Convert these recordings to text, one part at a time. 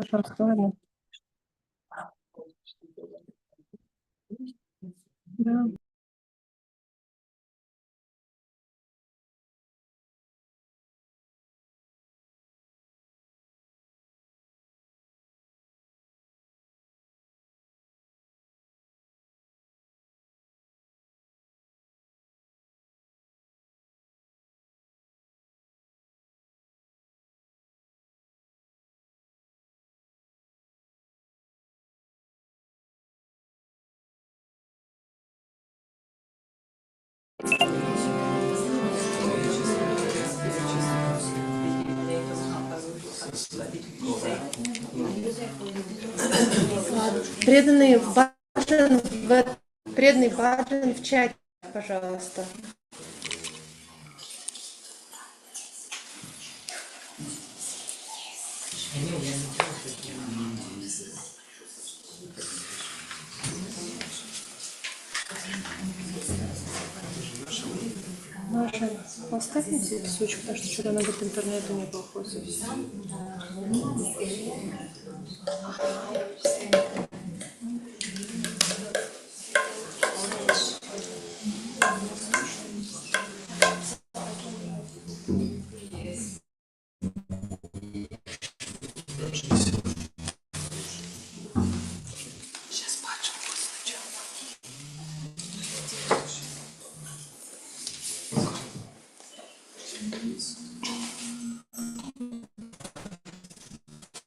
Пожалуйста, ладно. Да. Преданный Баджан в чате, пожалуйста. Маша, поставь мне себе песочек, потому что что-то надо к интернету не плохой совсем.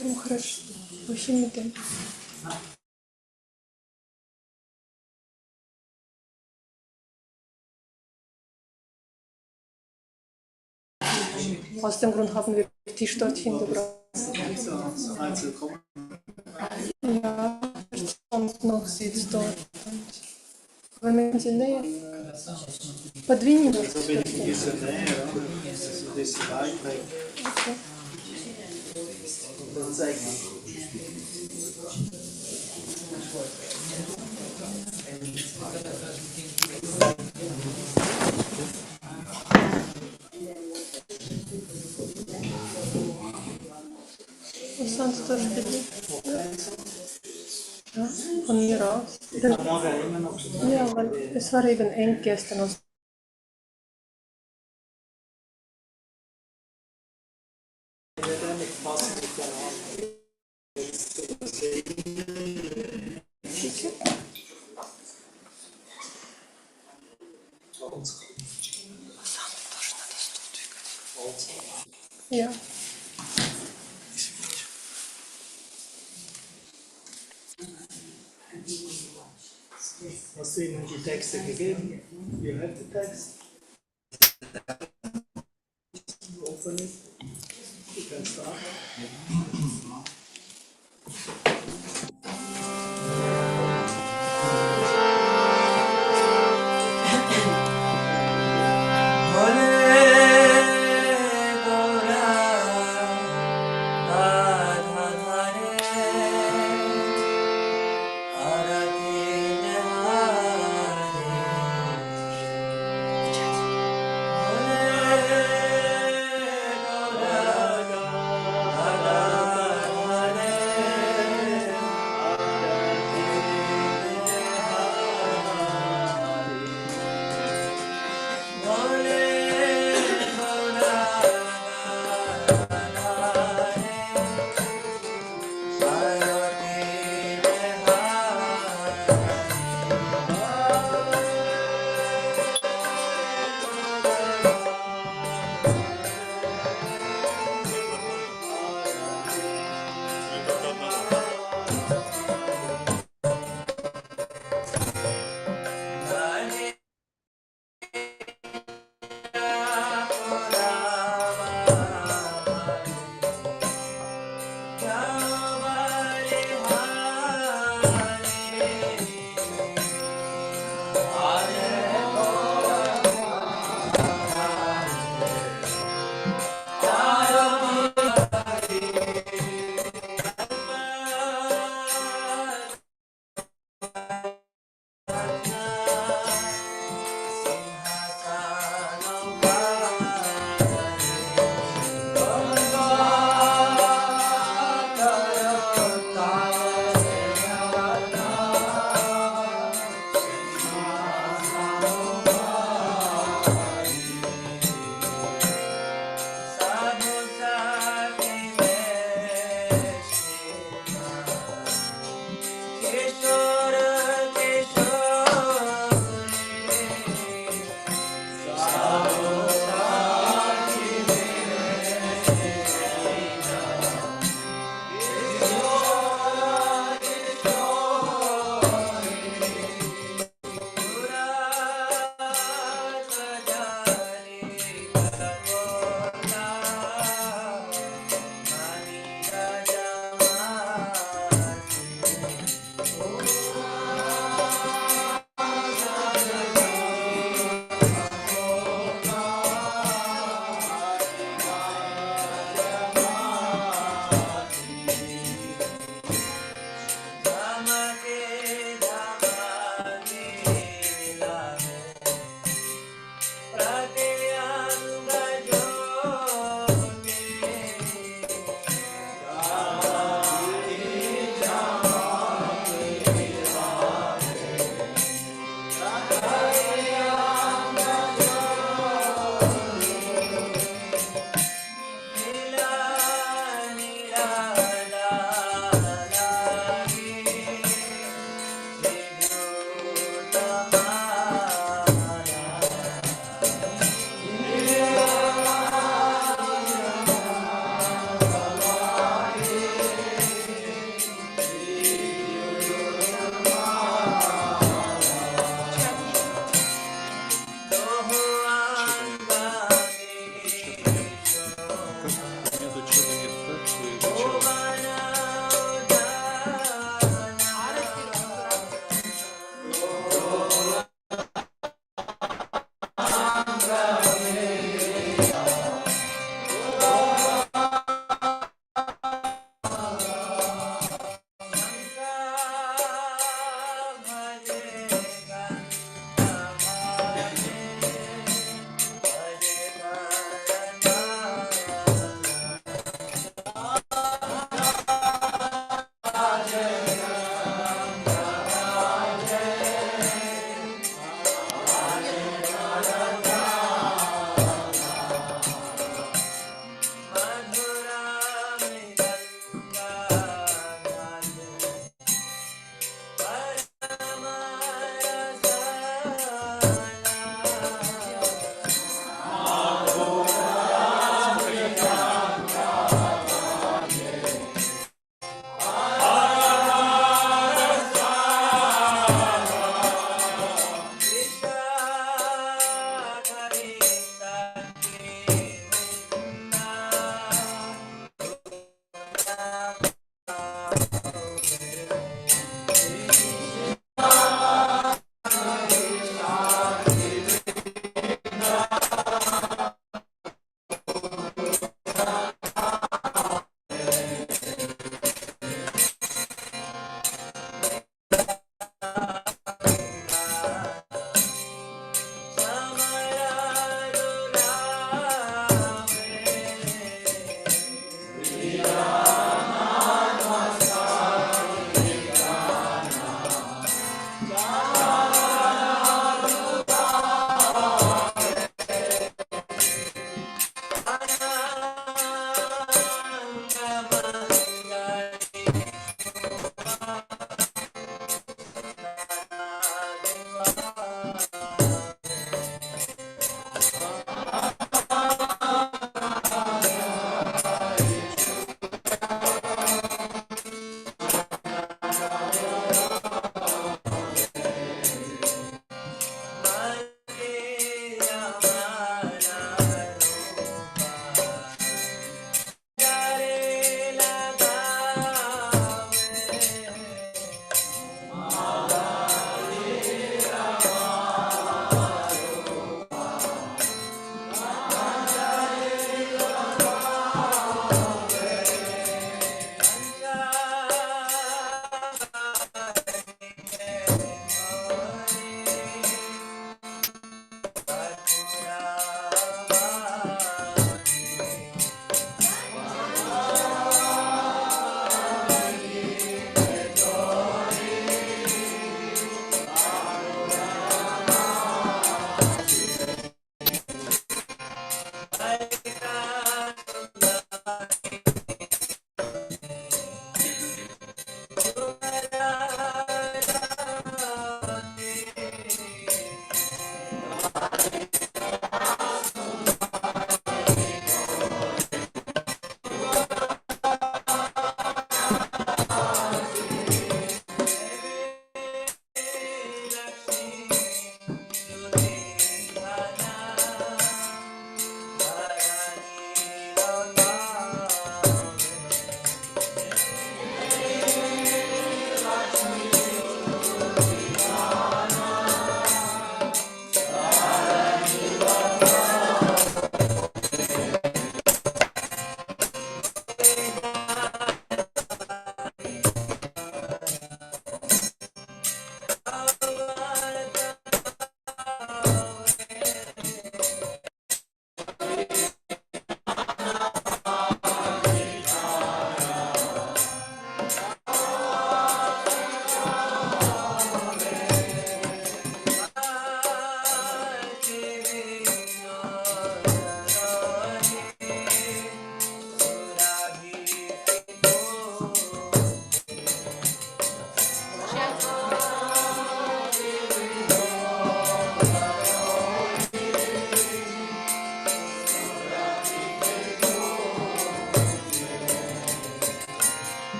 Ну, хорошо. Вообще не так. Aus dem Grund haben wir die Tisch dorthin gebracht. Ja, sonst noch sitzt dort. Вы имеете näher? Подвинь немножко. Sonst тоже беги. Ja, von mir aus. Ja, weil es war eben eng gestern. Und ja. Hast du ihnen die Texte gegeben? You have the text? Open it. You can start.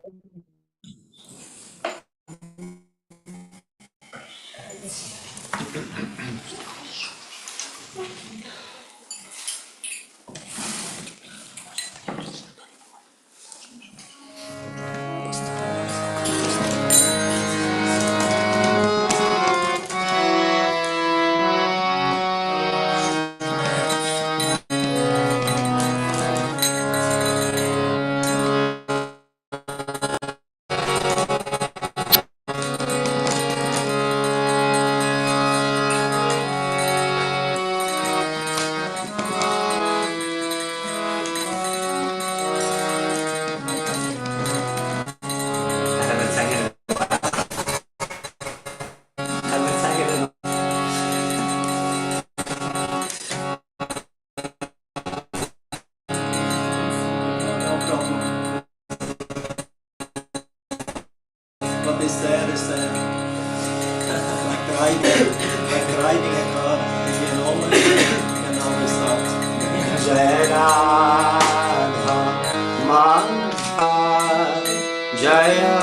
What is there is there. Like driving a car. If you know it, you can always start. Jaya Radha Madhava Jaya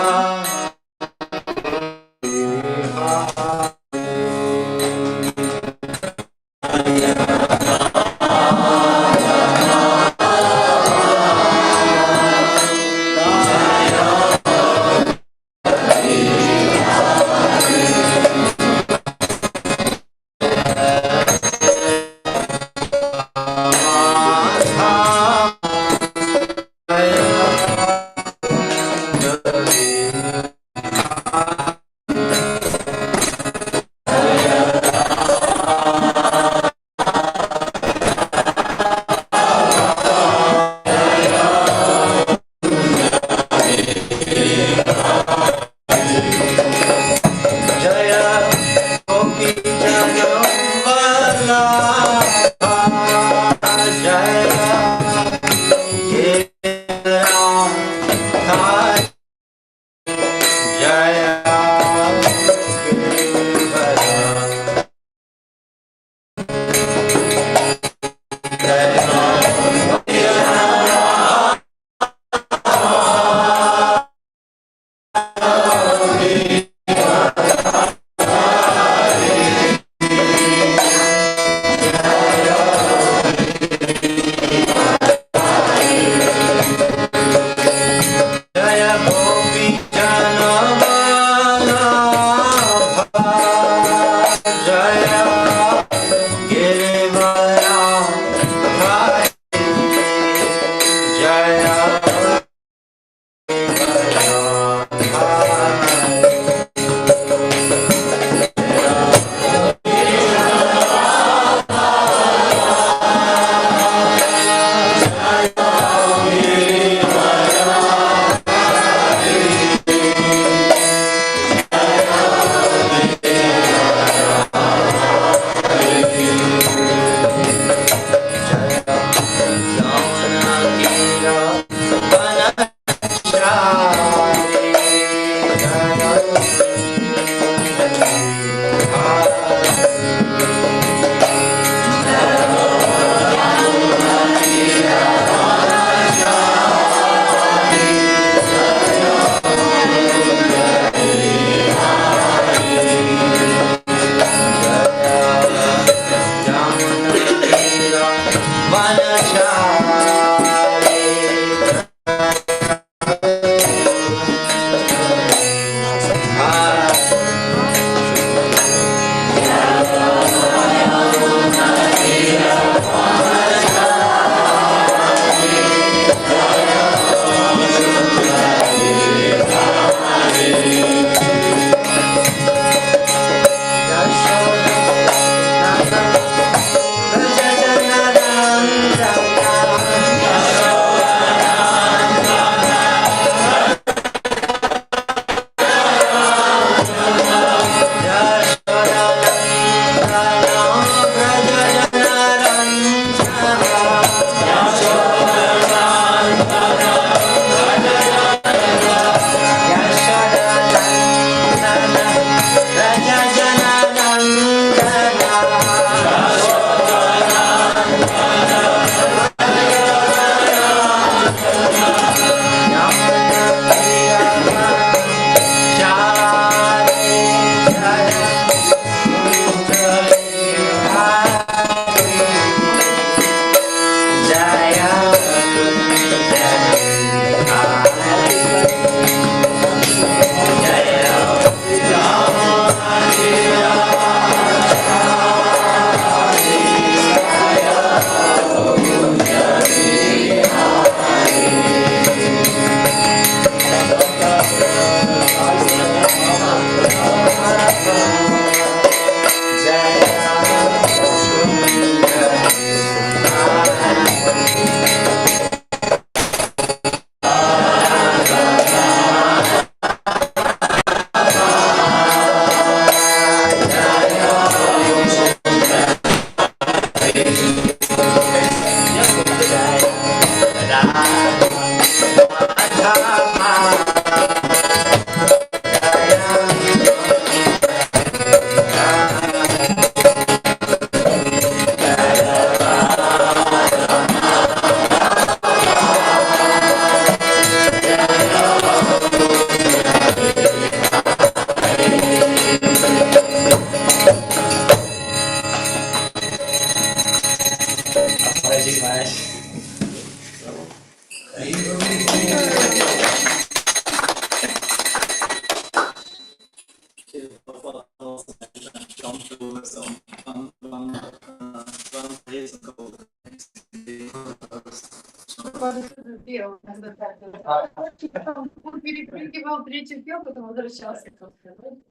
Он перепрыгивал, третий пел, потом возвращался.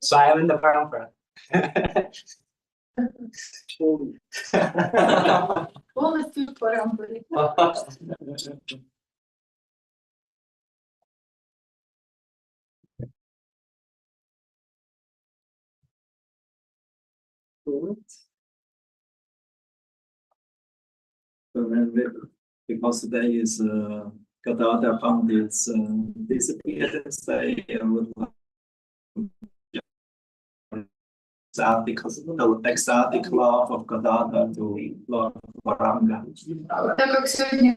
Silent Parampara. Полностью парампаре. Because today is Gadadhar Pandit's disappearance day, I would like the ecstatic love of Gadadhar to Lord Varanga. Так как сегодня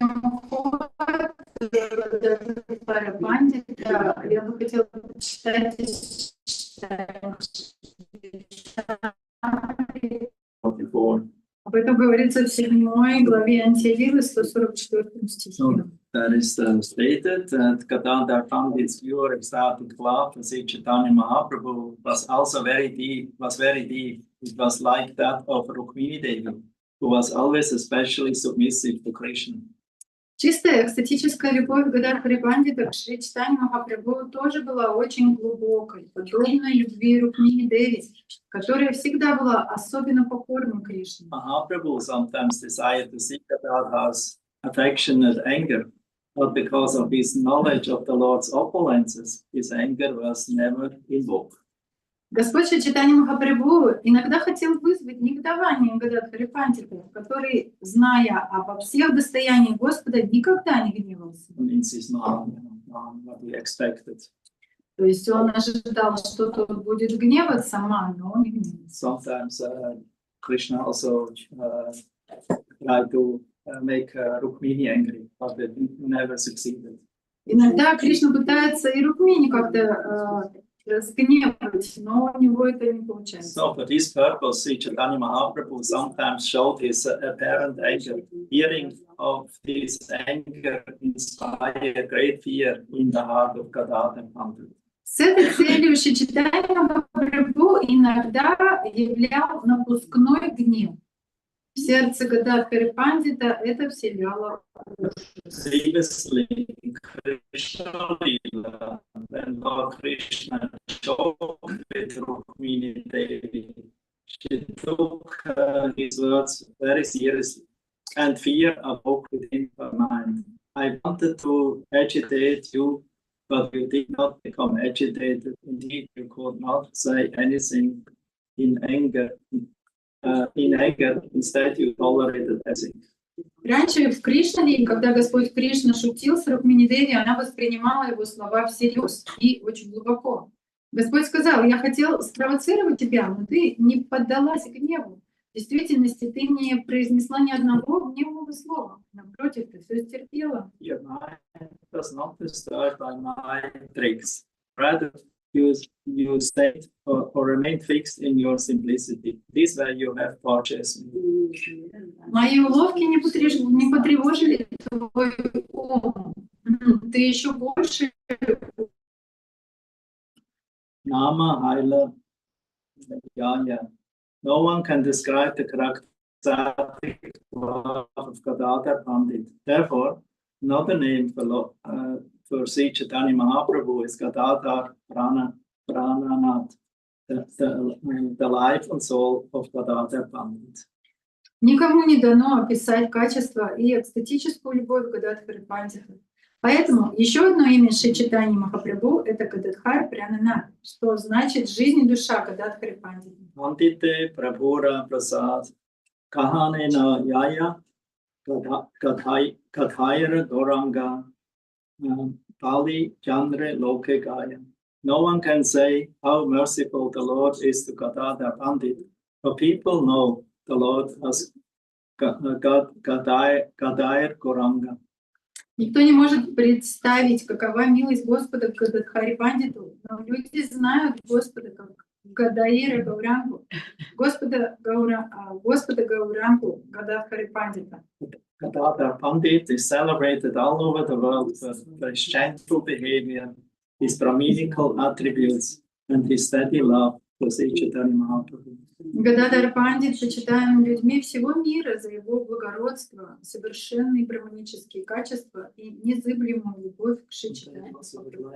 Пандита, я бы хотела почитать об этом говорится в 7 главе Антилилы, 144 стихе. That is stated that Gadadhar Pandit's pure ecstatic love for Sri Chaitanya Mahaprabhu was also very deep. It was like that of Rukmini Devi, who was always especially submissive to Krishna. Чистая экстатическая любовь Гададхари Пандита к Шри Чайтанье Махапрабху тоже была очень глубокой, подобной любви Рукмини Деви, которая всегда была особенно покорна Кришне. Mahaprabhu sometimes desired to see Gadadhar's affectionate anger, but because of his knowledge of the Lord's opulences, his anger was never invoked. Господь Шри Чайтанья Махапрабху иногда хотел вызвать негодование Гададхари Пандита, который, зная обо всех достояниях Господа, никогда не гневался. What we expected. То есть он ожидал, что тот будет гневаться, но он не гневался. Sometimes Krishna also tried to make Rukmini angry, but it never succeeded. Иногда Кришна пытается и Рукмини как-то разгневать, но у него это не получается. So for this purpose, Sri Chaitanya Mahaprabhu sometimes showed his apparent anger. Hearing of this anger inspired great fear in the heart of Gadadhar Pandit. С этой целью Шри Чайтанья Махапрабху иногда являл напускной гнев. В сердце Гададхари Пандита это вселяло ужас. Previously, in Krishna Lila, when Lord Krishna joked with Rukmini Devi, she took his words very seriously, and fear awoke within her mind. I wanted to agitate you, but you did not become agitated. Indeed, you could not say anything in anger. Instead, you tolerated everything. Раньше в Кришнале, когда Господь Кришна шутил с Рукмини Деви, она воспринимала его слова всерьез и очень глубоко. Господь сказал: я хотел спровоцировать тебя, но ты не поддалась гневу. В действительности ты не произнесла ни одного гневного слова. Напротив, ты все стерпела. Your mind was not disturbed by my tricks. Rather, you stayed or remain fixed in your simplicity. This way you have purchased me. Мои уловки не потревожили твой ум. Ты еще больше. Nama Haila Yaya. No one can describe the characteristic love of Gadadhar Pandit. Therefore, another name for Sri Chaitanya Mahaprabhu is Gadadhar Prananath, the life and soul of Gadadhar Pandit. Никому не дано описать качество и экстатическую любовь Гададхари Пандита. Поэтому еще одно имя Шри Чайтаньи Махапрабху — это Гададхар Прананат, что значит «жизнь и душа» Гададхари Пандита. Pandite Prabhura Prasad Kahane na Yaya, Kathaira Goranga, Pali Chandra Loke Gaya. No one can say how merciful the Lord is to Gadadhar Pandit, but people know the Lord as Gadair Goranga. Никто не может представить, какова милость Господа к Гададхари Пандиту, но люди знают Господа как Гадаира Гаурангу, Господа Гаурангу, Гададхари Пандита. Gadadhar Pandit is celebrated all over the world for his gentle behavior, his Brahminical attributes, and his steady love for Sri Chaitanya Mahaprabhu. Гададхар Пандит почитаем людьми всего мира за его благородство, совершенные браманические качества и незыблемую любовь к Шри Чайтанье Махапрабху.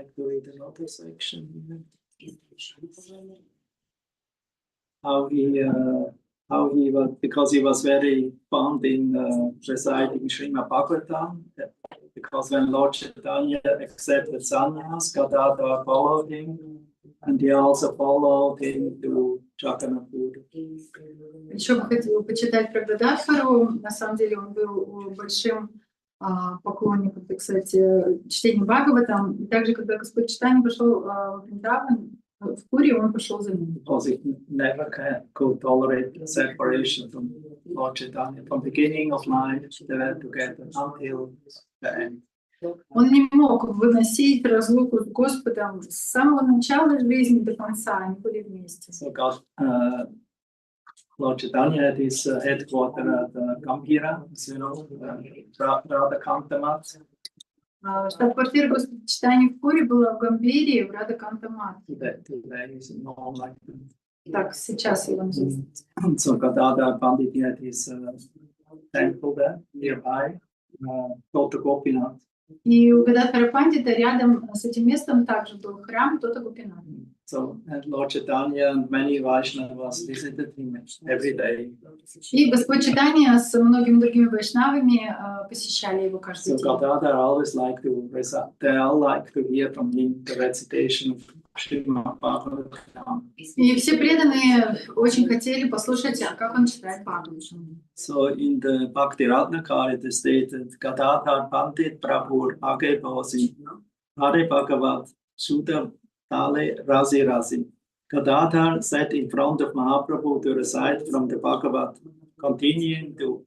How he was, because he was very fond in reciting Srimad Bhagavatam, because when Lord Chaitanya accepted sannyas, Gadadhar followed him, and he also followed him to Jagannath Puri. Еще бы хотела почитать про Гададхару. На самом деле он был большим поклонником, так сказать, чтения Бхагаватам. И также, когда Господь Чайтанья пошел в Вриндаван, в Пури, он пошел за ним. Because he never could tolerate separation from Lord Chaitanya. From beginning of life, they were together until the end. Он не мог выносить разлуку с Господом с самого начала жизни до конца, они были вместе. So God, Lord Chaitanya had his headquarters at Gambhira, you know, Radha Kantamat. Штаб-квартира Господа Чайтаньи в Пури была в Гамбире, в Радha-Кантамат. Так, сейчас его называют. So Gadadhar Pandit had his temple there nearby, Tota Gopinath. И у Гададхара Пандита рядом с этим местом также был храм Tota Gopinath. So Lord Chaitanya and many Vaishnavas visited him every day. И Господь Чайтанья с многими другими вайшнавами посещали его каждый So день. Gadadhar always liked to recite. They all like to hear from him the recitation of Srimad Bhagavatam. И все преданные очень хотели послушать, как он читает Бхагаватам. So in the Bhakti Ratnakara it is stated, Gadadhar Pandit Prabhu Age Bhosi, Hare Bhagavat Sudha Tale Razi Razi. Gadadhar sat in front of Mahaprabhu to recite from the Bhagavat, continuing to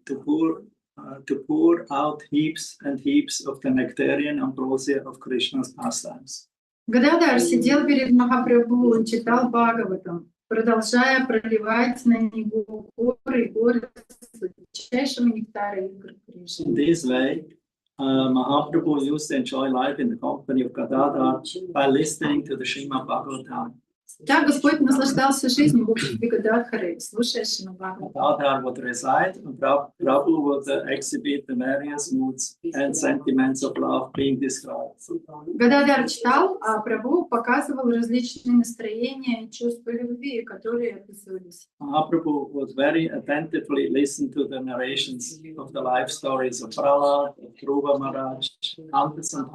pour out heaps and heaps of the nectarian ambrosia of Krishna's pastimes. Гададар сидел перед Махапрабху и читал Бхагаватам, продолжая проливать на него горы и горы сладчайшего нектара игр Кришны. In this way, Mahaprabhu used to enjoy life in the company of Gadadhar by listening to the Srimad Bhagavatam. Так Господь наслаждался жизнью в обществе Гададхары, слушая Шримад Бхагаватам. Gadadhar would recite, and Prabhu would exhibit the various moods and sentiments of love being described. Гададар читал, а Прабху показывал различные настроения и чувства любви, которые описывались. Mahaprabhu would very attentively listen to the narrations of the life stories of Prahlad, of Dhruva Maharaj, hundreds of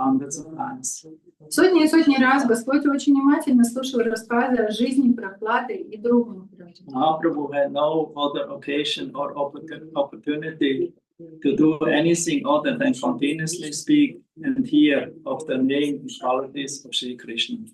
times. Сотни и сотни раз Господь очень внимательно слушал рассказы о жизни Прохлады и Друга Махараджа. Mahaprabhu had no other occasion or opportunity to do anything other than continuously speak and hear of the name and qualities of Sri Krishna.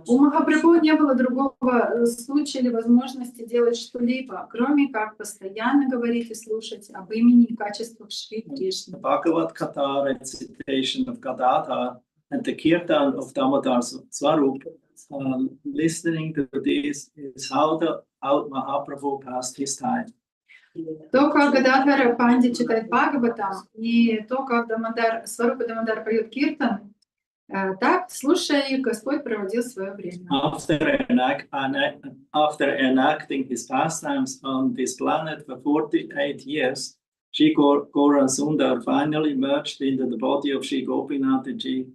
У Махапрабху не было другого случая или возможности делать что-либо, кроме как постоянно говорить и слушать об имени и качествах Шри Кришны. The Bhagavad Gita recitation of Gadadhar and the Kirtan of Damodar Swarup, listening to this is how Mahaprabhu passed his time. То, как Гададхар Пандит читает Бхагаватам, и то, как Сварупа Дамодар поет Киртан, так, слушая их, Господь проводил свое время. After enacting his pastimes on this planet for 48 years, Sri Gaura Sundar finally merged into the body of Sri Gopinath Ji,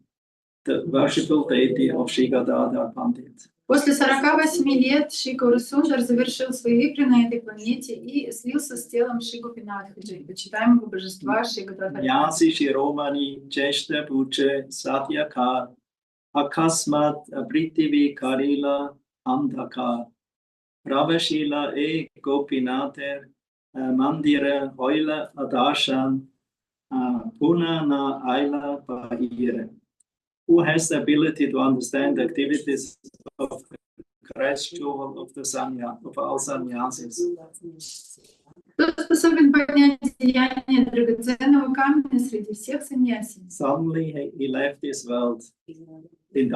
the worshipful deity of Sri Gadadhar Pandit. После 48 лет Шри Гаура Сундар завершил свои игры на этой планете и слился с телом Шри Гопинатхаджи, почитаемого божества Шри Гададхара. Яси Широмани Чешта Пуче Сатьякар Акасмат Притиви Карила Андакар Равашила Gopinather Mandira, Oila, Adarshan, Puna, Na, Aila, Bahira. Who has the ability to understand the activities of the crash jewel of the sanya, of all sannyasis? Кто способен понять сияние драгоценного камня среди всех саньяси? Suddenly he left this world in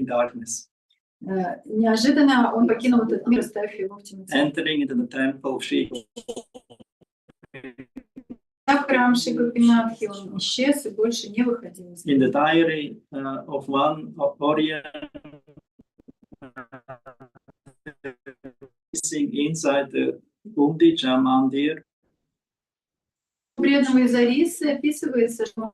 darkness. Неожиданно он покинул этот мир, оставив его в темноте. Entering into the temple of Shiva. В храм Шри Гопинатхи он исчез и больше не выходил. In the diary of one Orion, inside the Gundija Mandir. Преданного из Арисы описывается, что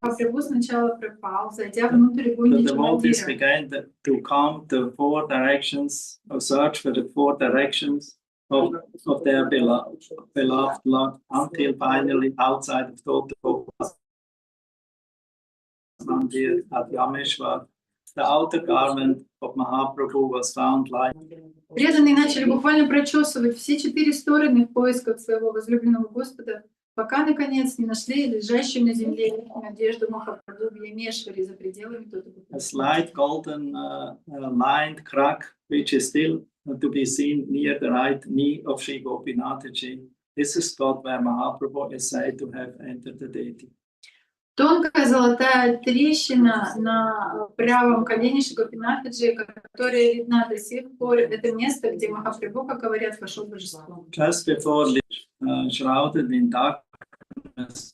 Махапрабху сначала пропал, зайдя внутрь Гундиджа Мандира. The devotees Мандира. began to count the four directions, or search for the four directions of their beloved Lord, until finally outside of total Mandir at Yameshwar, the outer garment of Mahaprabhu was found lying. Преданные начали буквально прочесывать все четыре стороны в поисках своего возлюбленного Господа, пока, наконец, не нашли лежащую на земле одежду Махапрабху в Ямешваре за пределами Тотапа. A slight golden lined crack, which is still to be seen near the right knee of Sri Gopinathji. This is the spot where Mahaprabhu is said to have entered the deity. Тонкая золотая трещина на правом колене Шри Гопинатхаджи, которая видна до сих пор, это место, где Махапрабху, как говорят, вошел в божество. Just before shrouded in darkness,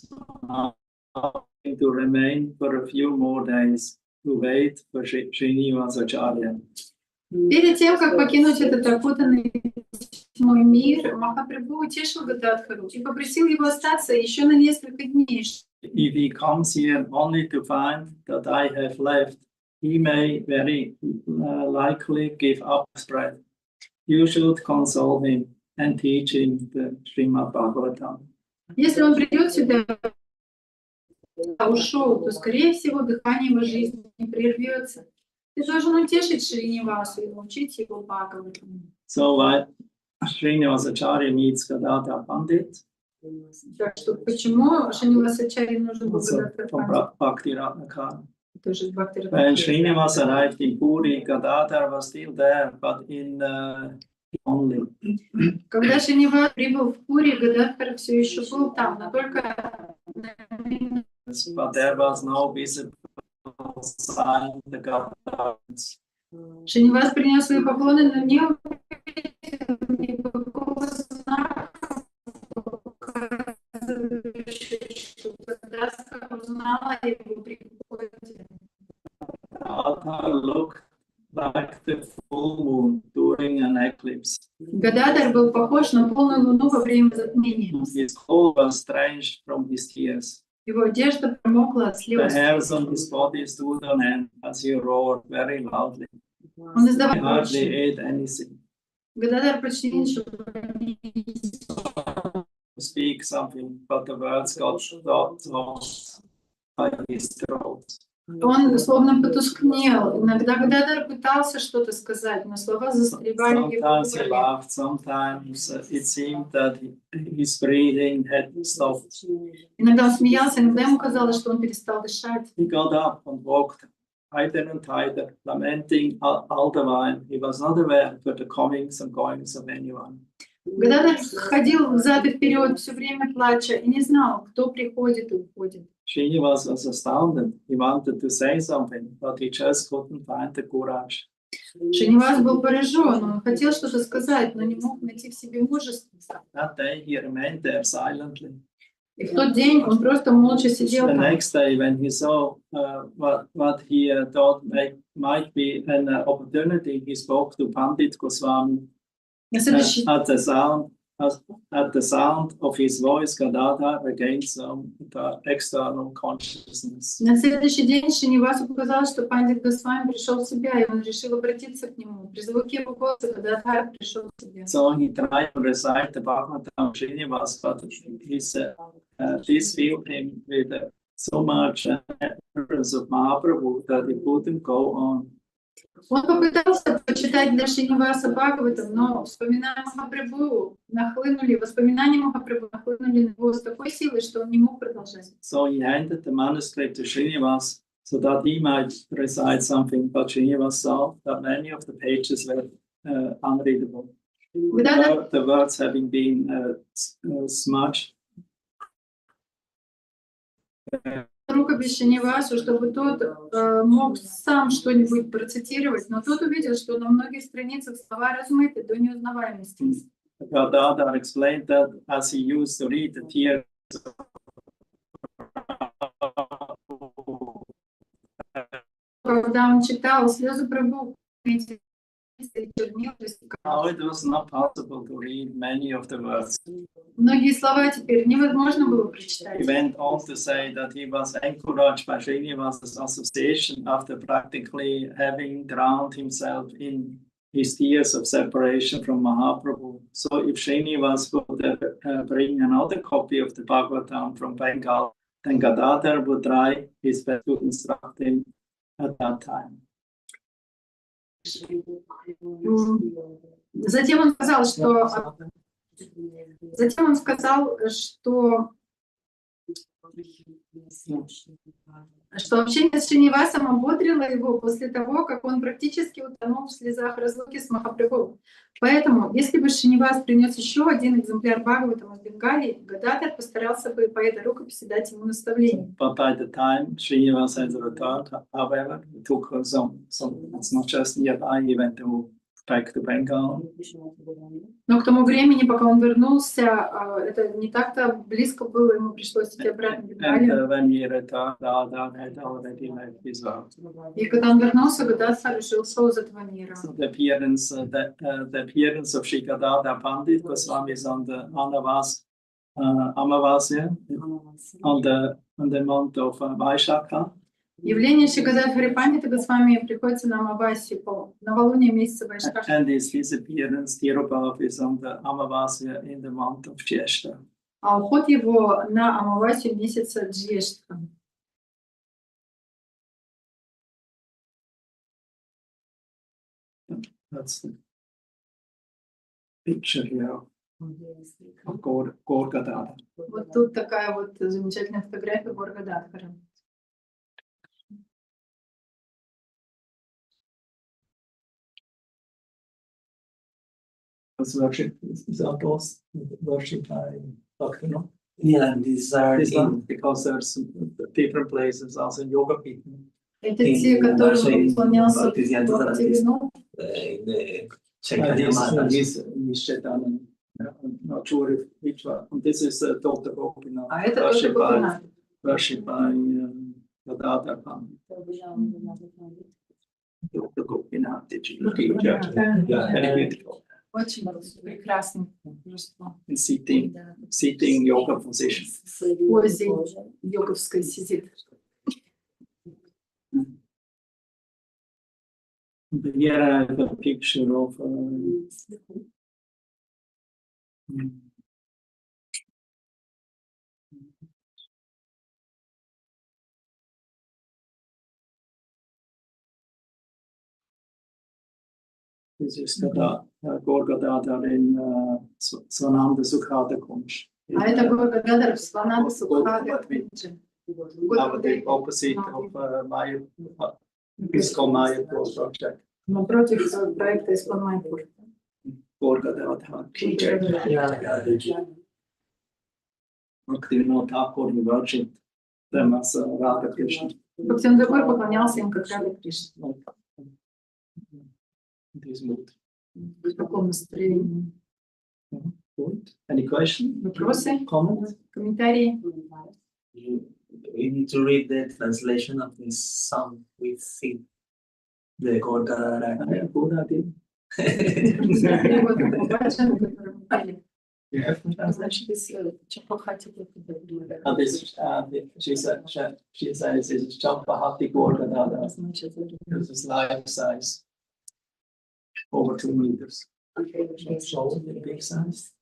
to remain for a few more days to wait for Srinivasacharya. Перед тем, как покинуть этот окутанный тьмой мир, Махапрабху утешил Гададхару и попросил его остаться еще на несколько дней. If he comes here only to find that I have left, he may very likely give up his breath. You should console him and teach him the Srimad Bhagavatam. Если он придет сюда, ушел, то, скорее всего, дыхание его жизни не прервется. Ты должен утешить Шринивасу и научить его Бхагаватам. So why Srinivasacharya meets Gadadhar Pandit? Так что почему Шринивасачарье нужен был Гададхар From Пандит? Bhakti Ratnakara. Тоже Бхакти When Ратнакара. Srinivas arrived in Puri, Gadadhar was still there, but in only. Когда Шринивас прибыл в Пури, Гададхар все еще был там, но только But there was no visible sign the Gadadhar's. Шринивас принес свои поклоны, но не увидел никакого знака, что Гададхар узнала о его приходе. Gadadhar looked like the full moon during an eclipse. Гададхар был похож на полную луну во время затмения. His clothes were strange from his tears. Его одежда промокла от The слез. hairs on his body stood on end as he roared very loudly. Он He издавал hardly ate anything. Гададхар почти ничего не To speak something, but the words got lost by his throat. Он словно потускнел. Иногда Гададхар пытался что-то сказать, но слова застревали в его Sometimes he горле. laughed, sometimes it seemed that his breathing had stopped. Иногда он смеялся, иногда ему казалось, что он перестал дышать. He got up and walked tighter and tighter, lamenting all the while. He was not aware of the comings and goings of anyone. Гададхар ходил взад и вперед, все время плача, и не знал, кто приходит и уходит. Srinivas was astounded. He wanted to say something, but he just couldn't find the courage. Шринивас был поражен, он хотел что-то сказать, но не мог найти в себе мужества. That day he remained there silently. И в тот день он просто молча сидел The там. next day, when he saw what he thought might be an opportunity, he spoke to Pandit Goswami. На следующий At the sound of his voice, Gadadhar regained some external consciousness. На следующий день Шринивасу показалось, что пандит Госвами пришел в себя, и он решил обратиться к нему. При звуке его голоса Гададхар пришел в себя. So he tried to recite the Bhagavatam Srinivas, but this filled him with so much remembrance of Mahaprabhu that he couldn't go on. Он попытался почитать для Шриниваса Бхагаватам, но воспоминания Махапрабху нахлынули на него с такой силой, что он не мог продолжать. So he handed the manuscript to Srinivas so that he might recite something, but Srinivas saw that many of the pages were unreadable. The words having been smudged. Рукопись Шринивасу, чтобы тот мог сам что-нибудь процитировать, но тот увидел, что на многих страницах слова размыты до неузнаваемости. Gadadhar explained that as he used to read the tears Когда он читал слезы Прабху, how it was not possible to read many of the words. многие слова теперь невозможно было прочитать. He went on to say that he was encouraged by Srinivas's association after practically having drowned himself in his tears of separation from Mahaprabhu. So if Srinivas would bring another copy of the Bhagavatam from Bengal, then Gadadhar would try his best to instruct him at that time. Затем он сказал, что общение с Шринивасом ободрило его после того, как он практически утонул в слезах разлуки с Махапрабху. Поэтому, если бы Шринивас принес еще один экземпляр Бхагаватам из Бенгалии, Гададхар постарался бы по этой рукописи дать ему наставление. But by the time Srinivas had returned, however, it took some it's not just nearby, he went back to Bengal. Но к тому времени, пока он вернулся, это не так-то близко было, ему пришлось идти обратно в Бенгалию. And when he returned, Gadadhar had already left his world. И когда он вернулся, Гададхар уже ушел из этого мира. So the appearance of Sri Gadadhar Pandit Goswami is on the Amavasya on the month of Vaishakha. Явление Шри Гададхари Пандита Госвами приходится на Амавасию, по новолуние месяца Вайшаха. And his appearance here above is on the Amavasya in the month of Jyeshta. А уход его на Амавасию месяца Джьештха. That's the picture here of Gaur Gadadhar. Вот тут такая вот замечательная фотография Гаур Гададхара. Worship is outdoors, worship by Bhakti. Yeah, these are This one, because there's different places, also yoga people. Это те, которые поклонялся in the Chaitanya He's Chaitanya. I'm not sure if which one. And this is Dr. Gopinath. А это тоже Гопинат. Worship by Gadadhar Pandit. Dr. Gopinath, did you look at that? Да. Very beautiful. Очень прекрасное божество. In sitting yoga position. В позе йоговской сидит. Here I have a picture of this is Gaur Gadadhar in Swananda Sukhada Kunj. А это Гаур Гададхар в Свананда Сукхада. The opposite of Maya, it's called Mayapur project. Напротив проекта Искон Майпур. Gaur Gadadhar. Bhaktivinoda Thakur, he worshipped them as Radha Krishna. Бхактивинода Тхакур поклонялся им как Радha Кришна. This mood. В таком настроении. Good. Any question? Вопросы? Comment? Комментарии? We need to read the translation of this song with Sid, the Gaur Gadadhar. Good idea. Перевод этого баджана, который мы пели. You have the translation? Значит, Чапахати. And this, she says it's Champahati Gaur Gadadhar. This is life size, over 2 meters. So big size.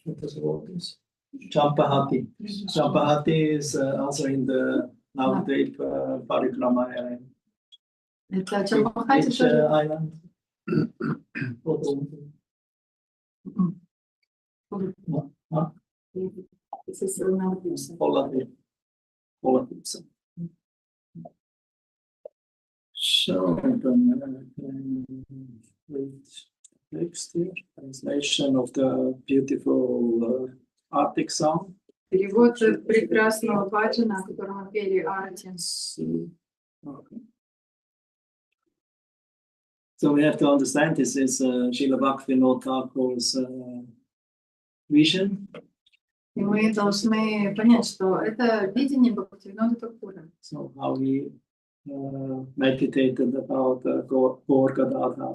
What does it work is? Champahati. Champahati is also in the Navadvip Parikrama area. Это Чампахати Which тоже. island? Huh? Holland. So, next here, translation of the beautiful Arctic song. Перевод прекрасного баджана, о котором мы пели Арти. Okay. So we have to understand this is Srila Bhaktivinoda Thakur's vision. И мы должны понять, что это видение Бхактивинода Thakura. So how he meditated about Gaur Gadadhar.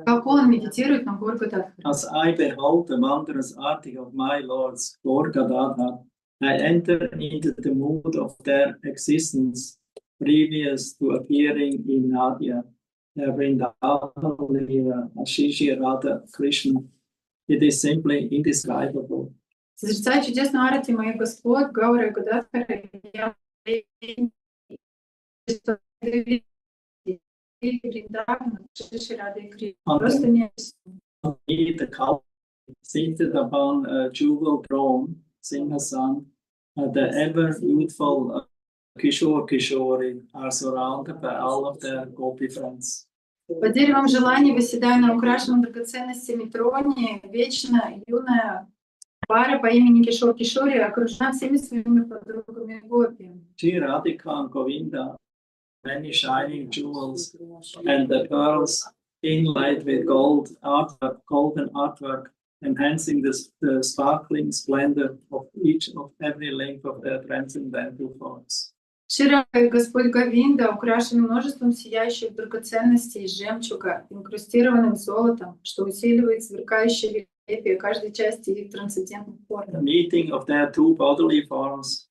Как он медитирует на Гор Гададхар. As I behold the wondrous arti of my lords Gaur Gadadhar, I enter into the mood of their existence previous to appearing in Nadia, Vrindavan, Ashishi, Radha, Krishna. It is simply indescribable. Созерцая чудесную арати моих господ, Гаура и Гададхара, я просто не The couple seated upon a jewel throne, Singhasan, the ever youthful Kishore Kishori are surrounded by all of their gopi friends. Под деревом желаний, восседая на украшенном драгоценностями троне, вечно юная пара по имени Кишор Кишори окружена всеми своими подругами Гопи. Sri Radhika and Govinda, many shining jewels, and the pearls inlaid with golden artwork, enhancing the sparkling splendor of each of every link of their transcendental forms. Шира и Господь Говинда украшены множеством сияющих драгоценностей из жемчуга, инкрустированным золотом, что усиливает сверкающее великолепие каждой части их трансцендентных форм. The meeting of their two bodily forms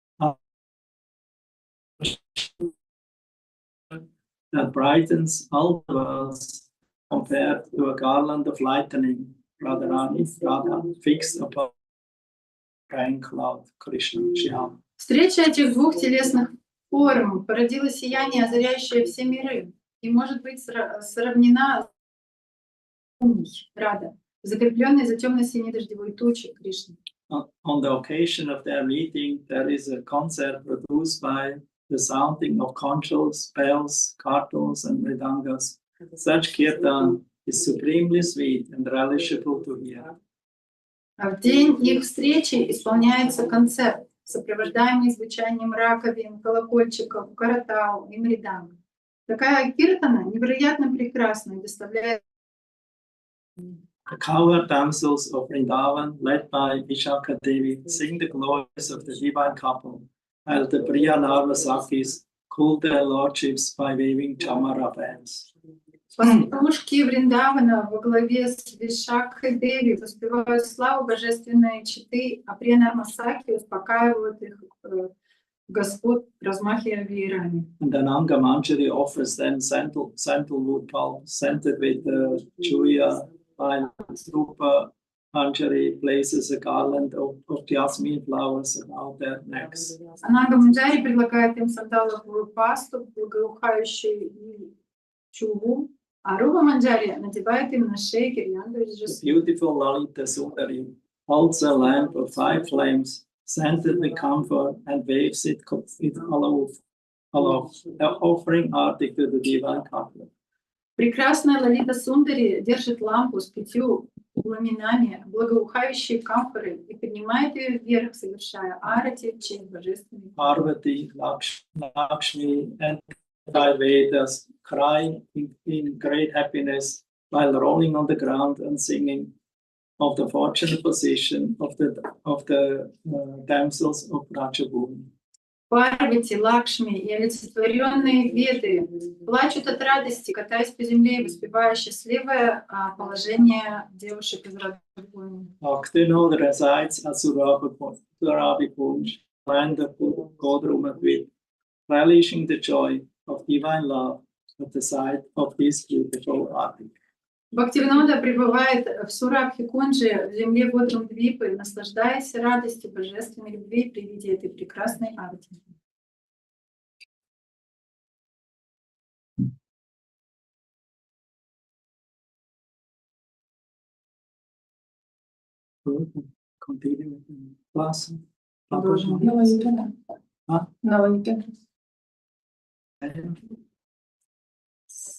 that brightens all the worlds compared to a garland of lightning, Radharani, Radha, fixed upon a rain cloud, Krishna, Shyam. Встреча этих двух телесных форм породила сияние, озаряющее все миры, и может быть сравнена с Рада, закрепленной за темно-синей дождевой тучей Кришны. On the occasion of their meeting, there is a concert produced by the sounding of conchs, bells, kartals, and mridangas. Such kirtan is supremely sweet and relishable to hear. В день их встречи исполняется концерт, сопровождаемый звучанием раковин, колокольчиков, каратал и мриданг. Такая киртана невероятно прекрасна и доставляет. The cowherd damsels of Vrindavan, led by Vishaka Devi, sing the glories of the divine couple, while the Priya Narvasakis cool their lordships by waving chamara fans. Пастушки Вриндавана во главе с Вишакхой Деви воспевают славу божественной четы, а Прия Нармасаки успокаивают их господ, размахивая веерами. And then Anga Manjari offers them sandalwood palms scented with chuya, while Rupa Manjari places a garland of jasmine flowers around their necks. Анага Манджари предлагает им сандаловую пасту, благоухающую чуву, а Рупа Манджари надевает им на шею гирлянду из The жасмина. beautiful Lalita Sundari holds a lamp of 5 flames, scented with camphor, and waves it aloft, offering arti to the divine couple. Прекрасная Лалита Сундари держит лампу с 5 пламенами, благоухающие камфоры, и поднимает ее вверх, совершая арати в честь божественной. Parvati, Lakshmi, and Vedas cry in great happiness while rolling on the ground and singing of the fortunate position of the damsels of Rajabhumi. Парвати, Лакшми и олицетворенные Веды плачут от радости, катаясь по земле и воспевая счастливое положение девушек из Раджабхуми. Bhaktivinoda resides at Surabhikunj, land of Godrumadvip, relishing the joy of divine love at the sight of this beautiful arti. Бхактивинода пребывает в Сурабхи-Кунджи, в земле Годрам-Двипы, наслаждаясь радостью божественной любви при виде этой прекрасной арти. Continue with the class. Продолжим. А?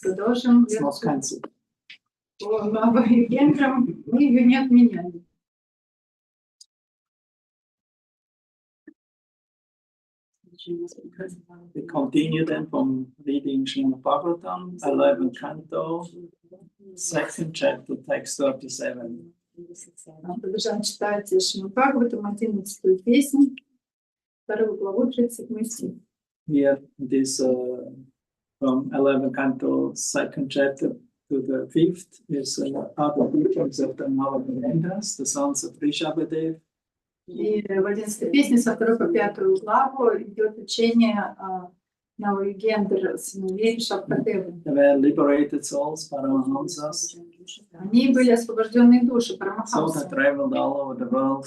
Продолжим It's not лекцию cancelled. по венграм. Мы ее не отменяли. We continue then from reading Srimad Bhagavatam, 11th canto, 2nd chapter, text 37. Продолжаем читать Шримад Бхагаватам, 11-ю песню, 2 главу, 37 стих. Here it is from 11th canto, 2nd chapter to the 5th is other teachings of the Navagrandhas, the sons of Rishabhadev. И в 11-й песне со 2 по 5 главу идет учение Навагендр, сыновей Ришабхадевы. They were liberated souls, Paramahamsas, Они были освобожденные души, so Парамахамсы. they traveled all over the world,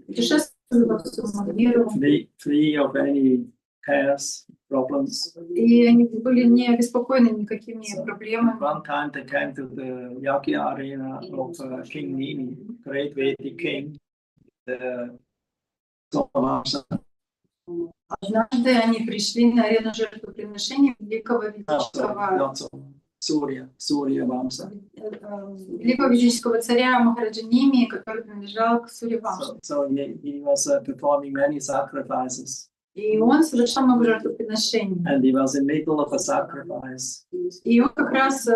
Путешествовали по всему миру. free of any cares, problems. И они были не обеспокоены никакими So, проблемами. one time they came to the Yagya arena of King Nimi, great Vedic king. Однажды они пришли на арену жертвоприношения великого ведического царя Махараджа Ними, который принадлежал к Сурьявамше. So he was performing many sacrifices. И он совершал много жертвоприношений. And he was in the middle of a sacrifice. И он как раз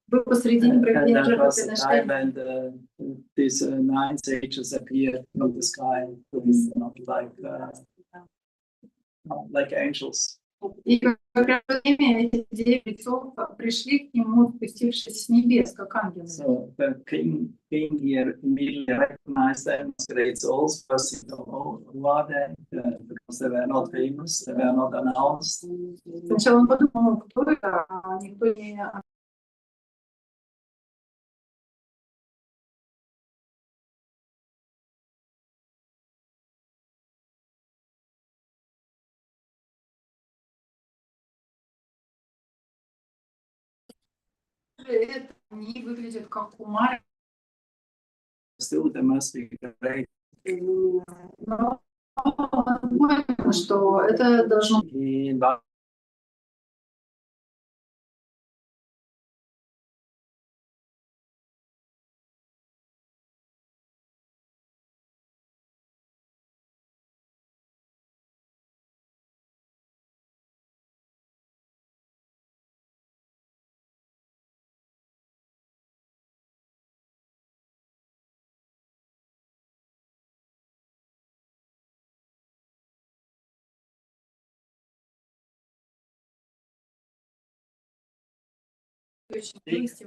был посредине проведения And that was the time жертвоприношения. when these 9 sages appeared from the sky, like angels. И как раз в время эти 9 лицов пришли к нему, спустившись с небес, как ангелы. So the king here immediately recognized them as great souls, because he thought, oh, who are they? Because they were not famous, they were not announced. Сначала он подумал, кто это, а никто не... Они выглядят как кумары. Still, they must be great. Но он понял, что это должно быть. He invited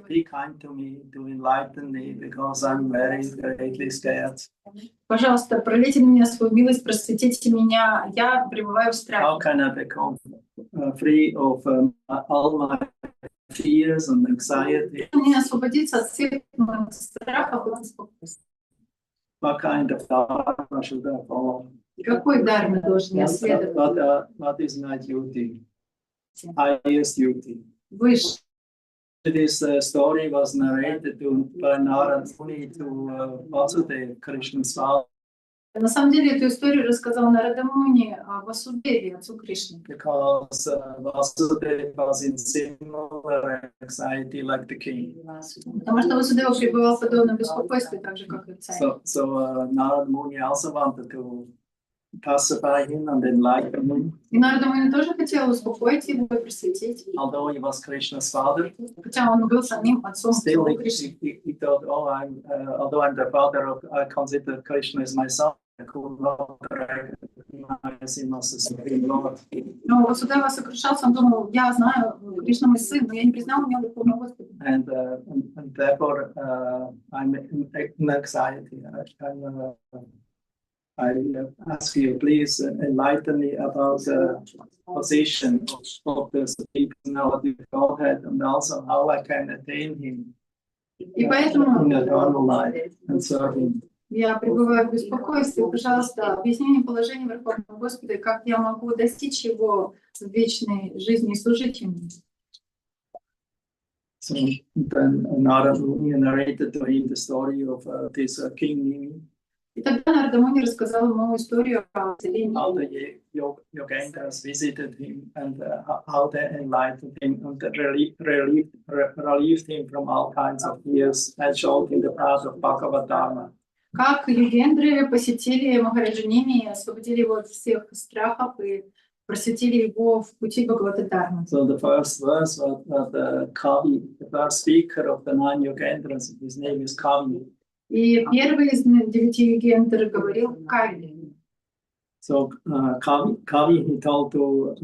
be kind to me, to enlighten me, because I'm very greatly scared. Пожалуйста, пролейте на меня свою милость, просветите меня. Я пребываю в How страхе. can I become free of all my fears and anxiety? Мне освободиться от всех моих страхов и беспокойств. What kind of dharma should I follow? Какой дарме должен я следовать? What is my duty? Highest duty. Выше. This story was narrated by Narad Muni to Vasudeva, Krishna's father, На самом деле эту историю рассказал Нарада Муни о Васудеве, отцу Кришны. because Vasudeva was in similar anxiety like the king. Потому что Васудева пребывал в подобном беспокойстве, так же, как и царь. So Narad Muni also wanted to pacify him and enlighten him, И Нарада Муни тоже хотел успокоить его и просветить. although he was Krishna's father. Хотя он был самим отцом Still, Кришны. he thought, oh, although I'm the father of, I consider Krishna as my son. I could not recognize him as a supreme Lord. Но Васудева сокрушался, он думал, я знаю, Кришна мой сын, но я не признал его Верховного Господа. And therefore, I'm in anxiety. I ask you, please enlighten me about the position of the Supreme Personality of Godhead, and also how I can attain him И поэтому in eternal life and serve him. я пребываю в беспокойстве. Пожалуйста, объясни мне положение Верховного Господа, и как я могу достичь его в вечной жизни и служить ему. So then Narada Muni narrated to him the story of this King Nimi. И тогда Нарада Муни рассказал ему историю о царе How Ними. the Yogendras visited him and how they enlightened him and relieved him from all kinds of fears and showed him the path of Bhagavad Dharma. Как йогендры посетили Махараджа Ними, освободили его от всех страхов и просветили его в пути Бхагавата-дармы. So the first verse was the Kavi, the first speaker of the 9 Yogendras, his name is Kavi. И первый из 9 йогендр говорил Кави. So Kavi, he told to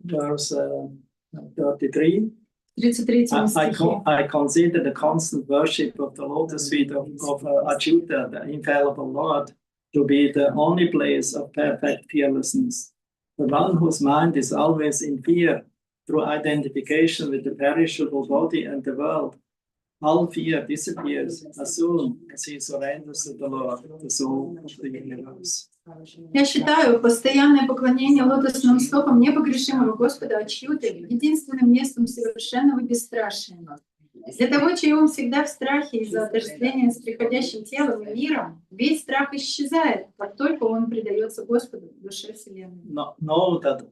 verse 33. 33 стихе. I consider the constant worship of the lotus feet of Achyuta, the infallible Lord, to be the only place of perfect fearlessness. The one whose mind is always in fear through identification with the perishable body and the world, all fear disappears as soon as he surrenders to the Lord, the soul of the universe. Я считаю постоянное поклонение лотосным стопам непогрешимого Господа Ачьюты единственным местом совершенного бесстрашия. Для того, чей ум всегда в страхе из-за отождествления с приходящим телом и миром, весь страх исчезает, как только он предается Господу, душе Вселенной. Know that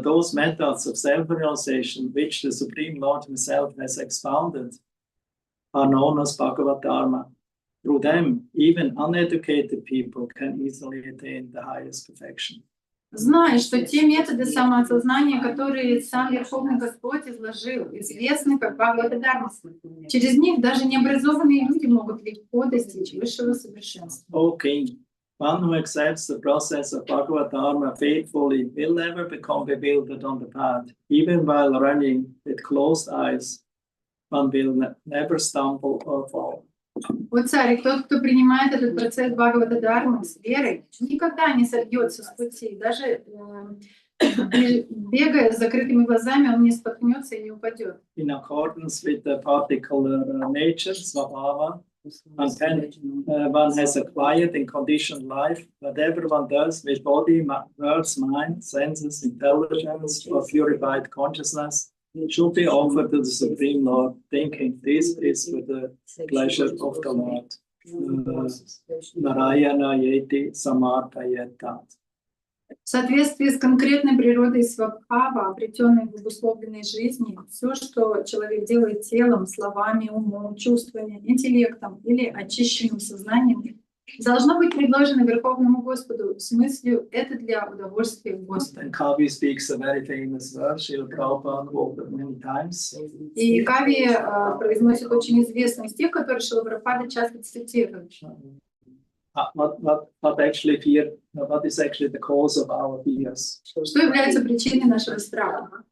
those methods of self-realization which the Supreme Lord Himself has expounded are known as Bhagavad Dharma. Through them, even uneducated people can easily attain the highest perfection. Знай, что те методы самоосознания, которые сам Верховный Господь изложил, известны как Бхагавата-дарма. Через них даже необразованные люди могут легко достичь высшего совершенства. O King, one who accepts the process of Bhagavad Dharma faithfully will never become bewildered on the path. Even while running with closed eyes, one will never stumble or fall. О царь, тот, кто принимает этот процесс Бхагавата-дармы с верой, никогда не сойдется с пути. Даже бегая с закрытыми глазами, он не споткнется и не упадет. In accordance with the particular nature, Svabhava, one has acquired in conditioned life, whatever one does with body, words, mind, senses, intelligence, or purified consciousness, should be offered to the Supreme Lord, thinking this is for the pleasure of the Lord. Narayana yeti samarpayetat. В соответствии с конкретной природой свабхава, обретенной в обусловленной жизни, все, что человек делает телом, словами, умом, чувствами, интеллектом или очищенным сознанием, должно быть предложено Верховному Господу с мыслью «это для удовольствия Господа». And Kavi speaks a very famous verse, Srila Prabhupada quoted many times. И Кави произносит очень известный стих, который Шрила Прабхупада часто цитирует. What is actually the cause of our fears? Что является причиной нашего страха?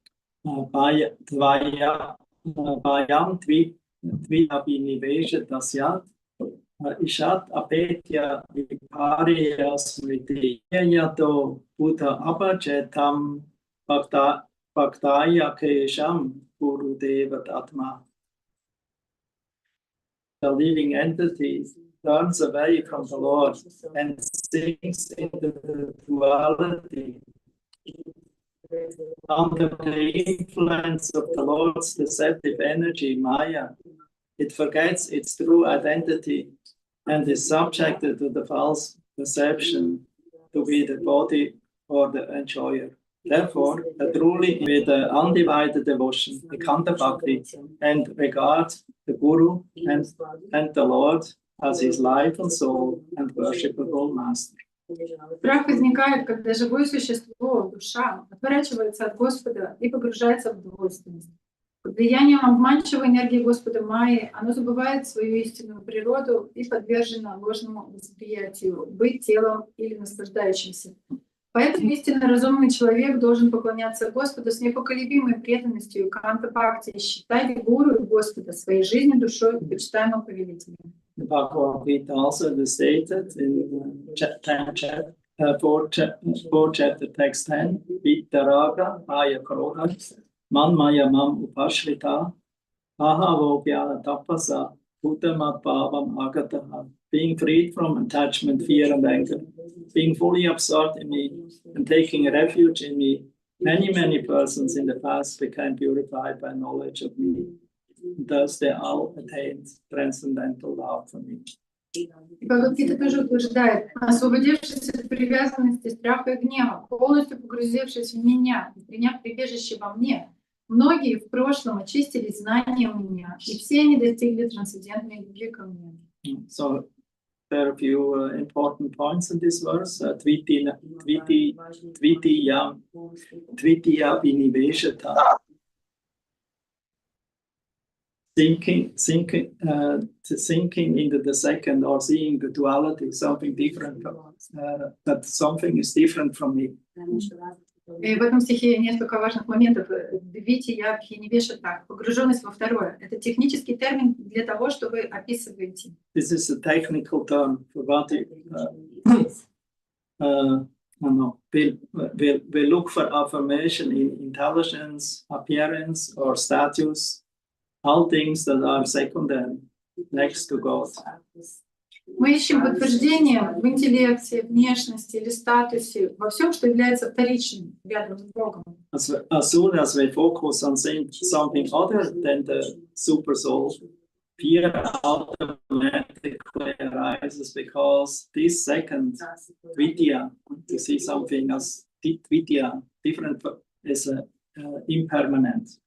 Vayam tviyabhinivesha tasyat ishat apetya viparya smriti yato buddha apachetam bhaktaya kesham gurudevat atma. The living entity turns away from the Lord and sinks into the duality. Under the influence of the Lord's deceptive energy, Maya, it forgets its true identity and is subjected to the false perception to be the body or the enjoyer. Therefore, truly with undivided devotion, Ekanta Bhakti, and regard the Guru and the Lord as his life and soul and worshipable master. Страх возникает, когда живое существо, душа, отворачивается от Господа и погружается в двойственность. Под влиянием обманчивой энергии Господа Майи оно забывает свою истинную природу и подвержено ложному восприятию быть телом или наслаждающимся. Поэтому истинно разумный человек должен поклоняться Господу с непоколебимой преданностью Канта Бхакти и считать Гуру и Господа своей жизнью, душой и почитаемым повелителем. The Bhagavad Gita also stated in fourth chapter, text 10, Vittaraga Maya Krodha Man Maya Mam Upashrita Ahavobhyana Tapasa Uttamat Bhavam Agataha. Being freed from attachment, fear, and anger, being fully absorbed in me, and taking refuge in me, Many persons in the past became purified by knowledge of me. Thus they all attained transcendental love for me. И Бхагавад-гита тоже утверждает, освободившись от привязанности, страха и гнева, полностью погрузившись в меня и приняв прибежище во мне, многие в прошлом очистились знанием меня, и все они достигли трансцендентной любви ко мне. So there are a few important points in this verse. Tvitiya viniveshata. Sinking into the second, or seeing the duality, something different, that something is different from me. И в этом стихе несколько важных моментов. Двития бхинивешата, погруженность во второе. Это технический термин для того, чтобы описывать. This is a technical term for what we look for affirmation in intelligence, appearance, or status. All things that are secondary next to God. Мы ищем подтверждение в интеллекте, внешности или статусе, во всем, что является вторичным рядом с Богом. As soon as we focus on something other than the super soul, fear automatically arises, because this second vidya, to see something as vidya, different, is impermanent.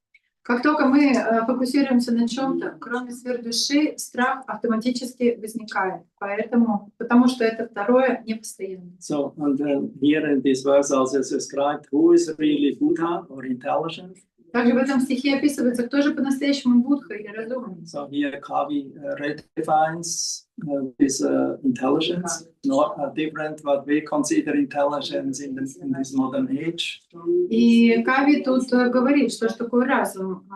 Как только мы фокусируемся на чем-то, кроме сфер души, страх автоматически возникает. Потому что это второе непостоянно. So, and then here in this verse also is described who is really Buddha or intelligent. Также в этом стихе описывается, кто же по-настоящему Будха или разумный. So here Kavi redefines this intelligence, not different what we consider intelligence in this modern age. И Кави тут говорит, что такое разум,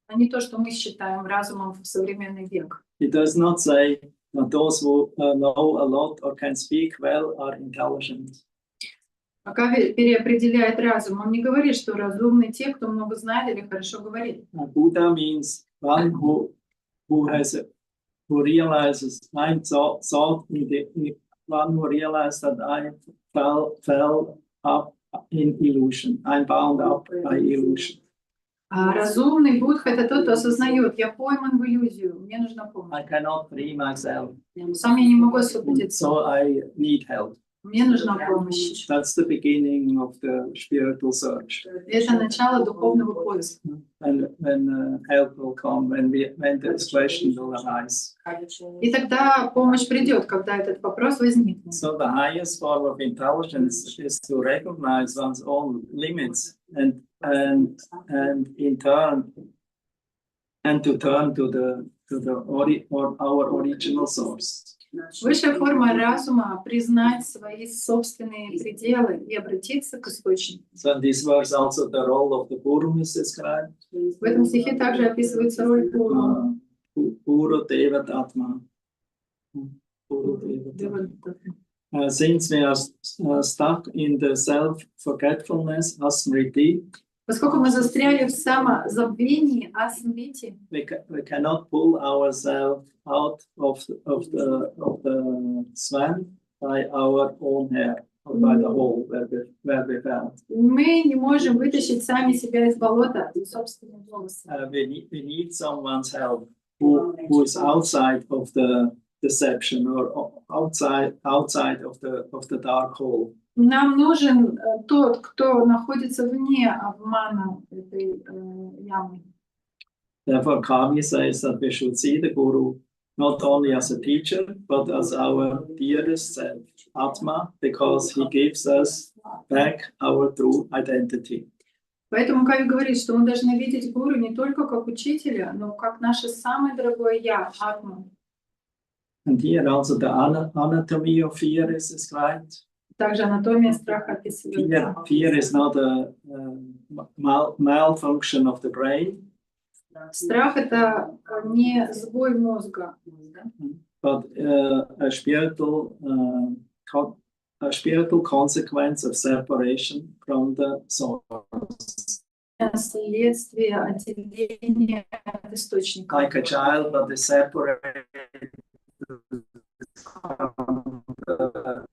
а не то, что мы считаем разумом в современный век. He does not say that those who know a lot or can speak well are intelligent. А Кави переопределяет разум. Он не говорит, что разумны те, кто много знает или хорошо говорит. Buddha means one who realizes I'm thought in the one who realized that I fell up in illusion. I'm bound up by illusion. А разумный Будха — это тот, кто осознает, я пойман в иллюзию, мне нужна помощь. I cannot free myself. Сам я не могу освободиться. So I need help. Мне нужна помощь. That's the beginning of the spiritual search. Это начало духовного поиска. And when help will come, when this question will arise. И тогда помощь придет, когда этот вопрос возникнет. So the highest form of intelligence is to recognize one's own limits and in turn to turn to our original source. Высшая форма разума — признать свои собственные пределы и обратиться к источнику. So in this verse also the role of the Guru is described. В этом стихе также описывается роль Гуру. Guru Devatatma. Since we are stuck in the self-forgetfulness, asmriti, Поскольку мы застряли в самозабвении, асмрити, we cannot pull ourselves out of the swamp by our own hair or by the hole where we fell. мы не можем вытащить сами себя из болота собственными волосами. We need someone's help who is outside of the deception or outside of the dark hole. Нам нужен тот, кто находится вне обмана этой ямы. Therefore, Kami says that we should see the Guru not only as a teacher, but as our dearest self, Atma, because he gives us back our true identity. Поэтому Кави говорит, что мы должны видеть Гуру не только как учителя, но как наше самое дорогое Я, Атма. And here also the anatomy of fear is described. Также анатомия страха описывается. Fear is not a malfunction of the brain, Страх — это не сбой мозга, but a spiritual consequence of separation from the source. следствие отделения от источника. Like a child that is separated from the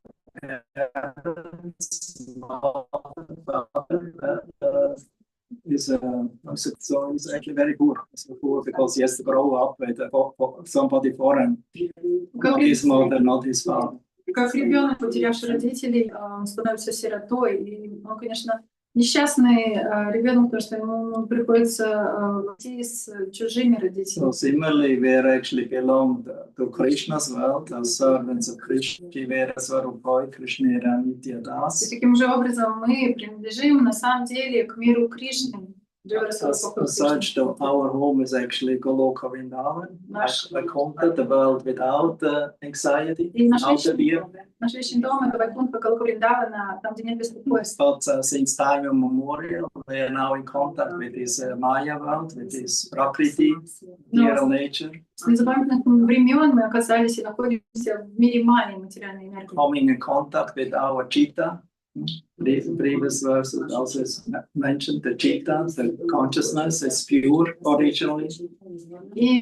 so he's actually very poor. So poor because he has to grow up with somebody foreign, not his mother, not his father. Как ребенок, потерявший родителей, он становится сиротой. И он, конечно, несчастный ребенок, потому что ему приходится идти с чужими родителями. So similarly, we actually belong to Krishna's world, as servants of Krishna. Krishna И таким же образом мы принадлежим на самом деле к миру Кришны. As such, our home is actually Goloka Vrindavan. I conquered the world without anxiety, without fear. Наш вечный дом — это Вайкунтха Галока Вриндавана, там, где нет беспокойства. But since time immemorial, we are now in contact with this Maya world, with this Prakriti, material nature. С незапамятных времен мы оказались и находимся в мире майи, материальной энергии. Coming in contact with our Chitta. Previous verses also mentioned the Chitta, the consciousness is pure originally. И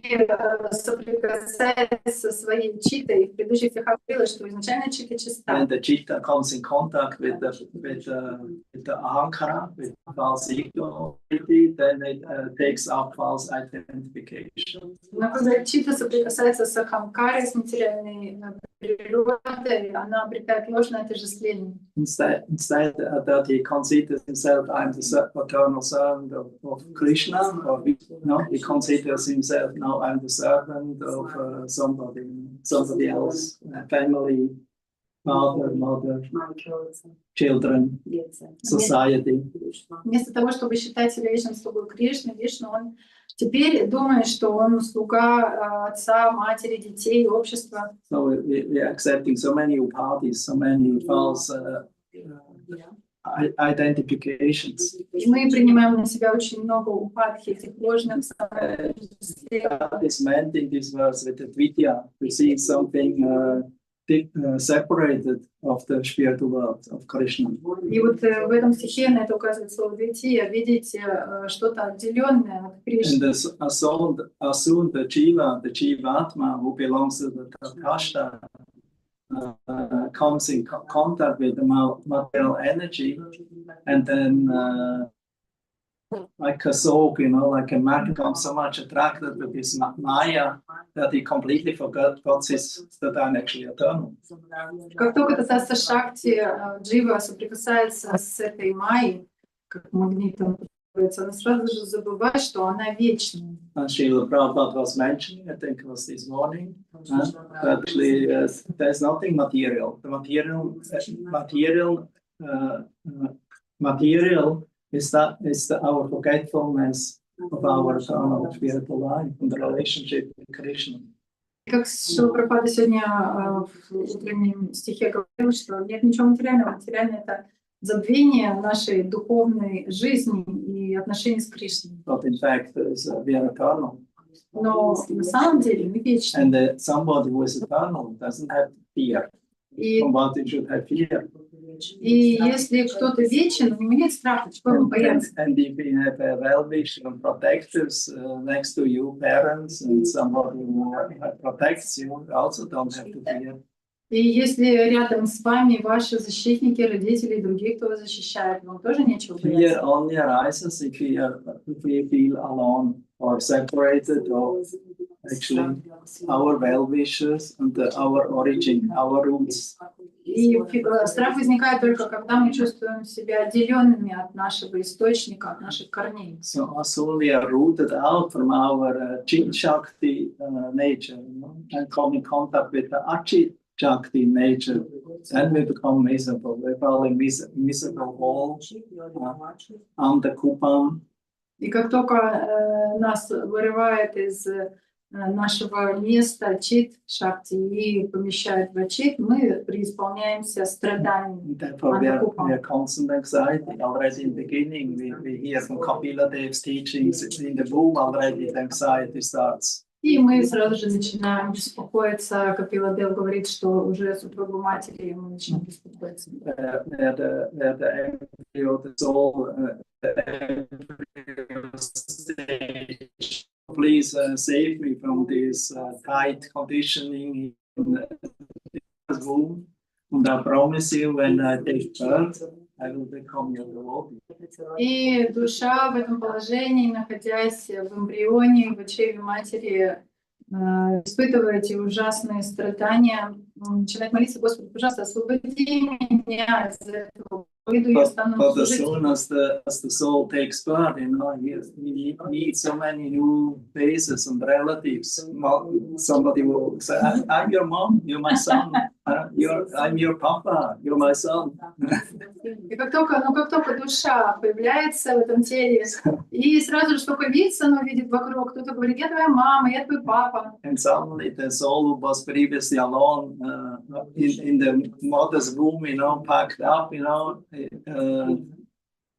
соприкасаясь со своей читой, в предыдущих стихах говорилось, что изначально чита чиста. And the Chitta comes in contact with the Ahankara, with false ego, then it takes up false identification. Но когда чита соприкасается с Ахамкарой, с материальной природой, она обретает ложное отождествление. Instead that he considers himself, I'm the eternal servant of Krishna, or he considers himself, no, I'm the servant of somebody else, family, father, mother, children, society. Вместо того, чтобы считать себя вечным слугой Кришны, Вишну, он теперь думает, что он слуга отца, матери, детей, общества. So we are accepting so many upadhis, so many false identifications. И мы принимаем на себя очень много упадки, этих ложных This meant in this verse with the vidya, we see something separated of the spiritual world of Krishna. И вот в этом стихе на это указывает слово «двития», видеть что-то отделенное от Кришны. And as soon the Jivatma, who belongs to the Tathagata, comes in contact with the material energy, and then like a soul, like a man becomes so much attracted to this Maya that he completely forgets that I'm actually eternal. Как только Татаса Шакти, Джива, соприкасается с этой Майей, как магнитом, она сразу же забывает, что она вечная. Srila Prabhupada was mentioning, I think it was this morning, that actually there's nothing material. The material is our forgetfulness of our eternal spiritual life and the relationship with Krishna. Как Шрила Прабхупада сегодня в утреннем стихе говорил, что нет ничего материального. Материальное — это забвение нашей духовной жизни и отношений с Кришной. But in fact, we are eternal. Но на самом деле мы вечны. And somebody who is eternal doesn't have fear. Somebody should have fear. И если кто-то вечен, у него нет страха, чего ему бояться. And if you have a well-wishing and protectors next to you, parents, and somebody who protects you, also don't have to fear. И если рядом с вами ваши защитники, родители и другие, кто вас защищает, вам тоже нечего бояться. Fear only arises if we feel alone or separated, or actually our well-wishers and our origin, our roots. И страх возникает только когда мы чувствуем себя отделенными от нашего источника, от наших корней. So as soon we are rooted out from our Chit-Shakti nature, and come in contact with the Achit-Shakti nature, then we become miserable. We fall in miserable hole, under Kupam. И как только нас вырывает из нашего места чит шакти и помещают в ачит, мы преисполняемся страданиями. Therefore, we are constant anxiety. Already in the beginning, we hear from Kapila Dev's teachings in the womb. Already the anxiety starts. И мы сразу же начинаем беспокоиться. Капила Дев говорит, что уже с утробы матери мы начинаем беспокоиться. The soul, please save me from this tight conditioning in the womb. And I promise you, when I take birth, I will become your devotee. И душа в этом положении, находясь в эмбрионе, в чреве матери, испытывает эти ужасные страдания, начинает молиться: Господи, пожалуйста, освободи меня из этого. Выйду, я стану But as служить. soon as the soul takes birth, you know, he needs so many new faces and relatives. Somebody will say, I'm your mom, you're my son. I'm your papa, you're my son. И как только душа появляется в этом теле, и сразу же только лица она видит вокруг, кто-то говорит: я твоя мама, я твой папа. And suddenly the soul who was previously alone in the mother's womb, you know, packed up, you know,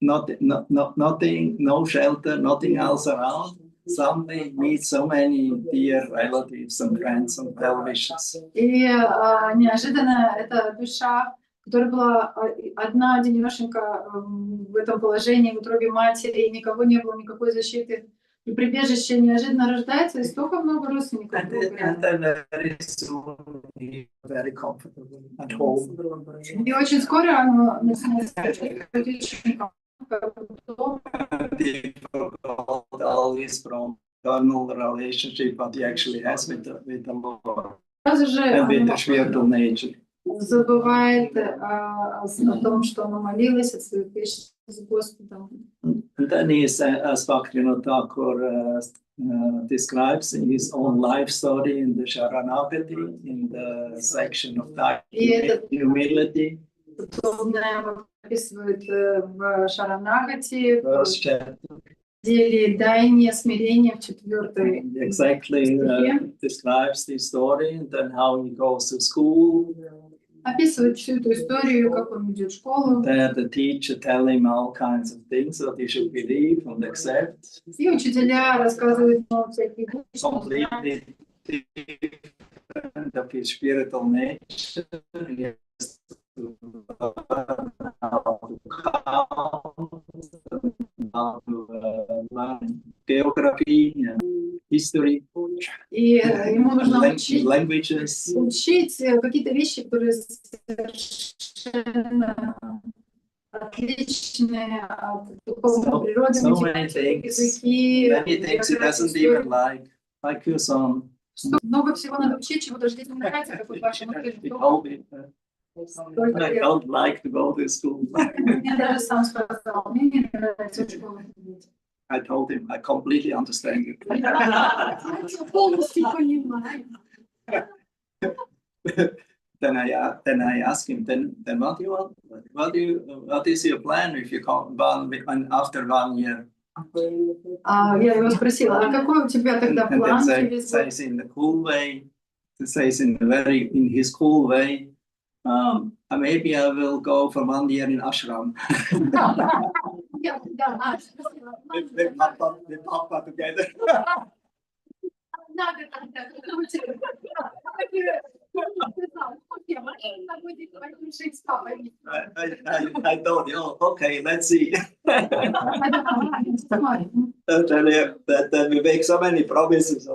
nothing, no shelter, nothing else around. Suddenly meets so many dear relatives and friends and well-wishers. И неожиданно эта душа, которая была одна, одинешенька в этом положении, в утробе матери, и никого не было, никакой защиты, и прибежище, неожиданно рождается, и столько много родственников. And then very soon he was very comfortable at home. И очень скоро оно начинает стать He forgot all his from eternal relationship what he actually has with the Lord сразу же and with the оно spiritual nature. забывает о том, что оно молилось, о своих вечерах с Господом. And then he is, as Bhaktivinoda Thakur describes in his own life story in the Sharanagati, in the section of humility. Подобное описывает в Шаранагати, First chapter. в деле дайния, смирения в 4 Exactly describes the story and then how he goes to school. описывает всю эту историю, как он идет в школу. There the teacher tell him all kinds of things that he should believe and accept. И учителя рассказывают ему всякие вещи. Completely different of his spiritual nature. He has to learn how to count, how to learn geography and history, И ему нужно languages. учить какие-то вещи, которые совершенно отличные от духовной природы, So many things. языки, Many things he doesn't even like your son. много всего надо учить, чего даже детям не нравится, как вот вашему He told me, I don't like to go to school. Мне даже сам сказал, мне не нравится школа. I told him, I completely understand you. Я полностью понимаю. Then I asked him, then what do you want? What is your plan if you come after 1 year? Я его спросила, а какой у тебя тогда And план then через год? says in the cool way, says in his cool way, maybe I will go for 1 year in ashram. With Papa together. Надо тогда, жить с папой. I told you, oh, okay, let's see. Then we make so many promises,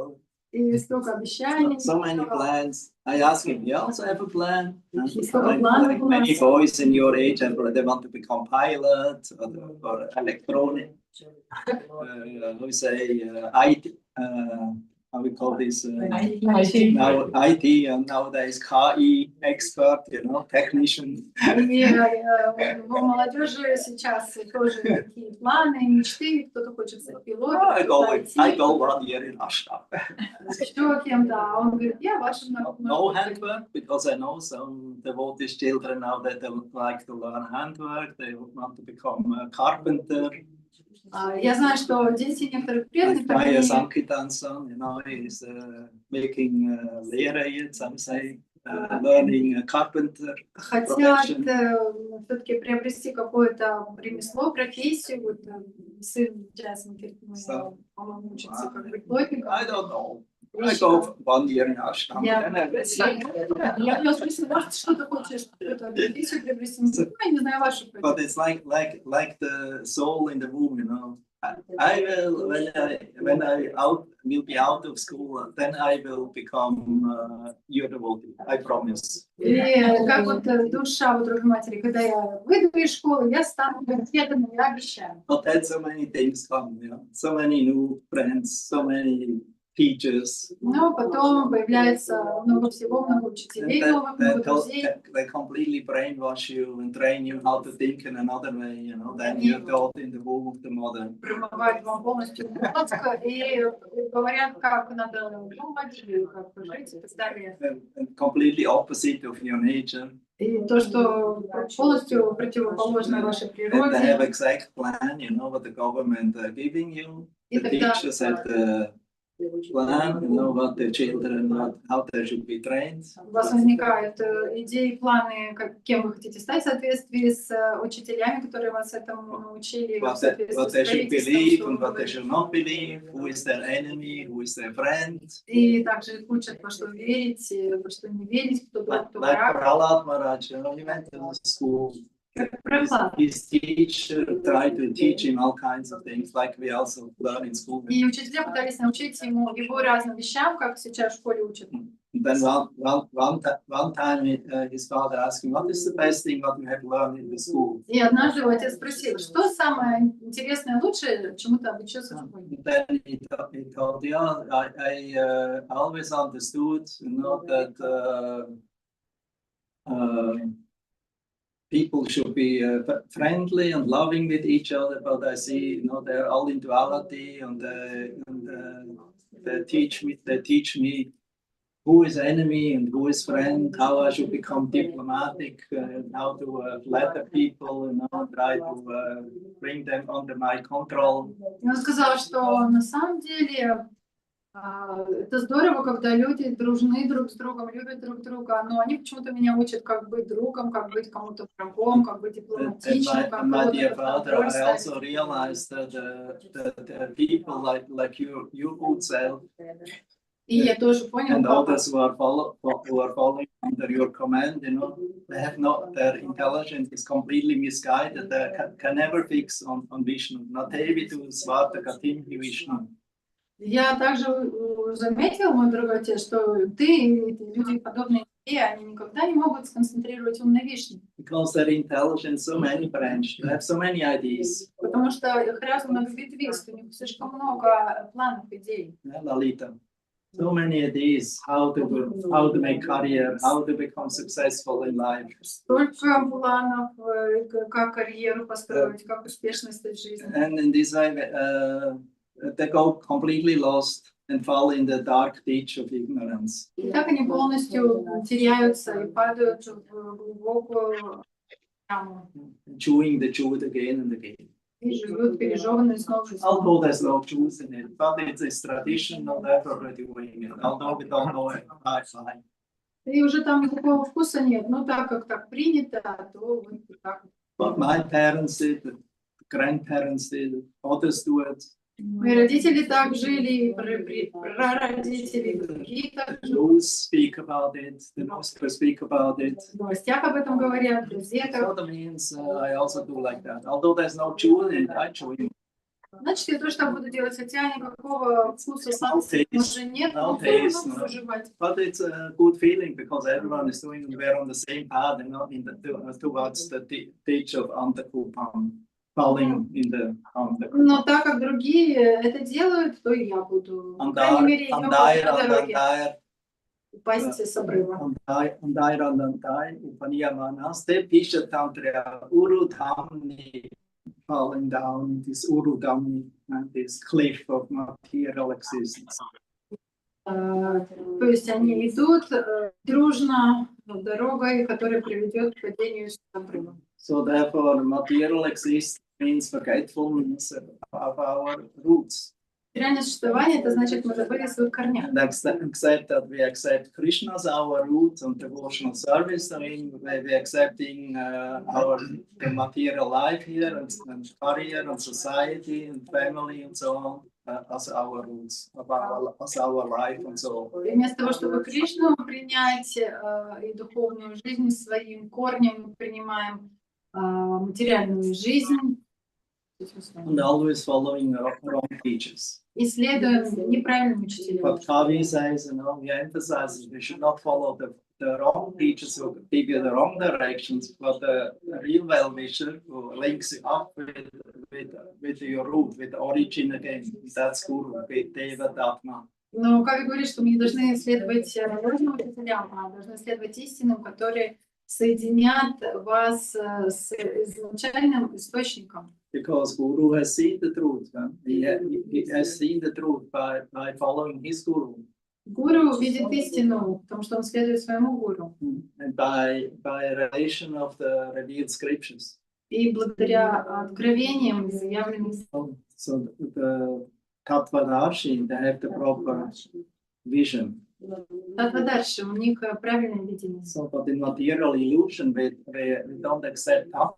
И столько обещаний. so many plans. I asked him, you also have a plan? Столько Like планов у many нас. boys in your age, they want to become pilot or electronic. We say IT, how we call this? Now IT and nowadays KI expert, you know, technician. И у молодежи сейчас тоже такие планы, мечты, кто-то хочет стать пилотом, I кто-то go 1 year in ashram. еще кем-то, а он говорит, я вашим No handwork, because I know some devotees children now that they would like to learn handwork, they want to become a carpenter. Я знаю, что дети некоторых преданных, Like my они Sankitan son, you know, is making Lehre, some say, learning carpenter. хотят все-таки приобрести какое-то ремесло, профессию. Вот сын Джасмин, по-моему, учится как быть плотником. I don't know. I go 1 year in ashram. Я спросила, что ты хочешь эту профессию приобрести? Я не знаю вашу But it's like the soul in the womb, you know. I will when I will be out of school, then I will become your devotee. I promise. И как вот душа у другой матери, когда я выйду из школы, я стану преданным, я обещаю. But then so many things come, you know, so many new friends, so many teachers. Но потом появляется много всего, много учителей новых, много друзей. They completely brainwash you and train you how to think in another way, you know, than you're taught in the womb of the mother. Промывают вам полностью мозг и говорят, как надо думать, как жить и так далее. And completely opposite of your nature. И то, что полностью противоположно вашей And they have природе. exact plan, you know, what the government are giving you. И The тогда teachers have the plan, you know, what the children, how they should be trained. у вас возникают идеи, планы, кем вы хотите стать в соответствии с учителями, которые вас этому научили, в What соответствии they с should правительством, believe что and what they вы- should not believe, who is their enemy, who is their friend. И также учат, во что верить, во что не верить, кто друг, кто Like враг. Prahlad Maharaj, you know, he went to school. Как Прохлад. His teacher tried to teach him all kinds of things, like we also learn in school. И учителя пытались научить его разным вещам, как сейчас в школе учат. And then one time his father asked him, what is the best thing what you have learned in the school? И однажды его отец спросил, что самое интересное, лучшее, чему ты обучился в школе? And then he told, yeah, I always understood, you know, that people should be friendly and loving with each other, but I see, you know, they're all in duality, and they teach me who is enemy and who is friend, how I should become diplomatic, how to flatter people, you know, try to bring them under my control. И он сказал, что на самом деле это здорово, когда люди дружны друг с другом, любят друг друга, но они почему-то меня учат, как быть другом, как быть кому-то врагом, как быть дипломатичным, как My кого-то dear под father, контроль I ставить. also realized that people like you good self, И я тоже понял, and папа, others who are following under your command, you know, they have not, their intelligence is completely misguided. They can never fix on Vishnu. Not able to Svarta Katimhi Vishnu. я также заметил, мой дорогой отец, что ты и люди, подобные тебе, они никогда не могут сконцентрировать ум на Вишне, Because their intelligence so many branched, they have so many ideas. потому что их разум многоветвист, у них слишком много планов, идей. Yeah, Lalita. So many ideas, how to make career, how to become successful in life. Столько планов, как карьеру построить, как успешно стать в жизни. And in this way, they go completely lost and fall in the dark ditch of ignorance. И так они полностью теряются и падают в глубокую яму. Chewing the truth again and again. И живут пережеванные снова и снова. Although there's no truth in it, but it's tradition, not everybody doing it. Although we don't know it, fine. И уже там никакого вкуса нет, но так как так принято, то вот так. But my parents did, the grandparents did, others do it. Мои родители так жили, прародители, другие так The живут. news speak about it, the newspapers speak about it. В новостях об этом говорят, в газетах. So that means I also do like that. Although there's no truth in it, I chew it. Значит, я тоже так буду делать, хотя никакого вкуса санкций уже нет, но No все равно taste, буду no. жевать. But it's a good feeling because everyone is doing, we're on the same path and not in the, towards the ditch of Antakupam, falling in the Antakupam. Но так как другие это делают, то и я буду. По крайней мере, идем по дороге. Упасть с обрыва. Upaniyamanas, Pisha Tantra, Urudhamni, falling down in this Urudhamni, this cliff of material existence. То есть они идут дружно дорогой, которая приведет к падению с обрыва. So therefore, material existence means forgetfulness of our roots. Реальное существование — это значит, мы забыли о своих корнях. And accept that we accept Krishna as our root and devotional service. I mean, we're accepting the material life here and career and society and family and so on as our roots, as our life and so on. И вместо того, чтобы Кришну принять и духовную жизнь своим корнем, мы принимаем материальную жизнь, and always following wrong teachers. И следуем неправильным учителям. But Kavi says, you know, he emphasizes we should not follow the wrong teachers who give you the wrong directions, but the real well-wisher who links you up with your root, with the origin again. That's Guru, with Deva Dharma. Но Кави говорит, что мы не должны следовать ложным учителям, а должны следовать истинам, которые соединят вас с изначальным источником. Because Guru has seen the truth. He has seen the truth by following his Guru. Гуру видит истину, потому что он следует своему гуру. And by relation of the revealed scriptures. И благодаря откровениям, заявленным. So the Tattvadarshi, they have the proper vision. Дальше у них правильное видение. So, but in material illusion, we don't accept Tattva.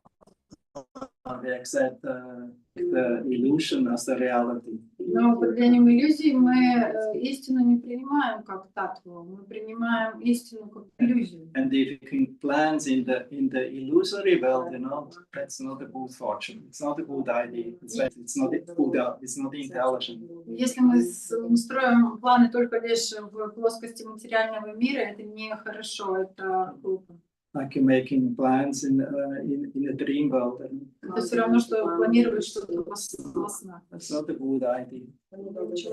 We accept the illusion as the reality. Но под влиянием иллюзий мы истину не принимаем как татву, мы принимаем истину как иллюзию. And if you can plans in the illusory world, you know, that's not a good fortune. It's not a good idea. It's not good. It's not intelligent. Если мы строим планы только лишь в плоскости материального мира, это не хорошо, это глупо. Like you're making plans in a dream world. Это все равно, что планировать что-то во снах. That's not a good idea.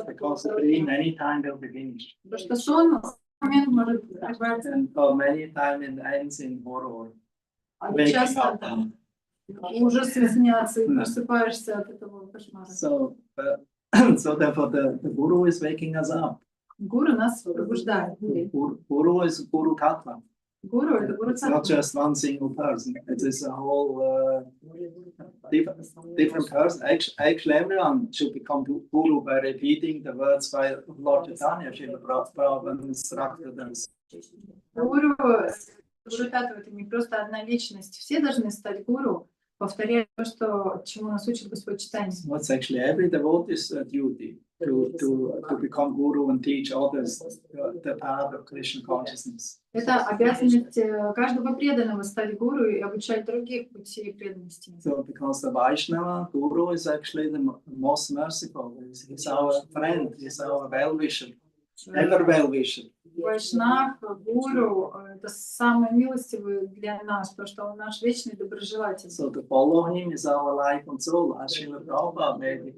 Because the dream anytime will be finished. Потому что сон в момент может прерваться. And for many times it ends in horror. Часто ужасы снятся, и просыпаешься от этого кошмара. So therefore the Guru is waking us up. Гуру нас пробуждает. Guru is Guru Tattva. Guru это Guru It's not just one single person. It is a whole different person. Actually, everyone should become Guru by repeating the words by Lord Chaitanya. Srila Prabhupada instructed us. Гуру Татва это не просто одна личность. Все должны стать гуру, повторяя то, чему нас учит Господь Чайтанья. What's actually every devotee's duty to become Guru and teach others the path of Krishna consciousness. Это обязанность каждого преданного стать гуру и обучать других пути преданности. So because the Vaishnava Guru is actually the most merciful. He's our friend. He's our well-wisher. Ever well-wisher. Вайшнав, гуру — это самый милостивый для нас, потому что он наш вечный доброжелатель. So to follow him is our life and soul. As Srila Prabhupada made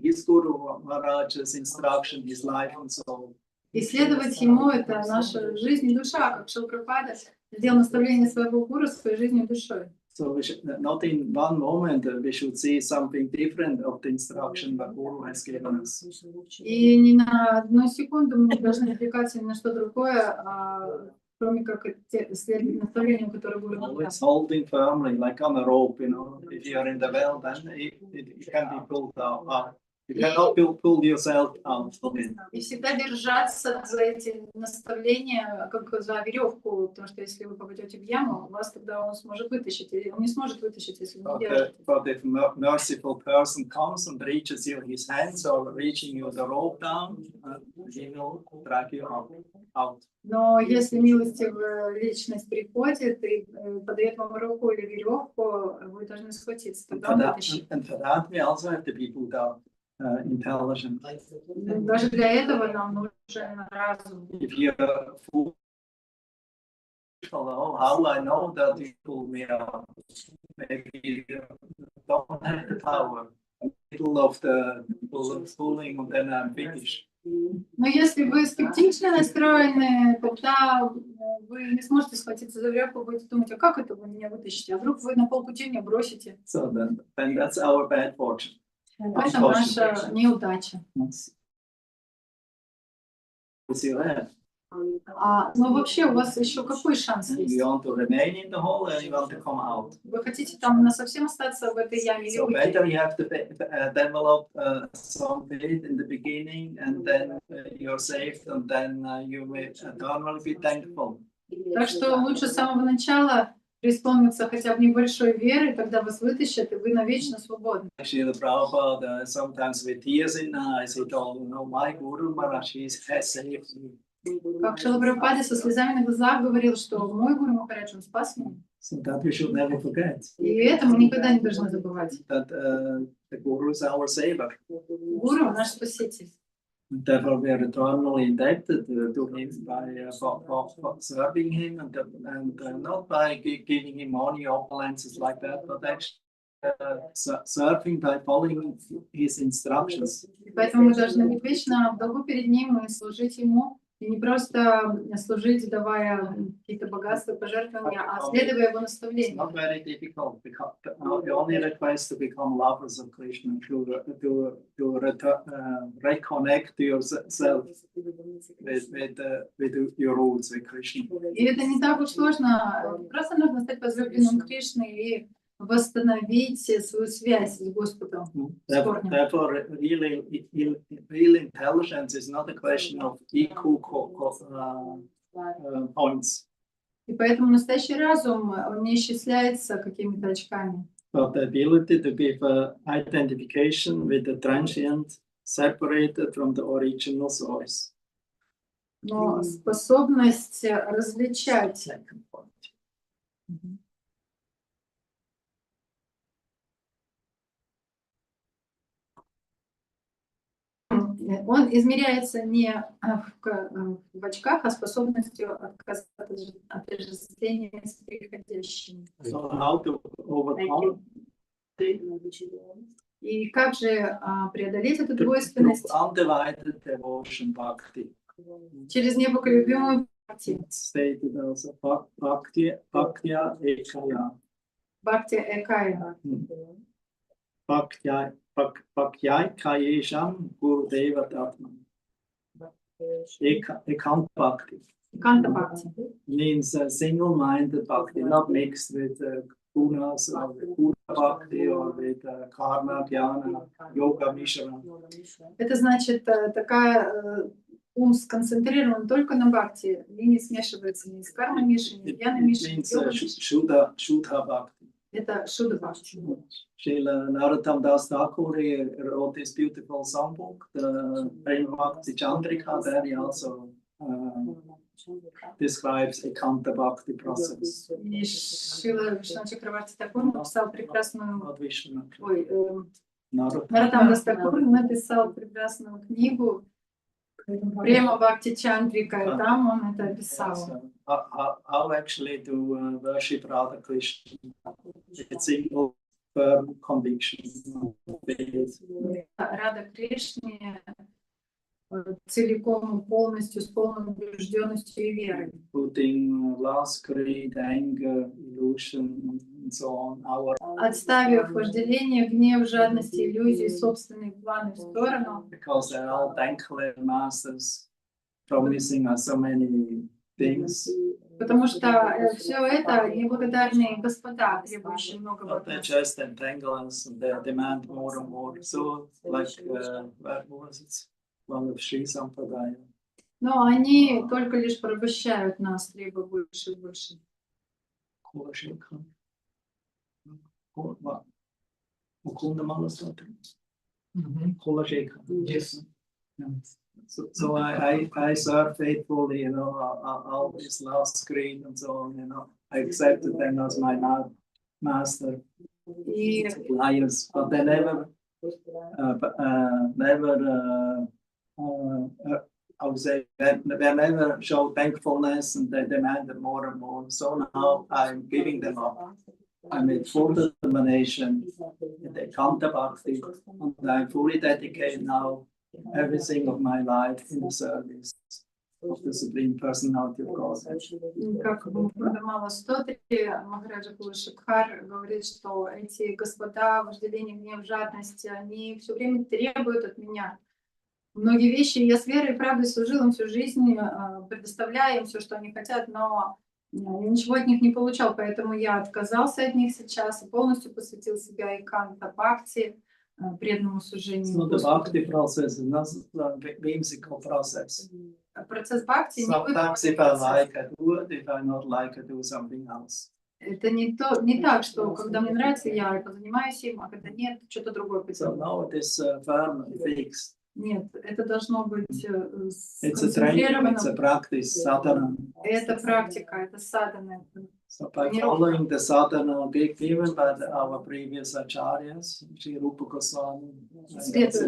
his Guru Maharaj's instruction, his life and soul. И следовать ему — это наша жизнь и душа, как Шрила Прабхупада сделал наставление своего гуру своей жизнью и душой. So we should, not in one moment we should see something different of the instruction that Guru has given us. И ни на одну секунду мы не должны отвлекаться ни на что другое, кроме как следовать наставлению, которое Гуру дал. It's holding firmly, like on a rope, you know. If you are in the well, then it can be pulled out. You cannot pull yourself out of it. И всегда держаться за эти наставления, как за веревку, потому что если вы попадете в яму, вас тогда он сможет вытащить, или он не сможет вытащить, если вы не держите. But if a merciful person comes and reaches you his hands or reaching you the rope down, he will drag you out. Но если милостивая личность приходит и подает вам руку или веревку, вы должны схватиться, тогда он вытащит. And for that we also have to be Buddha. Intelligent. Даже для этого нам нужен разум. If you're foolish, how I know that you pull me out? Maybe you don't have the power. Middle of the pulling, and then I'm finished. Но если вы скептично настроены, тогда вы не сможете схватиться за веревку, будете думать, а как это вы меня вытащите? А вдруг вы на полпути меня бросите? So then that's our bad fortune. Это наша неудача. Но вообще у вас еще какой шанс есть? Вы хотите там совсем остаться в этой яме или выйти? Better you have to develop some faith in the beginning, and then you're saved, and then you will eternally be thankful. Так что лучше с самого начала преисполниться хотя бы небольшой верой, тогда вас вытащат, и вы навечно свободны. Actually, the Prabhupada, sometimes with tears in eyes, he told, you know, my Guru Maharaj has saved me. Как Шрила Прабхупада со слезами на глазах говорил, что мой Гуру Махарадж, он спас меня. So that we should never forget. И это мы никогда не должны забывать. That the Guru is our savior. Гуру наш спаситель. Therefore, we are eternally indebted to him by serving him and not by giving him money, opulences like that, but actually serving by following his instructions. Поэтому мы должны быть вечно в долгу перед ним и служить ему. И не просто служить, давая какие-то богатства, пожертвования, а следуя его It's наставлениям. not very difficult because the only request to become lovers of Krishna, to reconnect yourself with your roots with Krishna. И это не так уж сложно. Просто нужно стать возлюбленным Кришны и восстановить свою связь с Господом. Therefore, real intelligence is not a question of IQ points, И поэтому настоящий разум, он не исчисляется какими-то очками. but the ability to give identification with the transient separated from the original source. Но способность различать. Он измеряется не в очках, а способностью отказаться от отождествления с приходящим. So how to overcome И как же преодолеть эту through двойственность? undivided devotion bhakti. Через непоколебимую бхакти. It's stated also bhaktya ekaya. Бхакти экая. Bhaktyaikayesham Gurudeva Tatman. Ekant bhakti Канта бхакти. means single-minded bhakti, not mixed with gunas or with Guna bhakti or with karma, jnana, yoga, mishra. Это значит, такая ум сконцентрирован только на бхакти, и не смешивается ни с кармой Миши, ни с Яной It Миши, ни means с йогой Миши. Shuddha bhakti. Это Шуда бхакти. Srila Narottam Das Thakur wrote this beautiful songbook, the Prema Bhakti Chandrika. There he also describes a Ekanta Bhakti process. И Шрила Вишну Чакраварти Такур написал прекрасную... Not Vishnu. Ой, Narottam. Наротам Дас Такур написал прекрасную книгу Према Бхакти Чандрика, и там он это описал. So, how actually to worship Radha Krishna? It's single firm conviction. Рада Кришне целиком и полностью, с полной убежденностью и верой. Putting lust, greed, anger, illusion, and so on. Отставив вожделение, гнев, жадность, иллюзии, собственные планы в сторону, Because they're all thankful masters promising us so many things. потому что все это неблагодарные господа, требующие много But they от нас. just entangle us and they demand more and more. So, like, what was it? One of Sri Sampradaya. Но они только лишь порабощают нас, требуя больше и больше. Kulashekha. What? Mukunda Malaswati. Kulashekha. Yes. So I serve faithfully, you know, all this last screen and so on, you know. I accepted them as my master И suppliers, but they never I would say they never show thankfulness and they demanded more and more. So now I'm giving them up. I made full determination in the Kanta Bhakti, and I fully dedicate now everything of my life in the service of the Supreme Personality of God. как Махарадамала Стотри, Махараджа Кулашикхар говорит, что эти господа, вожделение, гнев, жадность, они все время требуют от меня многие вещи. Я с верой и правдой служил им всю жизнь, предоставляя им все, что они хотят, но я ничего от них не получал, поэтому я отказался от них сейчас и полностью посвятил себя и Канта Бхакти, преданному It's служению not a Господу. bhakti process, it's not a whimsical process. Процесс бхакти не Sometimes if I like, I do it. If I not like, I do something else. это не так, что когда мне нравится, я позанимаюсь им, а когда нет, что-то другое So поделаю. now it is firm and fixed. Нет, это должно быть It's a training, сконцентрировано. it's a practice, sadhana. Это практика, это садхана. So by following the sadhana given by our previous acharyas, Sri Rupa Goswami,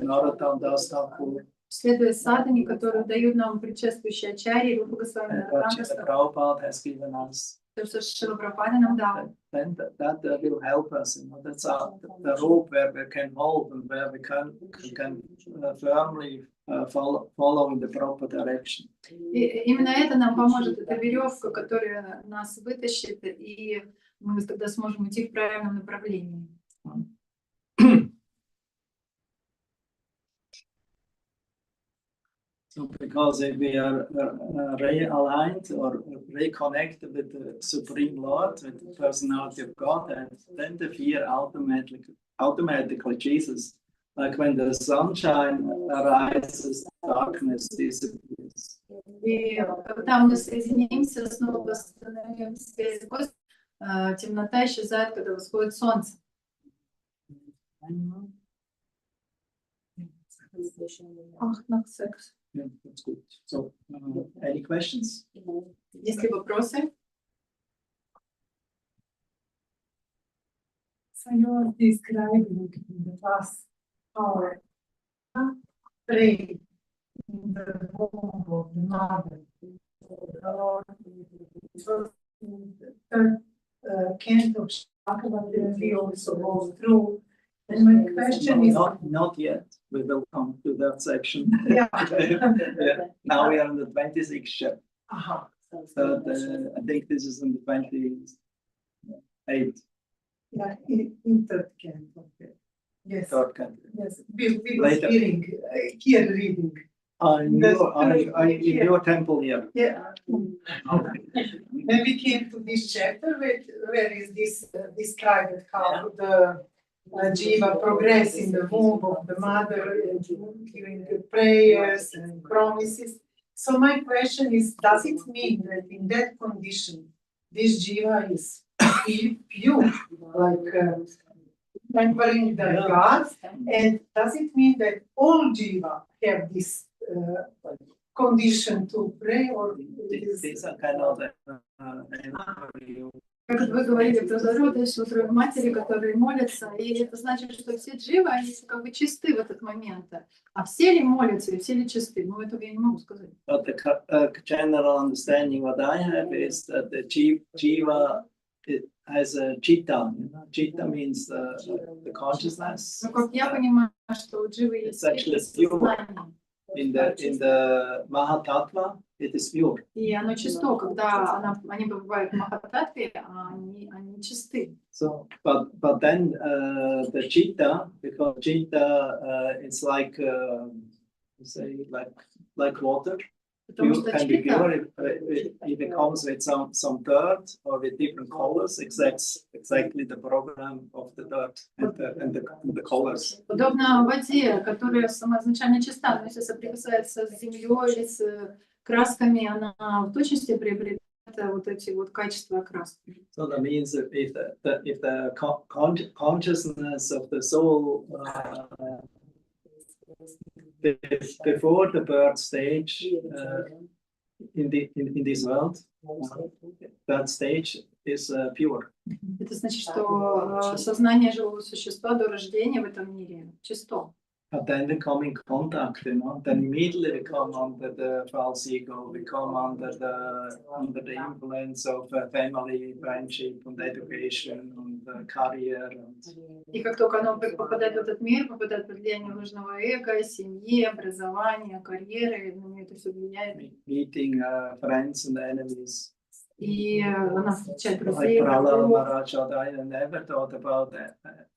Narottam Das Thakur, Следуя садхане, которую дают нам предшествующие ачарьи, Рупа Госвами, and what Srila Prabhupada has given us, то, что Шрила Прабхупада нам дал. then that will help us. That's the rope where we can hold and where we can firmly follow in the proper direction. И именно это нам поможет, эта веревка, которая нас вытащит, и мы тогда сможем идти в правильном направлении. So because if we are realigned or reconnected with the Supreme Lord, with the personality of God, then the fear automatically Jesus. Like when the sunshine arises, darkness disappears. И когда мы соединимся, снова восстановим связь с Господом, темнота исчезает, когда восходит солнце. Ах, nach 6. Yeah, that's good. So, any questions? Есть ли вопросы? So you're describing the past power, pray in the womb of the mother. The Lord, so the third canto of Shakti, we also go through. And my question is not yet. We will come to that section. Yeah. Yeah. Now we are in the 26th chapter. Uh-huh. So I think this is in the 28th. Yeah, in third canto. Yes. Third canto. Yes. We was Later. here reading. In your temple here. Yeah. When we came to this chapter, where is this described how the Jiva progress in the womb of the mother, giving the prayers and promises. So my question is, does it mean that in that condition, this Jiva is pure, like remembering the gods? And does it mean that all Jiva have this condition to pray, or These are kind of Как вы говорили про зародыш, утро матери, которые молятся, и это значит, что все дживы, они как бы чисты в этот момент. А все ли молятся и все ли чисты? Ну, этого я не могу сказать. But the general understanding what I have is that the Jiva has a chitta. Chitta means the consciousness. Ну, как я понимаю, что у дживы есть сознание. In the Mahatattva, it is pure. И оно чисто, когда они бывают в Махататтве, они чисты. So, but then the chitta, because chitta is like say like water. Потому Pure, что can be чита, pure if it comes with some dirt or with different colors, exactly the program of the dirt and the colors. подобно воде, которая сама изначально чиста, но если соприкасается с землей или с красками, она в точности приобретает вот эти вот качества окраски. So that means that if the consciousness of the soul before the birth stage in this world, that stage is pure. Это значит, что сознание живого существа до рождения в этом мире чисто. But then we come in contact, then immediately we come under the false ego, we come under the influence of family, friendship, and education, and career. И как только оно попадает в этот мир, попадает под влияние ложного эго, семьи, образования, карьеры, на нее это все влияет. Meeting friends and enemies. И она встречает Like друзей, Prahlada врагов. Maharaj, I never thought about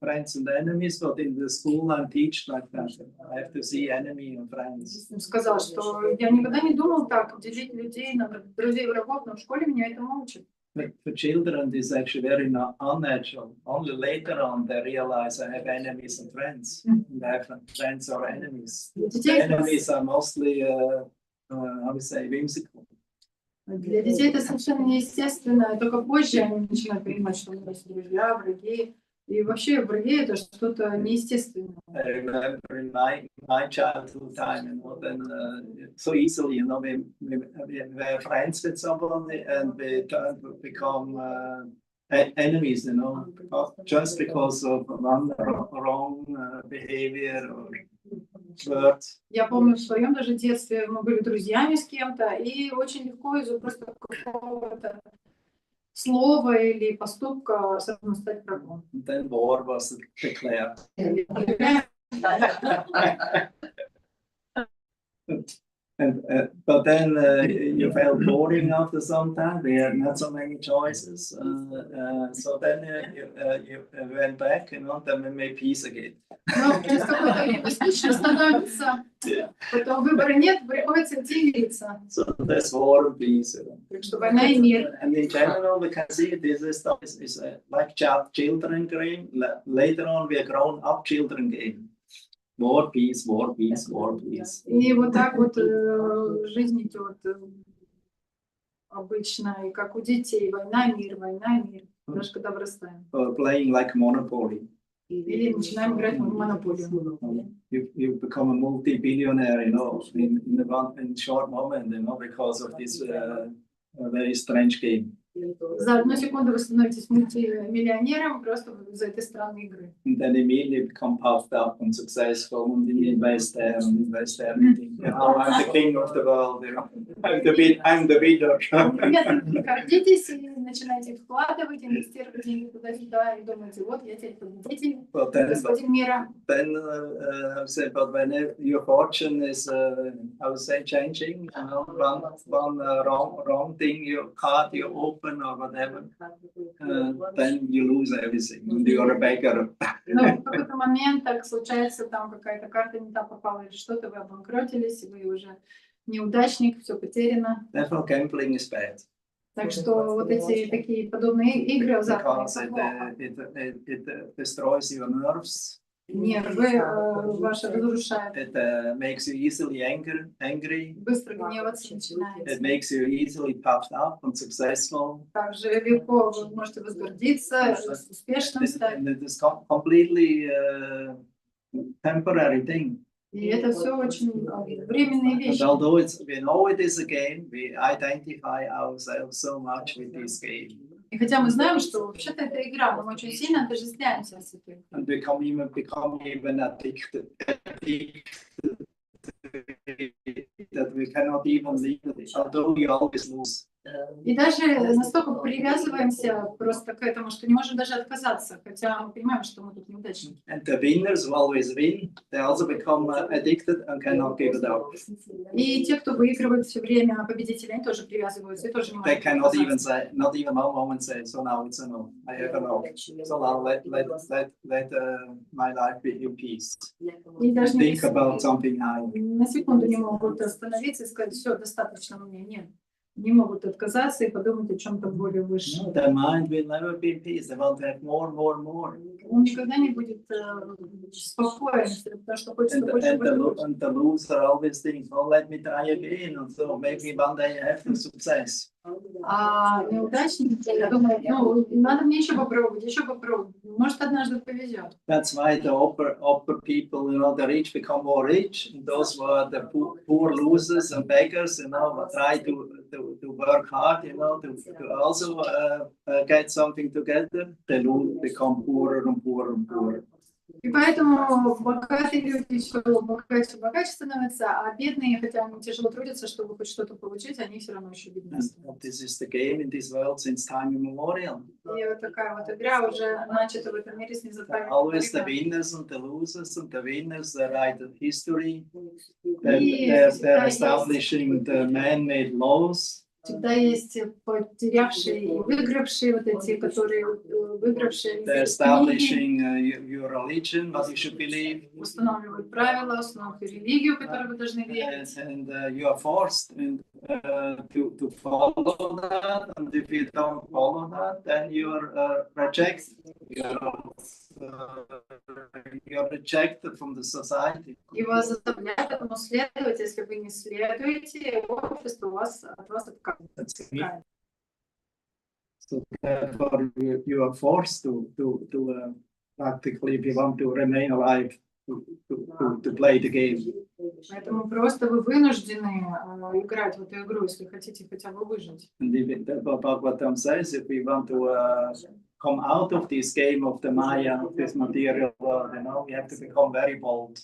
friends and enemies, but in the school I'm teach like that. I have to see enemy and friends. Он сказал, что я никогда не думал так, делить людей на друзей и врагов, но в школе меня этому учат. But for children, this is actually very unnatural. Only later on they realize I have enemies and friends. And I have friends or enemies. The enemies are mostly, how we say, whimsical. Для детей это совершенно неестественно, и только позже они начинают понимать, что у нас есть друзья, враги. И вообще в реле это что-то неестественное. I remember in my childhood time, you know, then so easily, you know, we were friends with somebody and we turned to become enemies, you know, just because of one wrong behavior or words. Я помню, в своем даже детстве мы были друзьями с кем-то, и очень легко из-за просто какого-то слова или поступка сразу стать врагом. And then war was declared. But then you felt boring after some time. We had not so many choices. So then you went back, you know, then we made peace again. Но через какое-то время скучно становится, потом выбора нет, приходится делиться. So there's war and peace. You know. Так что война и мир. And in general, we can see this is like children game. Later on, we are grown-up children game. War, peace, war, peace, war, peace. И вот так вот жизнь идет обычно, и как у детей, война, мир, даже когда вырастаем. Or playing like Monopoly. Или начинаем играть в монополию. You become a multi-billionaire, you know, in short moment, you know, because of this very strange game. За одну секунду вы становитесь мультимиллионером просто из-за этой странной игры. And then immediately become puffed up and successful and invest there and invest everything. You know, I'm the king of the world, you know. I'm the winner. Нет, гордитесь и начинаете вкладывать, инвестировать деньги туда-сюда и думаете, вот я теперь победитель, господин мира. Then I would say, but when your fortune is, I would say, changing, you know, one wrong thing, your card you open or whatever, then you lose everything. You're a beggar. Но в какой-то момент так случается, там какая-то карта не та попала или что-то, вы обанкротились, вы уже неудачник, все потеряно. Therefore, gambling is bad. Так что вот эти такие подобные игры азартные, Because это плохо. it destroys your nerves. Нервы ваши разрушают. It makes you easily angry. Быстро гневаться It начинаете. makes you easily puffed up and successful. Также легко вы можете возгордиться, успешным стать. And it is completely temporary thing. И это все очень временные And вещи. although we know it is a game, we identify ourselves so much with this game. И хотя мы знаем, что вообще-то это игра, но мы очень сильно отождествляемся с этой. And become even addicted that we cannot even leave it, although we always lose. И даже настолько привязываемся просто к этому, что не можем даже отказаться, хотя мы понимаем, что мы тут неудачники. And the winners who always win, they also become addicted and cannot give it up. И те, кто выигрывает все время, победители, они тоже привязываются и тоже не They могут cannot even отказаться. say, not even one moment say, so now it's a no. I have a no. So now let my life be in peace. И даже Think about something high. на секунду не могут остановиться и сказать, все, достаточно мне. Нет. Не могут отказаться и подумать о чем-то более высшем. Their mind will never be in peace. They want to have more. Он никогда не будет спокоен, потому что хочется больше. And the loser always thinks, oh, let me try again. And so maybe one day I have the success. А неудачники думают, ну, надо мне еще попробовать. Может, однажды повезет. That's why the upper people, you know, the rich become more rich. And those who are the poor losers and beggars, you know, try to work hard, you know, to also get something together. They become poorer and poorer. И поэтому богатые люди все богаче становятся, а бедные, хотя они тяжело трудятся, чтобы хоть что-то получить, они все равно еще бедные. And this is the game in this world since time immemorial. И вот такая вот игра уже начата в этом мире с незапамятных Always the времен. winners and the losers, and the winners they write the history. They're establishing the man-made laws. Всегда есть потерявшие и выигравшие, вот эти, которые выигравшие. They're establishing your religion, what you should believe. Устанавливают правила, устанавливают религию, которой вы должны верить. And you are forced to follow that. And if you don't follow that, then you are rejected. You're rejected from the society. И вас заставляют этому следовать, если вы не следуете, общество от вас отказывает. So therefore, you are forced to practically, if you want to remain alive, to play the game. Поэтому просто вы вынуждены играть в эту игру, если хотите хотя бы выжить. And Bhagavatam says, if we want to come out of this game of the Maya, of this material world, we have to become very bold.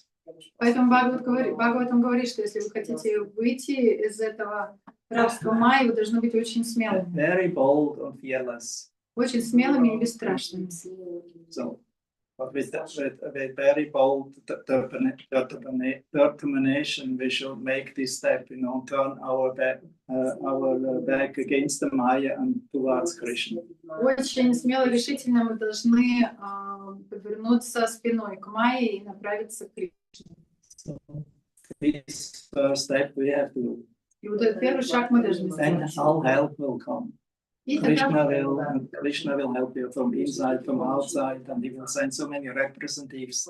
Поэтому Бхагаватам говорит, что если вы хотите выйти из этого рабства майя, вы должны быть очень смелыми. Very bold and fearless. Очень смелыми и бесстрашными. So, but with very bold determination, we should make this step, turn our back against the Maya and towards Krishna. Очень смело и решительно мы должны повернуться спиной к майе и направиться к Кришне. So, this first step we have to do. И вот этот первый шаг мы должны Then сделать. all help will come. И Krishna тогда will help you from inside, from outside, and he will send so many representatives,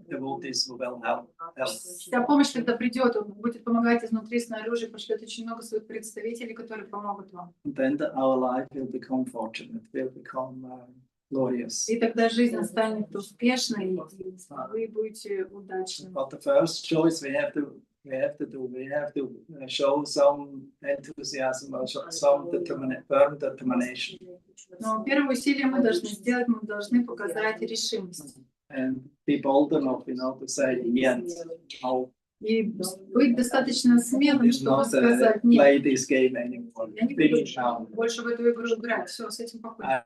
devotees who will help. вся помощь, когда придет, он будет помогать изнутри, снаружи, пошлет очень много своих представителей, которые помогут вам. And then our life will become fortunate, will become glorious. И тогда жизнь станет успешной, и вы будете удачными. But the first choice we have to show some enthusiasm, or some firm determination. Но первое усилие мы должны сделать, мы должны показать решимость. And be bold enough, to say yes. No, И быть достаточно смелым, чтобы not сказать play нет. this game anymore. Я не буду Finish now. больше в эту игру играть. Все, с этим покончено.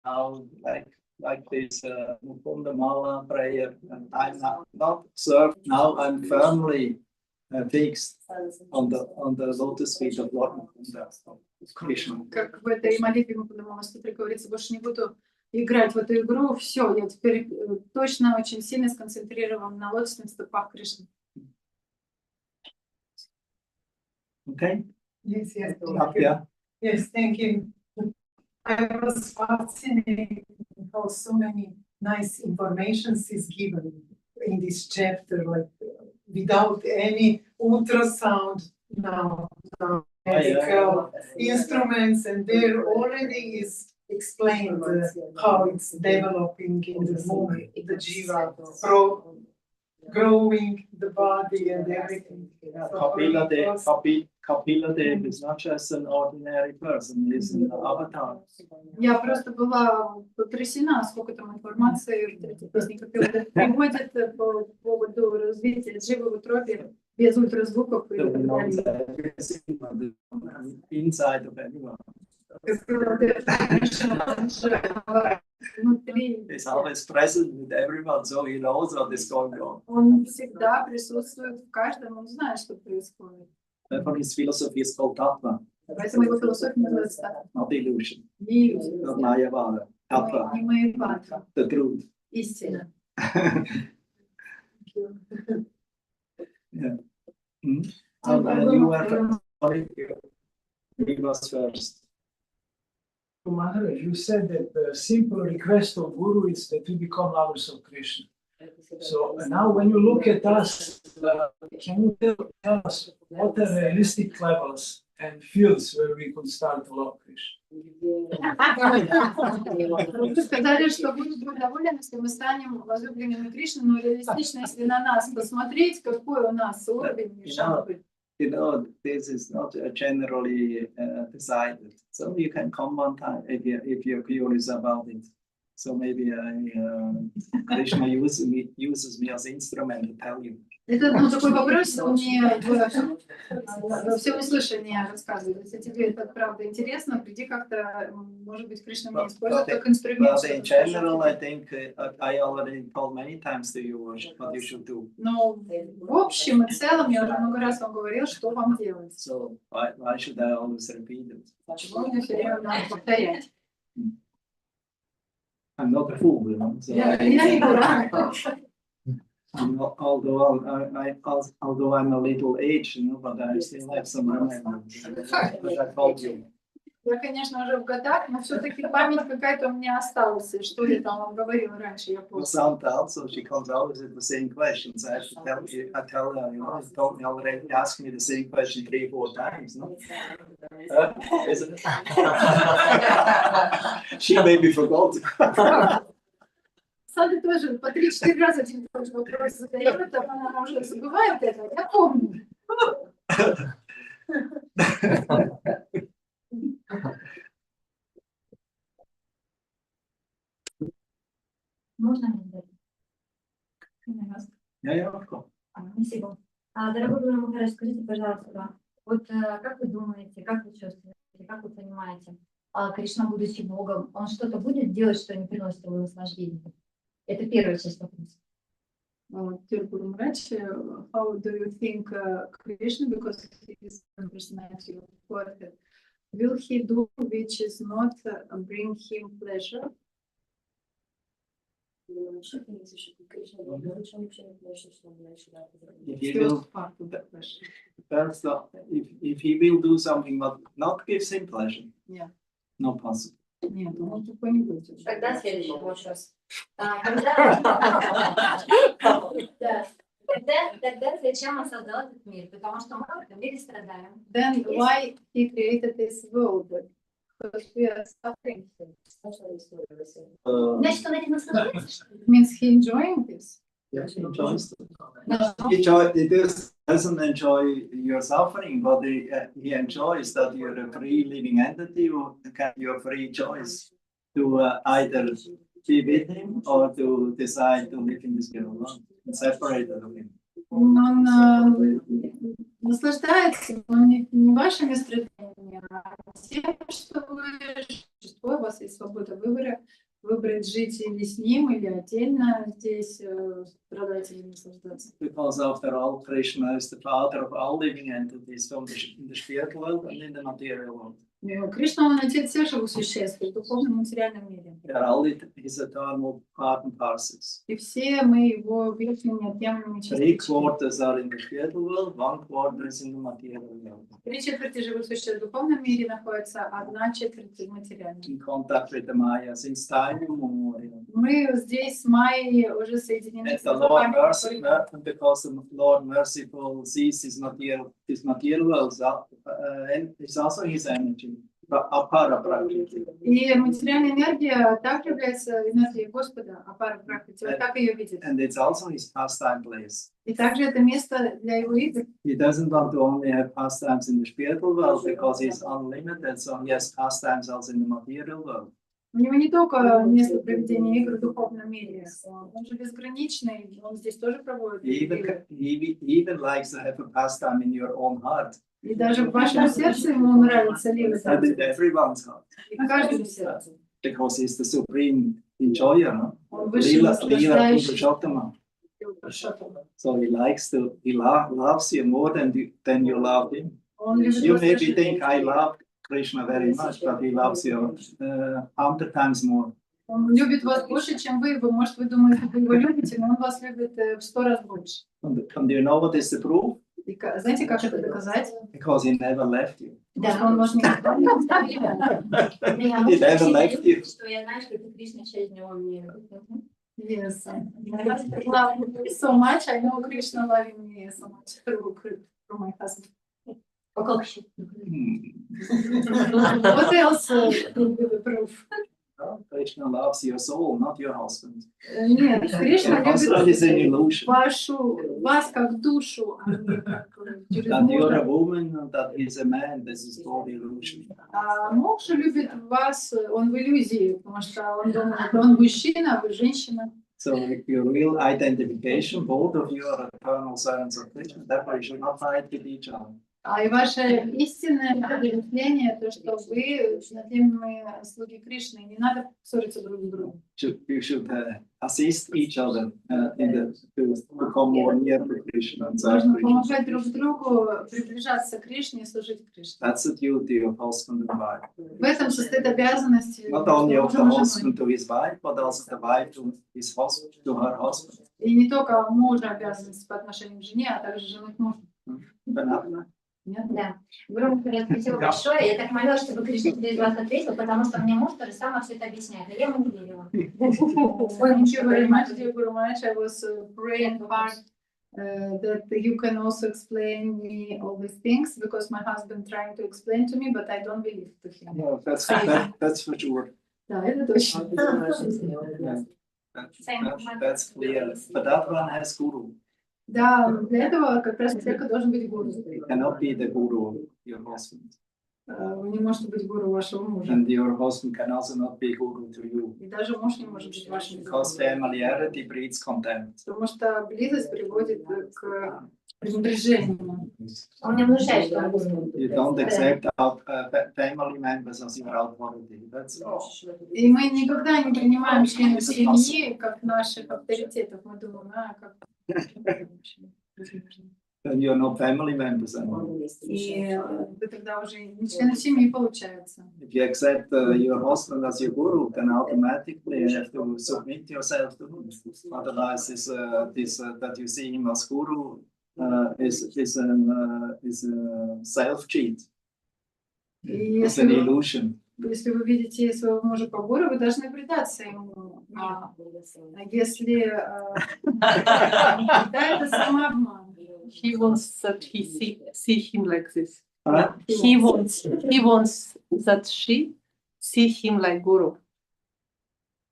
Now, like this Mukundamala prayer, and I'm not served now. I'm firmly fixed on the lotus feet of Lord Mukunda, of Krishna. Как в этой молитве Мукунда говорится, больше не буду играть в эту игру. Все, я теперь точно очень сильно сконцентрирован на лотосных стопах Кришны. Okay? Yes, yes. Yeah. Yes, thank you. I was fascinated how so many nice informations is given in this chapter, like without any ultrasound now, medical instruments, and there already is explained how it's developing in the movement, the jiva, growing the body and everything. Kapila Dev is not just an ordinary person, he's an avatar. Я просто была потрясена, сколько там информации в третьей песне Капилы приводит по поводу развития дживы в утробе без ультразвуков и так далее. Inside of everyone. Внутри. He's always present with everyone, so he knows what is going on. Он всегда присутствует в каждом, он знает, что происходит. Therefore, his philosophy is called Tattva, Поэтому его философия называется так. not illusion, Не иллюзия, not Mayavada. Tattva, не Майявада, the truth. истина. Yeah. And you were he was first. Maharaj, you said that the simple request of Guru is that we become lovers of Krishna. So now when you look at us, can you tell us what are realistic levels and fields where we could start to love Krishna? Вы сказали, что будет доволен, если мы станем возлюбленными Кришны, но реалистично, если на нас посмотреть, какой у нас уровень и шансы. This is not generally decided. So you can come one time if you're curious about it. So maybe Krishna uses me as instrument to tell you. Это такой вопрос, мне во всеуслышание рассказывает. Если тебе это правда интересно, приди как-то, может быть, Кришна меня использует как инструмент. But in general, I think I already told many times to you what you should do. Но в общем и целом я уже много раз вам говорил, что вам делать. So why should I always repeat it? Почему мне все время надо повторять? I'm not a fool, So Я не дурак. although I'm a little aged, but I still have some memory. But I told you. Я, конечно, уже в годах, но все-таки память какая-то у меня осталась. И что я там вам говорила раньше, я For помню. sometimes, so she comes always with the same questions. I have to tell her, you know, you told me already, ask me the same question 3-4 times, no? Isn't it? She maybe forgot. Сада тоже по 3-4 раза один и тот же вопрос задает, а она уже забывает это, я помню. Можно мне задать? Yeah, yeah, of course. Спасибо. Дорогой Гуру Махарадж, скажите, пожалуйста, вот как вы думаете, как вы чувствуете, как вы понимаете, Кришна, будучи Богом, он что-то будет делать, что не приносит ему наслаждения? Это первая часть вопроса. Dear Guru Maharaj, how do you think Krishna, because he is the personality of Godhead, will he do which is not bring him pleasure? If he will, Part of the question. first, if he will do something that not gives him pleasure, Yeah. not possible. Нет, он такой не будет. Тогда следующий вопрос. Тогда зачем он создал этот мир? Потому что мы в этом мире страдаем. Then why he created this world? Because we are suffering. Значит, он этим наслаждается, что ли? Means he enjoying this? Yes, he enjoys it. No. He doesn't enjoy your suffering, but he enjoys that you're a free living entity who can your free choice to either be with him or to decide to live in this world alone and separated from him. Он наслаждается, но не вашими страданиями, а тем, что вы существо, у вас есть свобода выбора, выбрать жить или с ним, или отдельно здесь страдать или наслаждаться. Because after all, Krishna is the father of all living entities from in the spiritual world and in the material world. Кришна, он отец всех живых существ в духовном и материальном мире. They are all his eternal part and parcels. И все мы его вечными неотъемлемыми 3 частичками. quarters are in the spiritual world, 1 quarter is in the material world. 3/4 живых существ в духовном мире находится, 1/4 в материальном. In contact with the Maya since time immemorial. Мы здесь с Майей уже соединены And с the Lord Богом. because the Lord merciful sees his material world, and it's also his energy. И материальная энергия также является энергией Господа, апара пракрити, вот так ее видит. And it's also his pastime place. И также это место для его игр. He doesn't want to only have pastimes in the spiritual world because he's unlimited, so he has pastimes also in the material world. У него не только место проведения игр в духовном мире, он же безграничный, он здесь тоже проводит He игры. even likes to have a pastime in your own heart. И даже в вашем сердце ему нравится лилать. And in everyone's heart. И в каждом сердце. Because he's the supreme enjoyer, no? Он высший Lila наслаждающий. Purushottam. So he loves you more than you love him. Он любит You вас maybe больше. think I love Krishna very much, but he loves you 100 times more. Он любит вас больше, чем вы. Может, вы думаете, вы его любите, но он вас любит в 100 раз больше. And do you know what is the proof? И знаете, как это доказать? Because he never left you. Потому что он вас никогда не оставил. He never left you. Что я знаю, что ты Кришна часть него мира. Yes. I love you so much. I know Krishna loving me so much through my husband. А как еще? What else will be the proof? No, Krishna loves your soul, not your husband. Нет, Кришна Your husband is an любит illusion. вас как душу, а не как через That you're a мужа. woman, that is a man, this is all illusion. А муж любит вас, он в иллюзии, потому что он думает, он мужчина, а вы женщина. So your real identification, both of you are eternal servants of Krishna, therefore you should not fight with each other. И ваше истинное удовлетворение, то, что вы неотъемлемые слуги Кришны, не надо ссориться друг с другом. You should assist each other to become more near to Krishna and serve Нужно Krishna. помогать друг другу приближаться к Кришне и служить Кришне. That's the duty of husband and wife. В этом состоит обязанность Not only of the мужа и husband жены. to his wife, but also the wife to his husband, to her husband. И не только мужа обязанность по отношению к жене, а также жены к мужу. Понятно? Нет? Да. Гуру Махарадж, спасибо большое. Я так молилась, чтобы Кришна через вас ответил, потому что мне муж тоже сам все это объясняет, а я ему не верила. Thank you very much, dear Guru Maharaj. I was praying hard that you can also explain me all these things because my husband trying to explain to me, but I don't believe to him. No, that's for sure. Да, это точно. Yeah. That's clear. But that one has guru. Да, для этого как раз человек должен быть гуру. You cannot be the guru of your husband. Вы не можете быть гуру вашего мужа. And your husband can also not be guru to you. И даже муж не может быть вашим гуру. Because familiarity breeds contempt. Потому что близость приводит к пренебрежению. Он не внушает, что он гуру. You don't accept family members as your authority. That's all. И мы никогда не принимаем членов семьи как наших авторитетов. Мы думаем, как... Then you're not family members anymore. И вы тогда уже не члены семьи получается. If you accept your husband as your guru, then automatically you have to submit yourself to him. Otherwise, this that you see him as guru is a self-cheat. It's an illusion. Если вы видите своего мужа по гуру, вы должны предаться ему. А если да, это самообман. He wants that he see him like this. Huh? He wants that she see him like guru.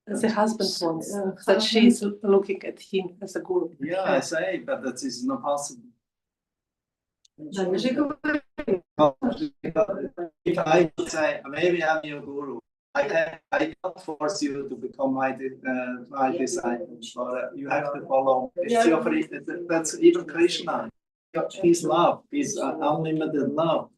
The husband wants that she is looking at him as a guru. Yeah, I say, but that is not possible. Да, я же говорю. If I say, maybe I'm your guru, I cannot force you to become my disciple, but you have to follow. It's your free, that's even Krishna. His love, his unlimited love.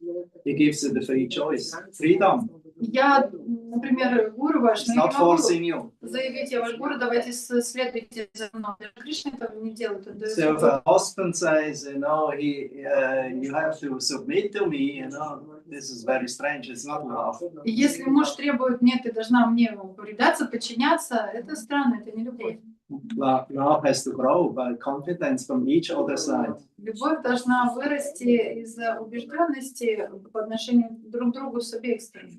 He gives you the free choice, freedom. Я, например, гуру ваш, It's not forcing you. заявить, я ваш гуру, давайте следуйте за мной. Кришна этого не делает. So if a husband says, you know, you have to submit to me, you know, this is very strange. It's not love. Если муж требует, нет, ты должна мне предаться, подчиняться, это странно, это не любовь. Love has to grow by confidence from each other side. Любовь должна вырасти из убежденности по отношению друг к другу с обеих сторон.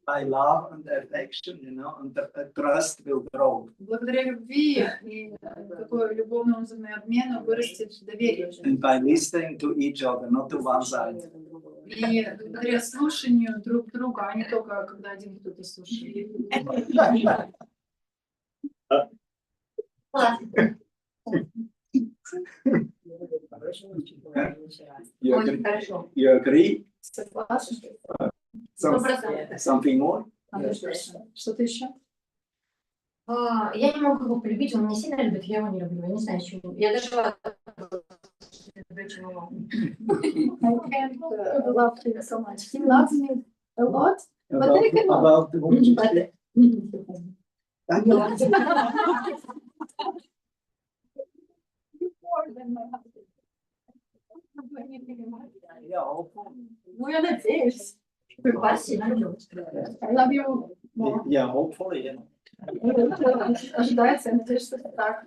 By love and affection, you know, and the trust will grow. Благодаря любви и такой любовному взаимообмену вырастет доверие. And by listening to each other, not to one side. И благодаря слушанию друг друга, а не только когда один кто-то слушает. Очень хорошо. You agree? Согласен? Something more? Что-то еще? Я не могу его полюбить, он меня сильно любит, я его не люблю, я не знаю, чего. Я даже I can't love him so much. He loves me a lot, but I cannot. About the woman. Ну, я надеюсь. вас сильно люблю. I love you more. Yeah, hopefully. Yeah. Ожидается, я надеюсь, что это так.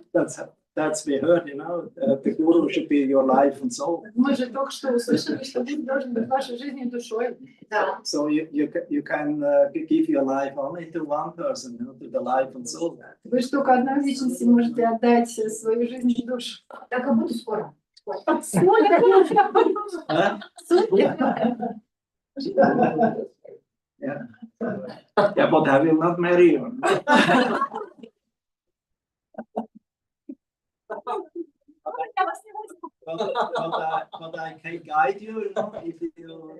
That's we heard, you know. The guru should be your life and soul. Мы же только что услышали, что Гуру должен быть вашей жизнью и душой. Да. So you can give your life only to one person, you know, to the life and soul. Вы же только одной личности можете отдать свою жизнь и душу. Так как будто скоро. Yeah. Yeah, but I will not marry you. But I can guide you, you know, if you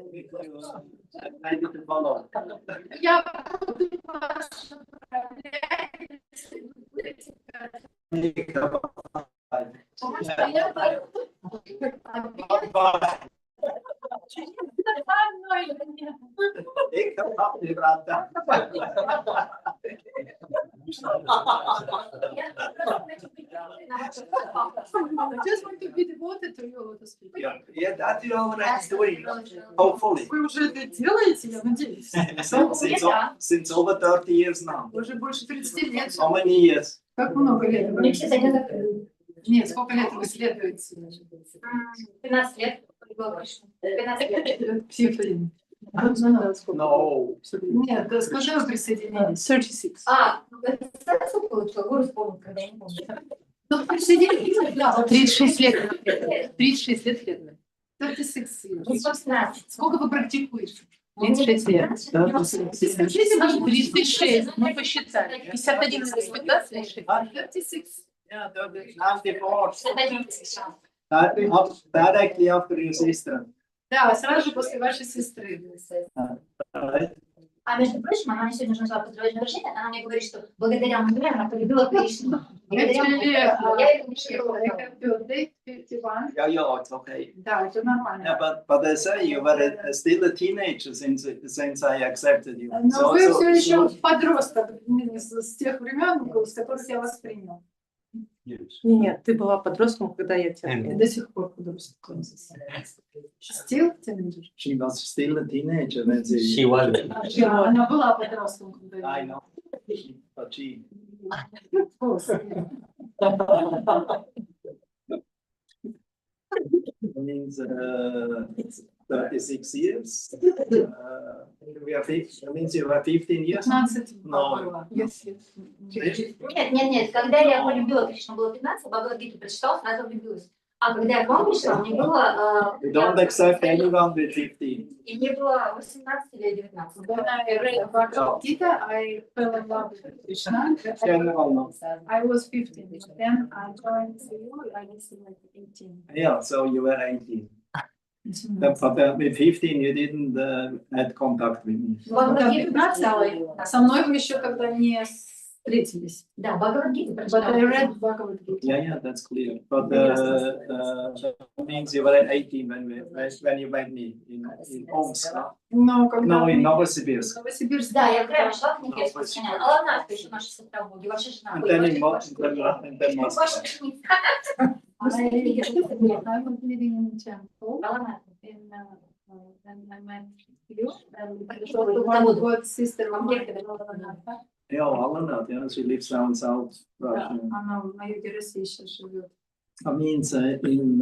maybe to follow. Я буду вас направлять, если вы будете just want to be devoted to you, Lotus feet. Yeah, that you already doing, hopefully. Вы уже это делаете, я надеюсь. Since over 30 years now. Уже больше 30 лет. How many years? Как много лет? Мне все садятся. Нет, сколько лет вы исследуете? 15 лет. Полюбила Кришну. 15 лет. Психотин. No. Нет, да, скажи, вы присоединились. 36. Статус получила, Гуру вспомнил, когда я не помню. Ну, присоединились, да. 36 лет. 36 лет преданных. 36 years. Ну, собственно, Сколько вы практикуете? 36 лет. Скажите, пожалуйста, 36. Мы посчитали. 51 минус 15, 36. 36. Yeah, 94. это не сейчас. Directly after your sister. Да, сразу же после вашей сестры. Right? А между прочим, она мне сегодня уже начала поздравлять день рождения, она мне говорит, что благодаря мне она полюбила Кришну. Благодаря мне я это не считала. Birthday 51. Yeah, it's okay. Да, это нормально. Yeah, but I say you were still a teenager since I accepted you. Но вы все еще подросток с тех времен, с которых я вас принял. Нет, ты была подростком, когда я тебя Я приняла. до сих пор подросток. Still teenager? She was still a teenager when She was. Да, она была подростком, когда я. I know. But she. Of course. It means 36 years. We are 15, that means you were 15 years. 15 No. было. Yes, yes. Нет. Когда я полюбила Кришну, было 15, Бхагавад-гиту прочитала, сразу влюбилась. А когда я к вам пришла, мне было... We don't accept anyone with 15. И мне было 18 или 19. When I read Bhagavad Gita, I fell in love with Krishna. General, no. I was 15. But then I joined you, I was like 18. Yeah, so you were 18. But with 15 you didn't had contact with me. Бхагавад-гиту прочитала. Со мной вы еще тогда не встретились. Да, Бхагавад-гиту But прочитала. I read Bhagavad Gita. Yeah, that's clear. But that means you were 18 when you met me in Omsk. Но когда No, мы in в Novosibirsk. Новосибирске, Да, я вчера пришла к ней, я распространяла. А ладно, еще наша сестра в Боге, вообще жена And Боги. then in Moscow. Ваша пшеница. I was living in a temple. And I met you. And what sister of mine, Yeah, Alana, yeah, she lives down south Russia. она в юге России сейчас живет. I mean, in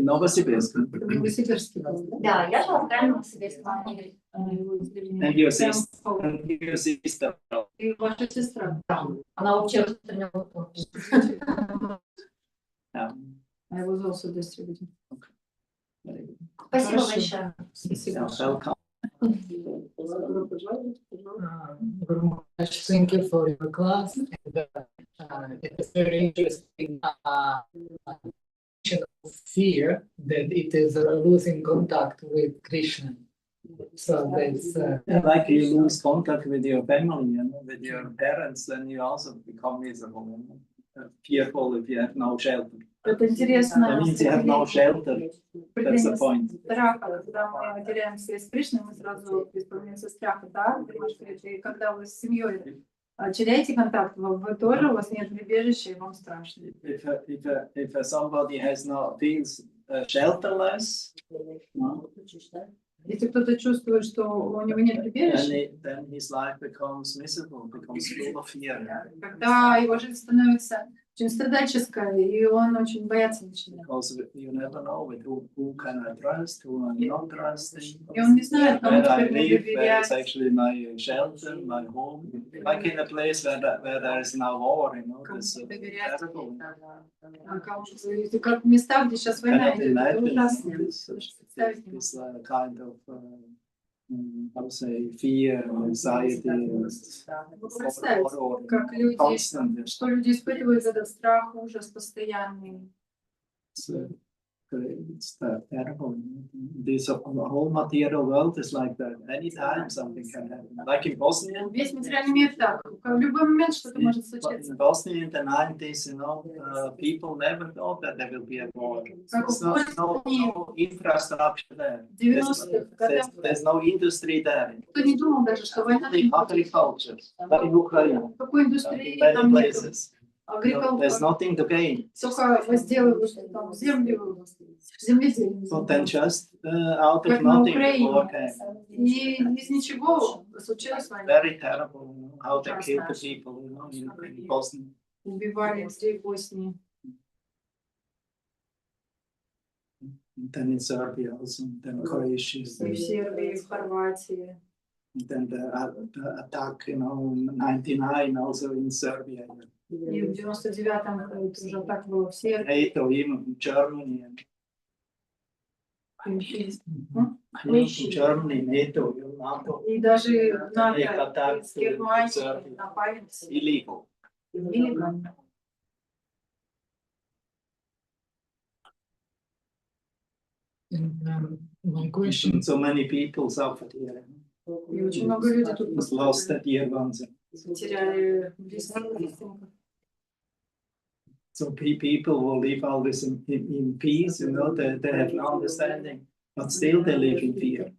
Novosibirsk. В Новосибирске. Да, я жила в крайнем Новосибирске, в Англии. And your sister. И ваша сестра. Она вообще распространяла. Yeah. I was also distributing. Спасибо Хорошо. большое. Спасибо. Welcome. Guru Maharaj, thank you for your class. And, it's very interesting of fear that it is losing contact with Krishna. So that's Like you lose contact with your family, you know, with your parents, then you also become miserable, you know, fearful if you have no shelter. Это интересно. That means you have no shelter. That's the point. Страха, когда мы теряем связь с Кришной, мы сразу исполняемся страха, да? И когда вы с семьей теряете контакт, вы тоже, у вас нет прибежища, и вам страшно. If somebody has no feels shelterless, no, Если кто-то чувствует, что у него нет прибежища, then his life becomes miserable, becomes full of fear. когда его жизнь становится очень страдальческой, и он очень бояться начинает. Because you never know with who can I trust, who I'm not trusting. И он не знает, кому Where I теперь live, where is доверять. actually my shelter, my home. Like in a place where there is no war, you know, Кому it's доверять. terrible. Как места, где сейчас война Cannot идет, это imagine ужасно. this kind of how to say fear, anxiety, Представить, как люди, constant. что люди испытывают этот страх, ужас постоянный. It's terrible. This whole material world is like that. Anytime something can happen. Like in Bosnia. Весь материальный мир так. В любой момент что-то может случиться. In Bosnia in the 90s, you know, people never thought that there will be a war. There's no infrastructure there. There's no industry there. Кто не думал даже, что война... Agriculture. But in Ukraine, Какой индустрии many там нет? places. There's nothing to gain. Только возделывают там землю, земледелие. So then just out of Как на nothing, Украине. war came. И из ничего случилась война. Very terrible, you know, how they killed the people, you know, in Bosnia. Убивали людей в Боснии. And then in Serbia also, and then Croatia. И в Сербии, и в Хорватии. And then the attack, you know, in 99 also in Serbia. И в 99-м тоже так было в Сербии. NATO, even in Germany. In Germany, NATO, NATO. И даже НАТО из Германии напали. Illegal. Нелегально. And my question, So many people suffered here. И очень много людей тут Lost that year once. потеряли близких родственников. So people will live always in peace, you know, they have no understanding, but still they live in fear.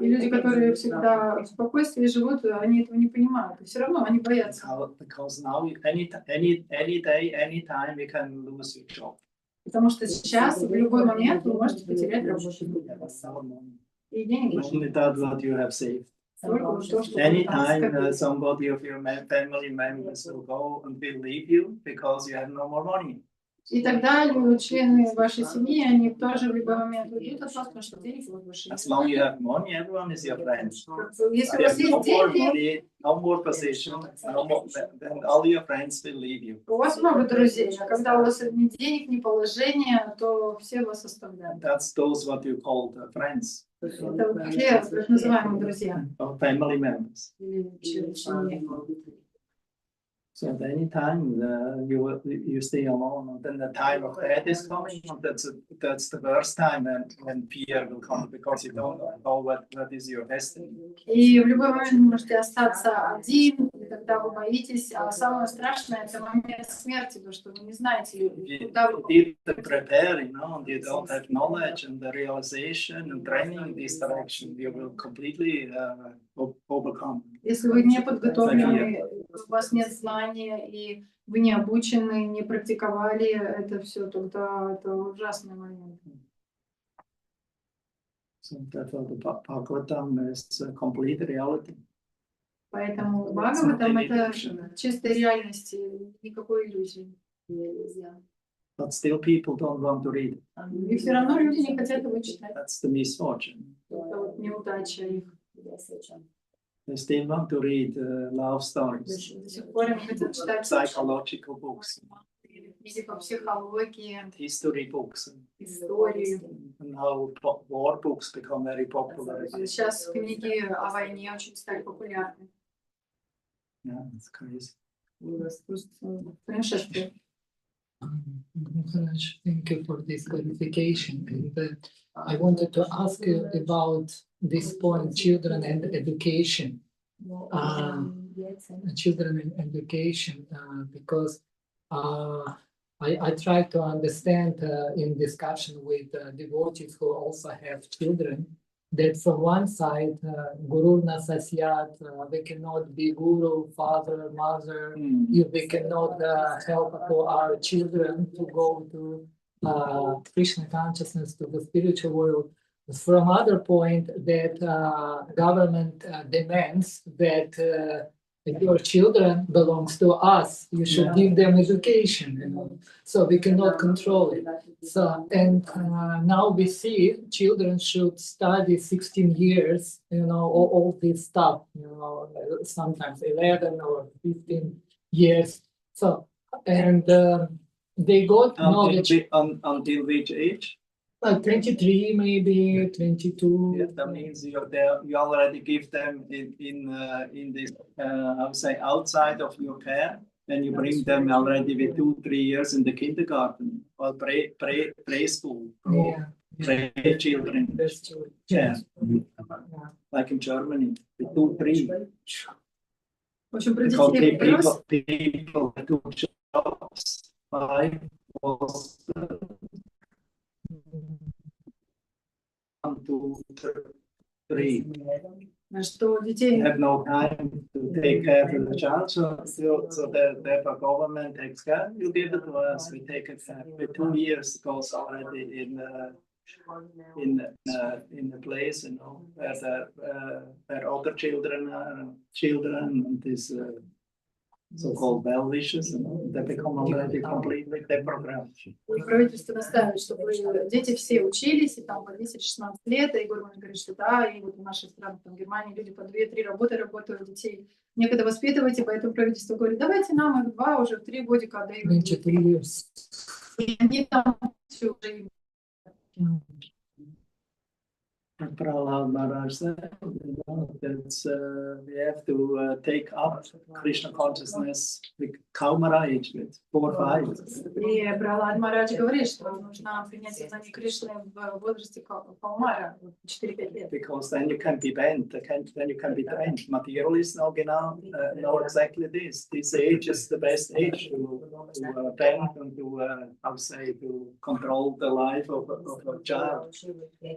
И люди, которые всегда в спокойствии живут, они этого не понимают. И все равно они боятся. Because now, any day, any time, you can lose your job. Потому что сейчас, в любой момент, вы можете потерять работу. И деньги. Only that what you have saved. Только вот то, что Anytime somebody of your family members will go and will leave you because you have no more money. И тогда члены вашей семьи, они тоже в любой момент уйдут от вас, потому что денег у вас больше нет. As long as you have money, everyone is your friend. Если у вас есть деньги, no more position, no more, then all your friends will leave you. у вас много друзей, а когда у вас ни денег, ни положения, то все вас оставляют. That's those what you call friends. Это все так называемые друзья. Or family members. Или семьи. So at any time you stay alone, and then the time of death is coming, and that's the worst time when fear will come because you don't know what is your destiny. И в любой момент вы можете остаться один, и тогда вы боитесь, а самое страшное — это момент смерти, потому что вы не знаете, куда вы. You didn't prepare, you know, and you don't have knowledge and the realization and training in this direction, you will completely overcome. Если вы не подготовлены, у вас нет знания, и вы не обучены, не практиковали это все, тогда это ужасный момент. So therefore the Bhagavatam is a complete reality. Поэтому Бхагаватам — это чистая реальность, никакой иллюзии нельзя. But still people don't want to read. И все равно люди не хотят его читать. That's the misfortune. Это вот неудача их. They still want to read love stories, До сих пор им хотят читать psychological books, книги по психологии, history books, истории. and how war books become very popular. Сейчас книги о войне очень стали популярны. Yeah, it's crazy. Происшествие. Maharaj, thank you for this clarification. And I wanted to ask you about this point, children and education. Children and education, because I try to understand in discussion with devotees who also have children, that from one side, Guru Nasasyat, we cannot be Guru, father, mother, if we cannot help to our children to go to Krishna consciousness, to the spiritual world. From other point, that government demands that if your children belongs to us, you should give them education, you know, so we cannot control it. So, and now we see children should study 16 years, you know, all this stuff, you know, sometimes 11 or 15 years. So, and they got knowledge. Until which age? 23, maybe 22. Yeah, that means you already give them in this I would say outside of your care, and you bring them already with 2-3 years in the kindergarten or preschool, pre children. Yeah. Like in Germany, with 2-3. В общем, про Because детей вопрос. people do jobs 5 was 1, 2, 3. Что детей Have no time to take care of the child, so the government takes care. You give it to us, we take it care. With 2 years goes already in the place, you know, where other children are and this so-called well wishes, and they become already completely deprogrammed. И правительство настаивает, чтобы дети все учились, и там по 10-16 лет, и Гуру говорит, что да, и вот в нашей стране, там, в Германии, люди по 2-3 работы работают, детей некогда воспитывать, и поэтому правительство говорит, давайте нам их 2, уже в 3 годика отдаем. И они там все уже. Prahlad Maharaj said that we have to take up Krishna consciousness with Kaumara age, with 4 or 5. И Прахлад Махарадж говорит, что нужно принять сознание Кришны в возрасте Каумара, 4-5 лет. Because then you can be bent, then you can be trained. Materialists know exactly this. This age is the best age to bend and to control the life of a child.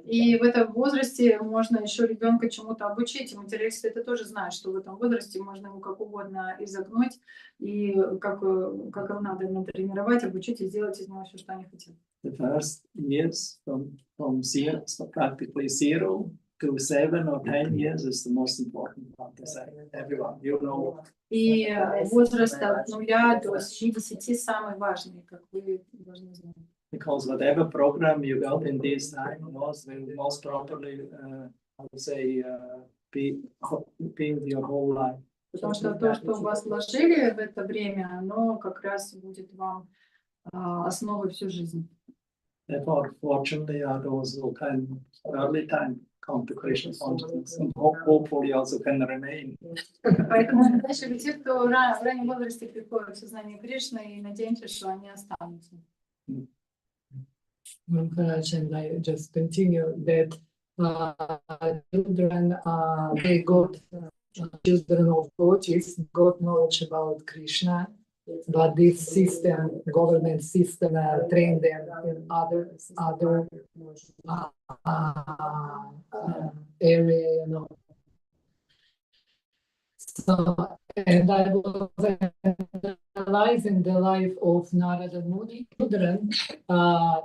И в этом возрасте можно еще ребенка чему-то обучить. И материалисты это тоже знают, что в этом возрасте можно его как угодно изогнуть и как им надо натренировать, обучить и сделать из него все, что они хотят. The first years from zero, so practically 0 to 7 or 10 years is the most important part. Everyone, you know. И возраст от 0 до 10 самый важный, как вы должны знать. Because whatever program you got in this time will most probably, I would say, be your whole life. Потому что то, что у вас вложили в это время, оно как раз будет вам основой всю жизнь. Therefore, fortunately, are those who can early time come to Krishna consciousness and hopefully also can remain. Поэтому дальше те, кто в раннем возрасте приходит в сознание Кришны, и надеемся, что они останутся. Maharaj, and I just continue that children, they got children of devotees, got knowledge about Krishna, but this system, government system, trained them in other area, you know. So, and I was analyzing the life of Narada Muni children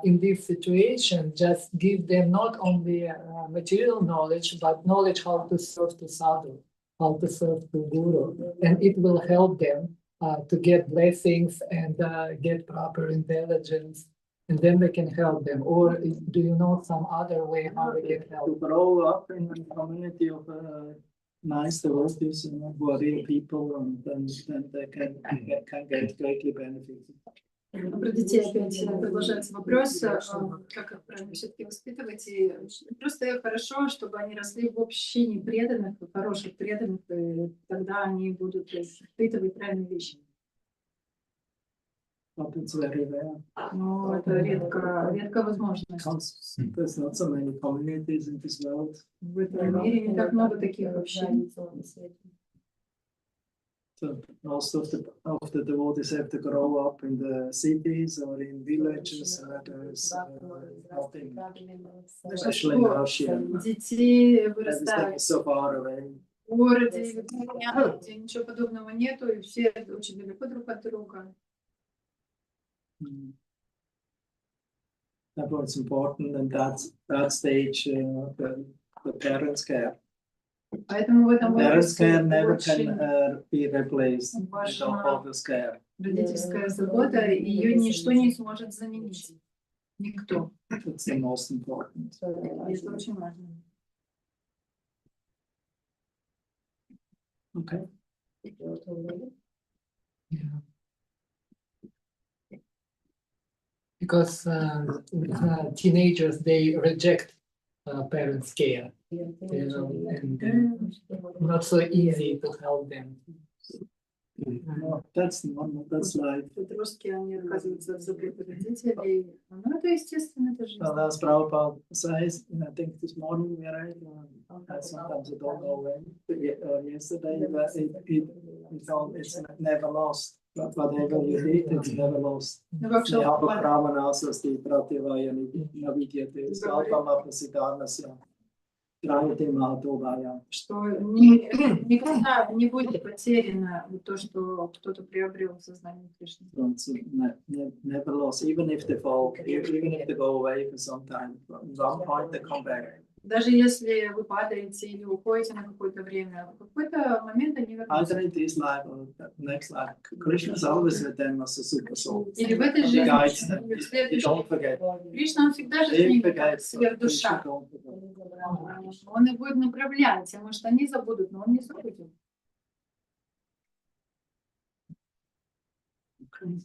in this situation, just give them not only material knowledge, but knowledge how to serve to sadhu, how to serve to Guru, and it will help them to get blessings and get proper intelligence, and then they can help them. Or do you know some other way how they can help? To grow up in a community of nice devotees, who are real people, and then they can get greatly benefited. Про детей опять продолжается вопрос, как их правильно все-таки воспитывать. И просто хорошо, чтобы они росли в общине преданных, хороших преданных, и тогда они будут впитывать правильные вещи. But it's very rare. Но это редко возможно. There's not so many communities in this world. В этом мире не так много таких общин. So most of the devotees have to grow up in the cities or in villages where there's nothing, especially in Russia. Детей Everything вырастают is so far away. в городе, где ничего подобного нету, и все очень далеко друг от друга. Therefore, it's important, and that stage the parents' care. Поэтому в этом Parents' care never очень can be replaced with важна father's care. родительская забота, и ее ничто не сможет заменить. Никто. It's the most important. И это очень важно. Okay. Yeah. Because teenagers, they reject parents' care, you know, and not so easy to help them. No, that's normal, that's life. Подростки, они отказываются от заботы родителей. Ну, это естественно, это жизнь. Well, as Prabhupada says, I think this morning we are sometimes I don't know when, but yesterday, it's never lost. But whatever you did, it's never lost. Някаква права наследство и противая на видите, скалпама посидарнася. Граните махатовая. Что никогда не будет потеряно то, что кто-то приобрел в сознании Кришны. Never lost, even if they fall, even if they go away for some time. At one point they come back. Даже если вы падаете или уходите на какое-то время, в какой-то момент они вернутся. Either in this life or the next life. Krishna is always with them as a super soul. Или в этой He жизни, guides them. или в You следующей. don't forget. Кришна, он всегда же с They ними, forget, как but сверхдуша. Krishna don't forget. Он их будет направлять, а может они забудут, но он не забудет. Okay.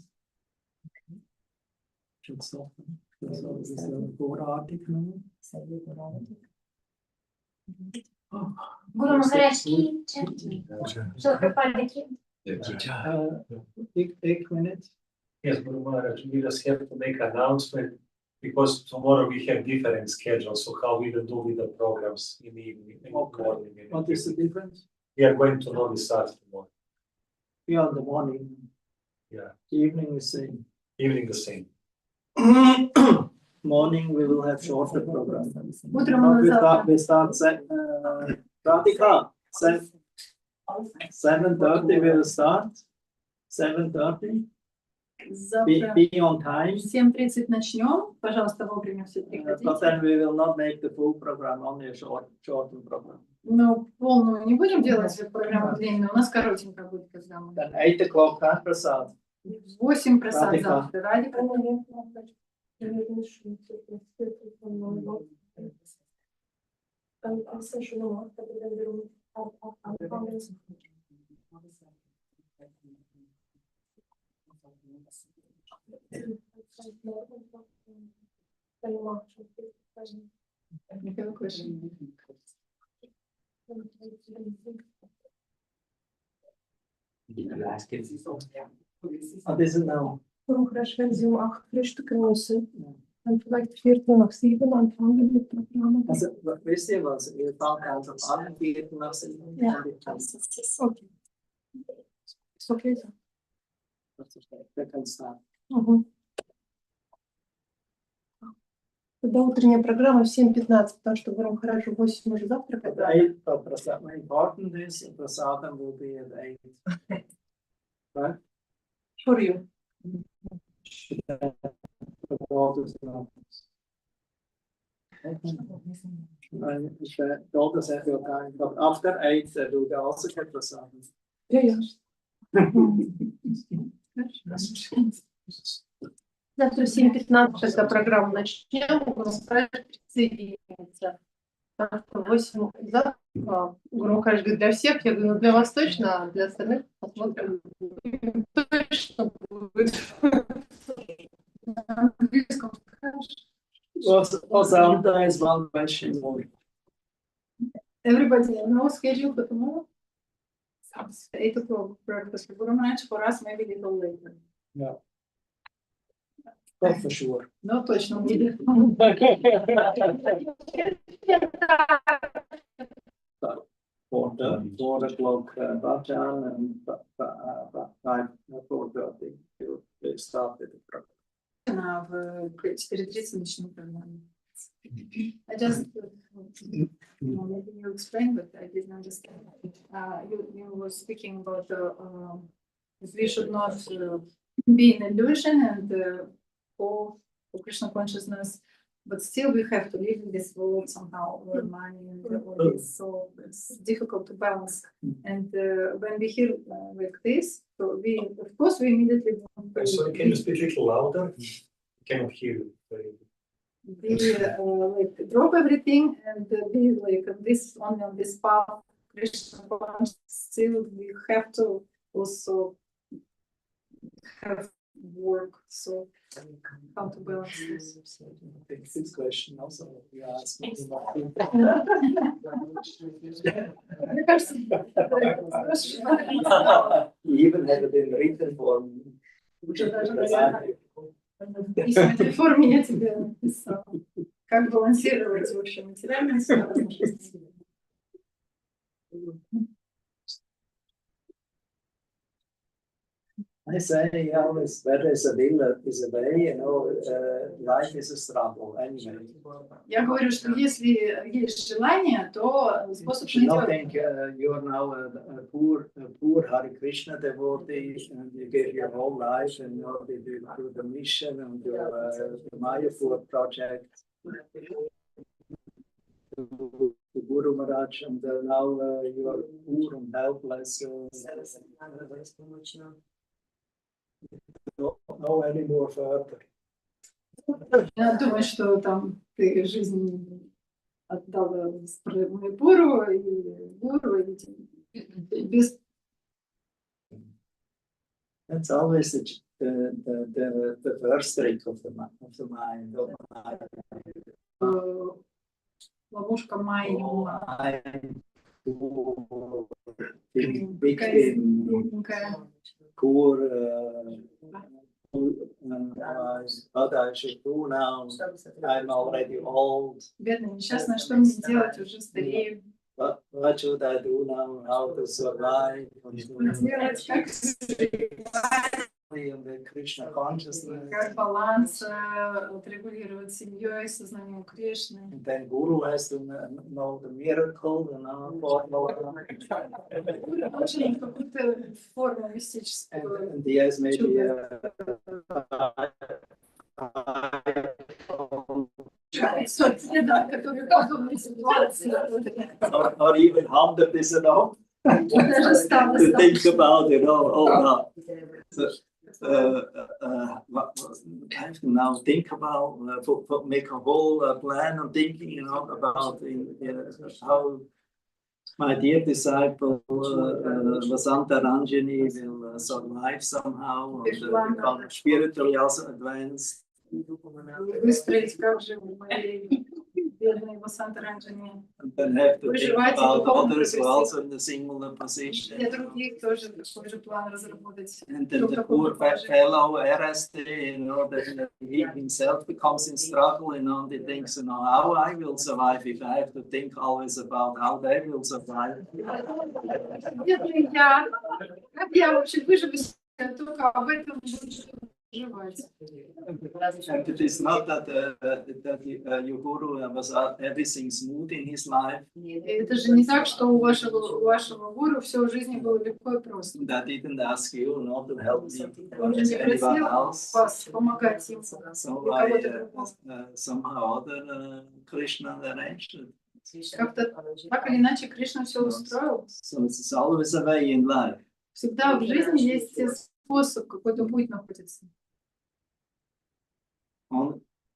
Гуру Махарадж, что пропали? Ek minute. Yes, Guru Maharaj, we just have to make announcement because tomorrow we have different schedules, so how we will do with the programs in the evening, in the morning. and What is the difference? We are going to know this tomorrow. Yeah, in the morning. Yeah. Evening is same. Evening the same. Morning we will have shorter program. Утром But он we start Radhika, 7:30 we will start. 7:30. завтра Be on time. в 7:30 начнем. Пожалуйста, вовремя все But приходите. then we will not make the full program, only a shortened program. Но полную не будем делать программу длинную, у нас коротенькая будет программа. Then 8 o'clock time prasad. 8 просад Радика. завтра. Радика. What is it now? Guru Maharaj, wenn Sie um 8 Frühstücken müssen, dann vielleicht 7:15 anfangen mit Programmen. Also, wisst ihr was? Wir fangen also an, 7:15. Ja. Okay. Ist okay so. Wir können starten. Угу. Тогда утренняя программа в 7:15, потому что Гуру Махараджу в 8 уже завтракать. At 8, but prasad, important is prasadam will be at 8. Right? For you. But after 8, there will be also get prasadam. Ja, ja. Завтра в 7:15, когда программу начнем, Гуру Махарадж присоединится. Потому что 8 завтра Гуру Махарадж говорит, для всех, я говорю, ну для вас точно, а для остальных посмотрим. Точно будет. На английском скажешь. Wasanta is one question more. Everybody knows schedule for tomorrow? 8 o'clock breakfast. Guru Maharaj, for us maybe a little later. Yeah. That's for sure. Но точно будет. 4 o'clock bhajan and 4:30 we'll start with the program. В 4:30 начнем программу. I just, maybe you explained, but I didn't understand. You were speaking about we should not be in illusion and fall for Krishna consciousness, but still we have to live in this world somehow, where money and all this, so it's difficult to balance. And when we hear like this, so we, of course, we immediately want to So can you speak a little louder? I cannot hear you. be like drop everything and be like this only on this path, Krishna consciousness. Still, we have to also have work. So how to balance this? This question also we asked. Мне кажется, You even have it in written form. в письменной форме я тебе написала. Как балансировать вообще материальную сферу? I say always, where there's a will, is a way, you know, life is a struggle anyway. Я говорю, что если есть желание, то способ You should not найдется. think you are now a poor Hare Krishna devotee and you give your whole life and you know, you do the mission and the Mayapur project. to Guru Maharaj, and now you are poor and helpless. Don't know any more further. Я думаю, что там ты жизнь отдала моему гуру и без. That's always the first trick of the mind. Ловушка Майи. Poor, what I should do now? I'm already old. Бедная, несчастная, что мне делать, уже старею. What should I do now? How to survive? Делать, как In the Krishna consciousness. как баланс отрегулировать семьей, сознанием Кришны. And then Guru has to know the miracle, formula. Очень какую-то форму мистическую. And he has maybe Которые подобные ситуации. or even 100% off. Даже стало To think about it all. Have to now think about, make a whole plan of thinking, about how my dear disciple Vasanta Ranjani will survive somehow and become spiritually also advanced. Выстроить, как же мои бедные Васанта Ранджани. And then have to think about others who are also in a similar position. Для других тоже такой же план разработать. And then the poor fellow arrested, that he himself becomes in struggle, and he thinks, how I will survive if I have to think always about how they will survive. Бедный я. Как я вообще выживу, если только об этом буду переживать? And it is not that your guru was everything smooth in his life. Это же не так, что у вашего гуру все в жизни было легко и просто. That didn't ask you not to help me Он же не anyone просил else. вас помогать ему. So somehow other Krishna arranged it. Как-то так или иначе Кришна все устроил. So it's always a way in life. Всегда в жизни есть способ, какой-то путь находится.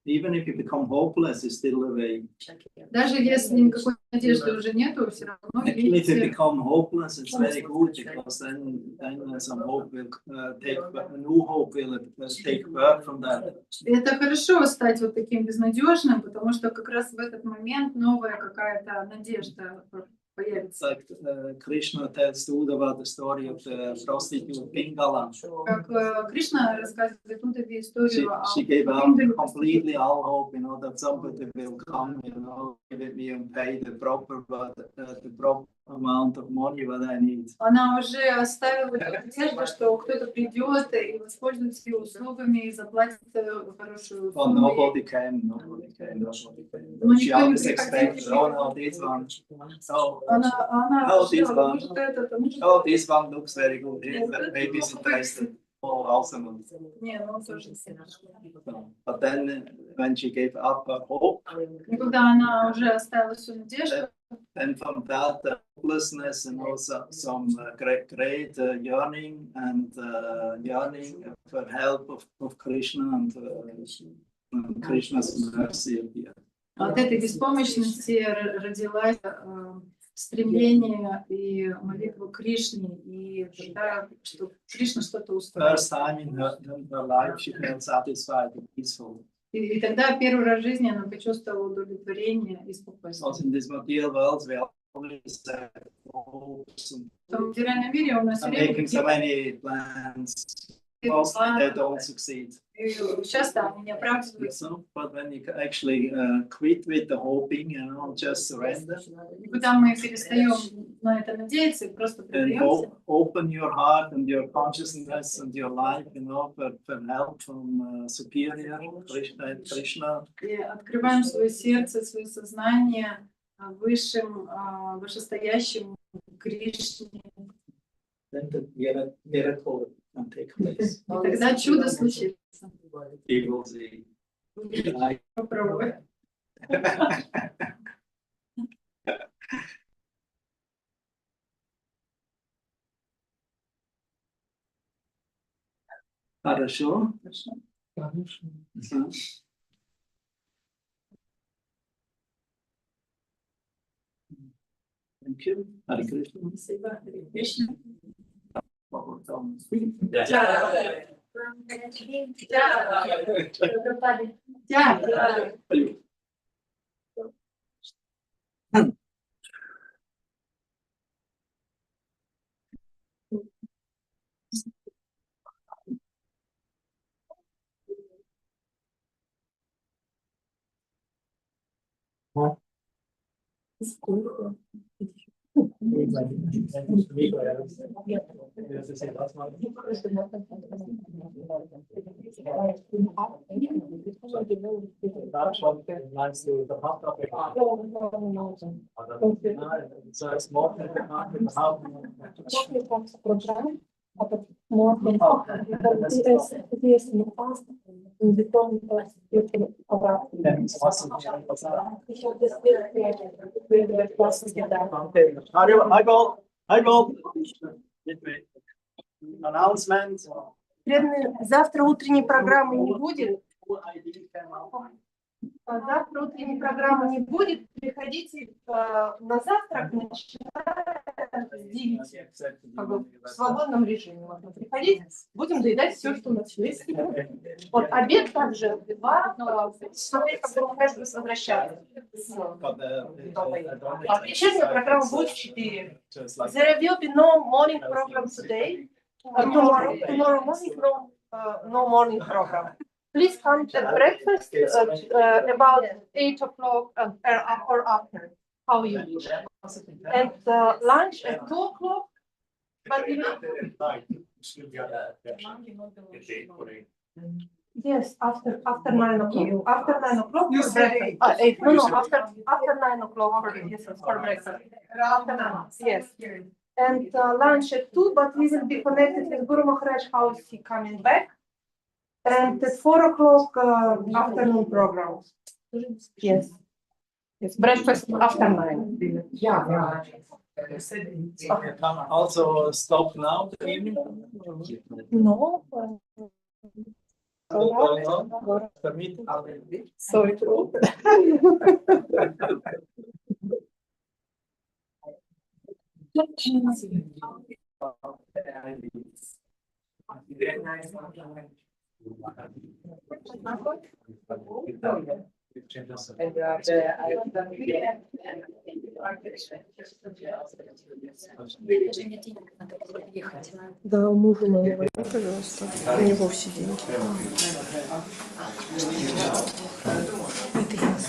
Even if you become hopeless, it's still a way. Даже если никакой надежды уже нету, все равно Actually, if you есть. become hopeless, it's very good because then some hope will a new hope will take birth from that. Это хорошо стать вот таким безнадежным, потому что как раз в этот момент новая какая-то надежда появится. Like Krishna tells Uddhava about the story of the prostitute Pingala. Как Кришна рассказывает Удаве историю о She gave up Пингале. completely all hope, that somebody will come, give me and pay the proper amount of money what I need. Она уже оставила надежду, что кто-то придет и воспользуется ее услугами и заплатит хорошую Well, сумму. nobody came. She always expected, no, this one. Она ожидала, может это, может Oh, this one looks very good. Maybe it's interesting. Oh, awesome. Не, ну тоже. But then, when she gave up her hope, И когда она уже оставила всю надежду, and from that hopelessness and also some great yearning and yearning for help of Krishna and Krishna's mercy appeared. от этой беспомощности родилась стремление и молитва Кришне, и тогда, что Кришна что-то устроил. First time in her life she felt satisfied and peaceful. И тогда первый раз в жизни она почувствовала удовлетворение и спокойствие. Also in this material world we always have hopes and В том материальном мире у нас все время making so many plans. Mostly they don't succeed. и часто они не оправдываются. So, but when you actually quit with the hoping, just surrender И когда мы перестаем на это надеяться и просто and предаемся, open your heart and your consciousness and your life, for help from superior Krishna. и открываем свое сердце, свое сознание высшим, вышестоящим Кришне, Then the miracle can take place. и тогда чудо случится. You will see. Попробуй. Хорошо. Thank you. Hare Krishna. Announcement. Завтра утренней программы не будет. Завтра утренней программы не будет. Приходите на завтрак, начиная с 9. В свободном режиме можно приходить. Будем доедать все, что у нас есть. Вот обед также в 2. Смотреть, когда мы возвращаться. А вечерняя программа будет в 4. There will be no morning program today. Tomorrow morning, no morning program. Please come to breakfast about 8 o'clock or after, how you wish. And lunch at 2 o'clock. But yes, after 9 o'clock. After 9 o'clock. You for said breakfast. 8. No, after 9 o'clock for breakfast. After 9, yes. And lunch at 2, but we will be connected with Guru Maharaj house. He coming back. And at 4 o'clock afternoon program. Yes. Yes. Breakfast after 9. Yeah. Also stop now the evening. No. The meeting. So true. Да, мужу моего, пожалуйста. У него все деньги. Это я не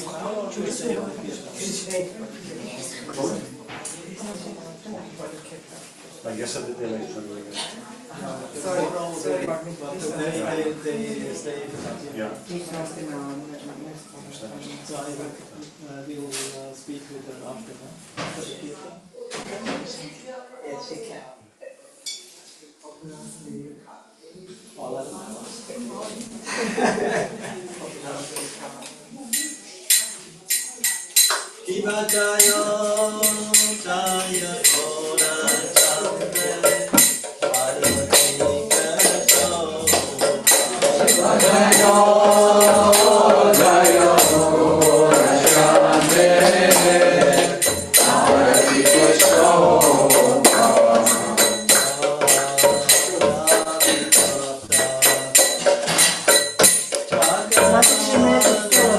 знаю. I guess I did the election. Sorry. Yeah. So I will speak with them after. Yes, she can. Shiva Jaya, Jaya Gora Chandra, Parvati Krishna. Shiva Jaya, Jaya Gora Chandra, Parvati Krishna. Смотрите на эту сторону.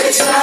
Hare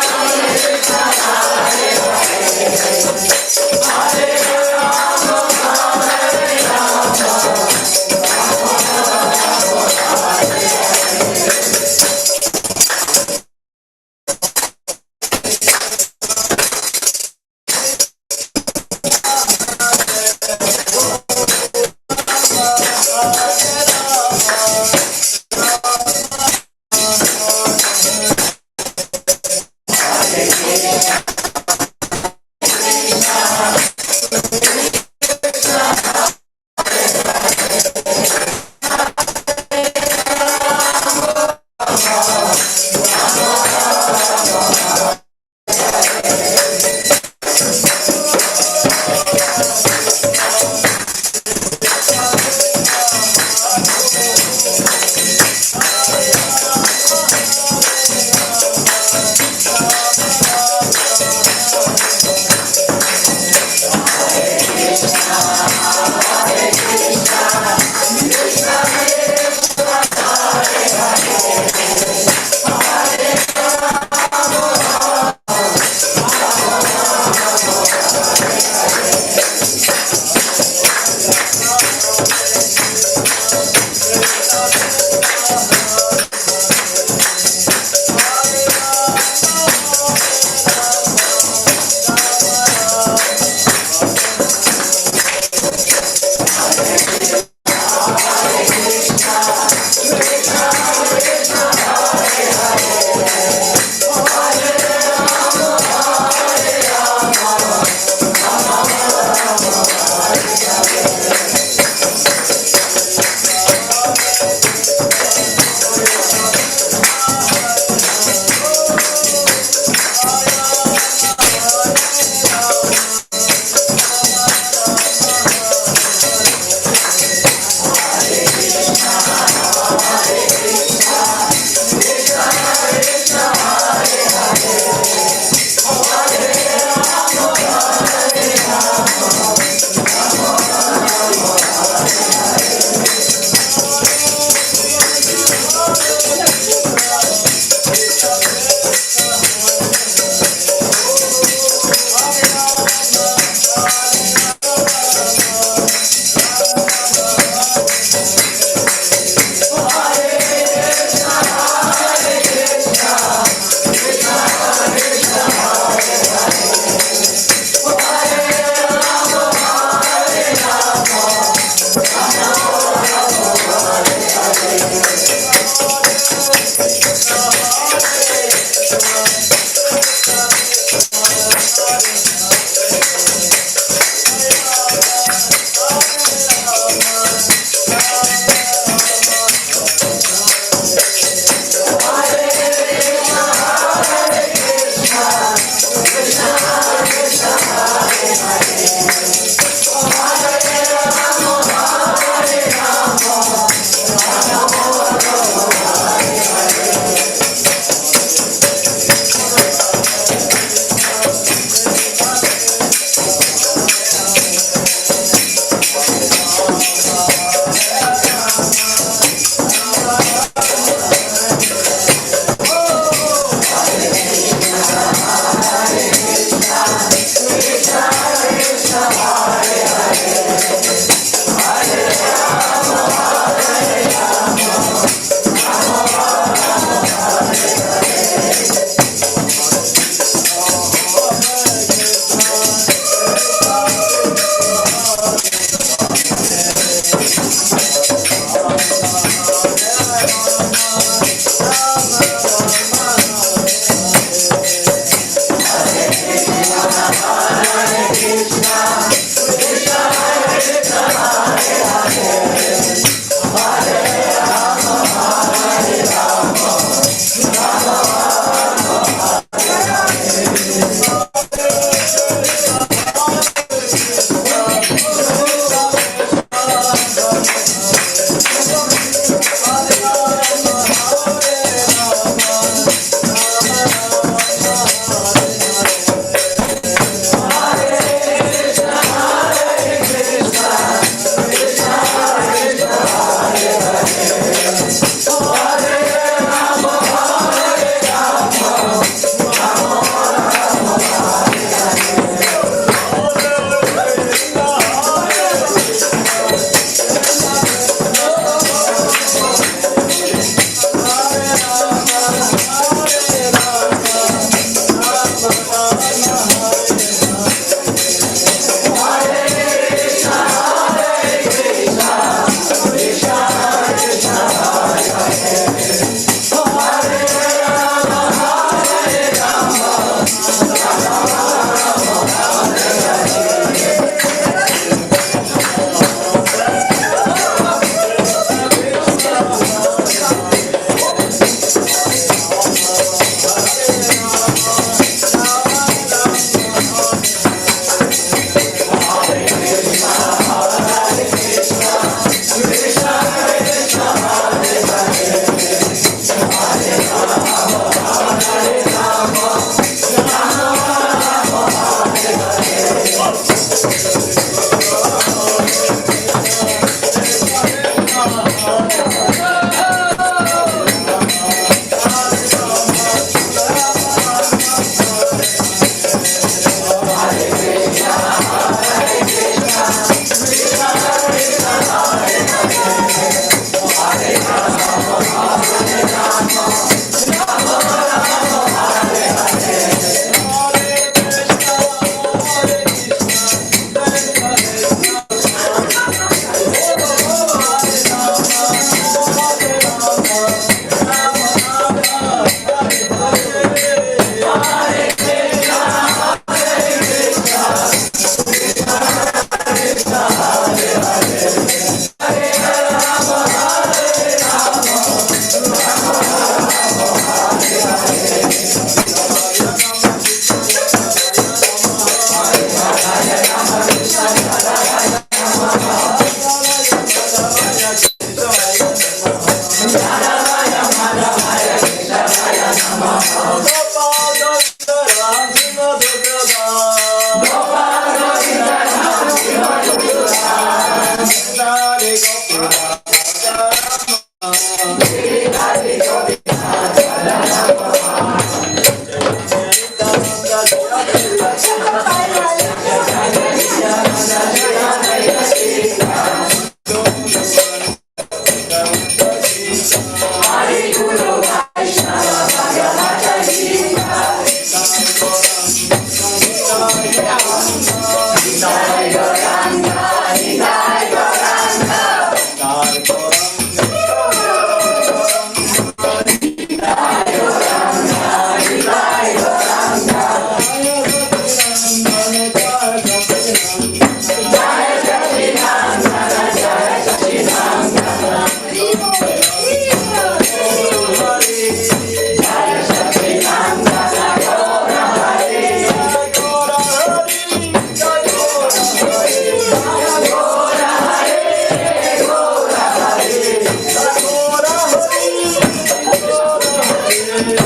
Hare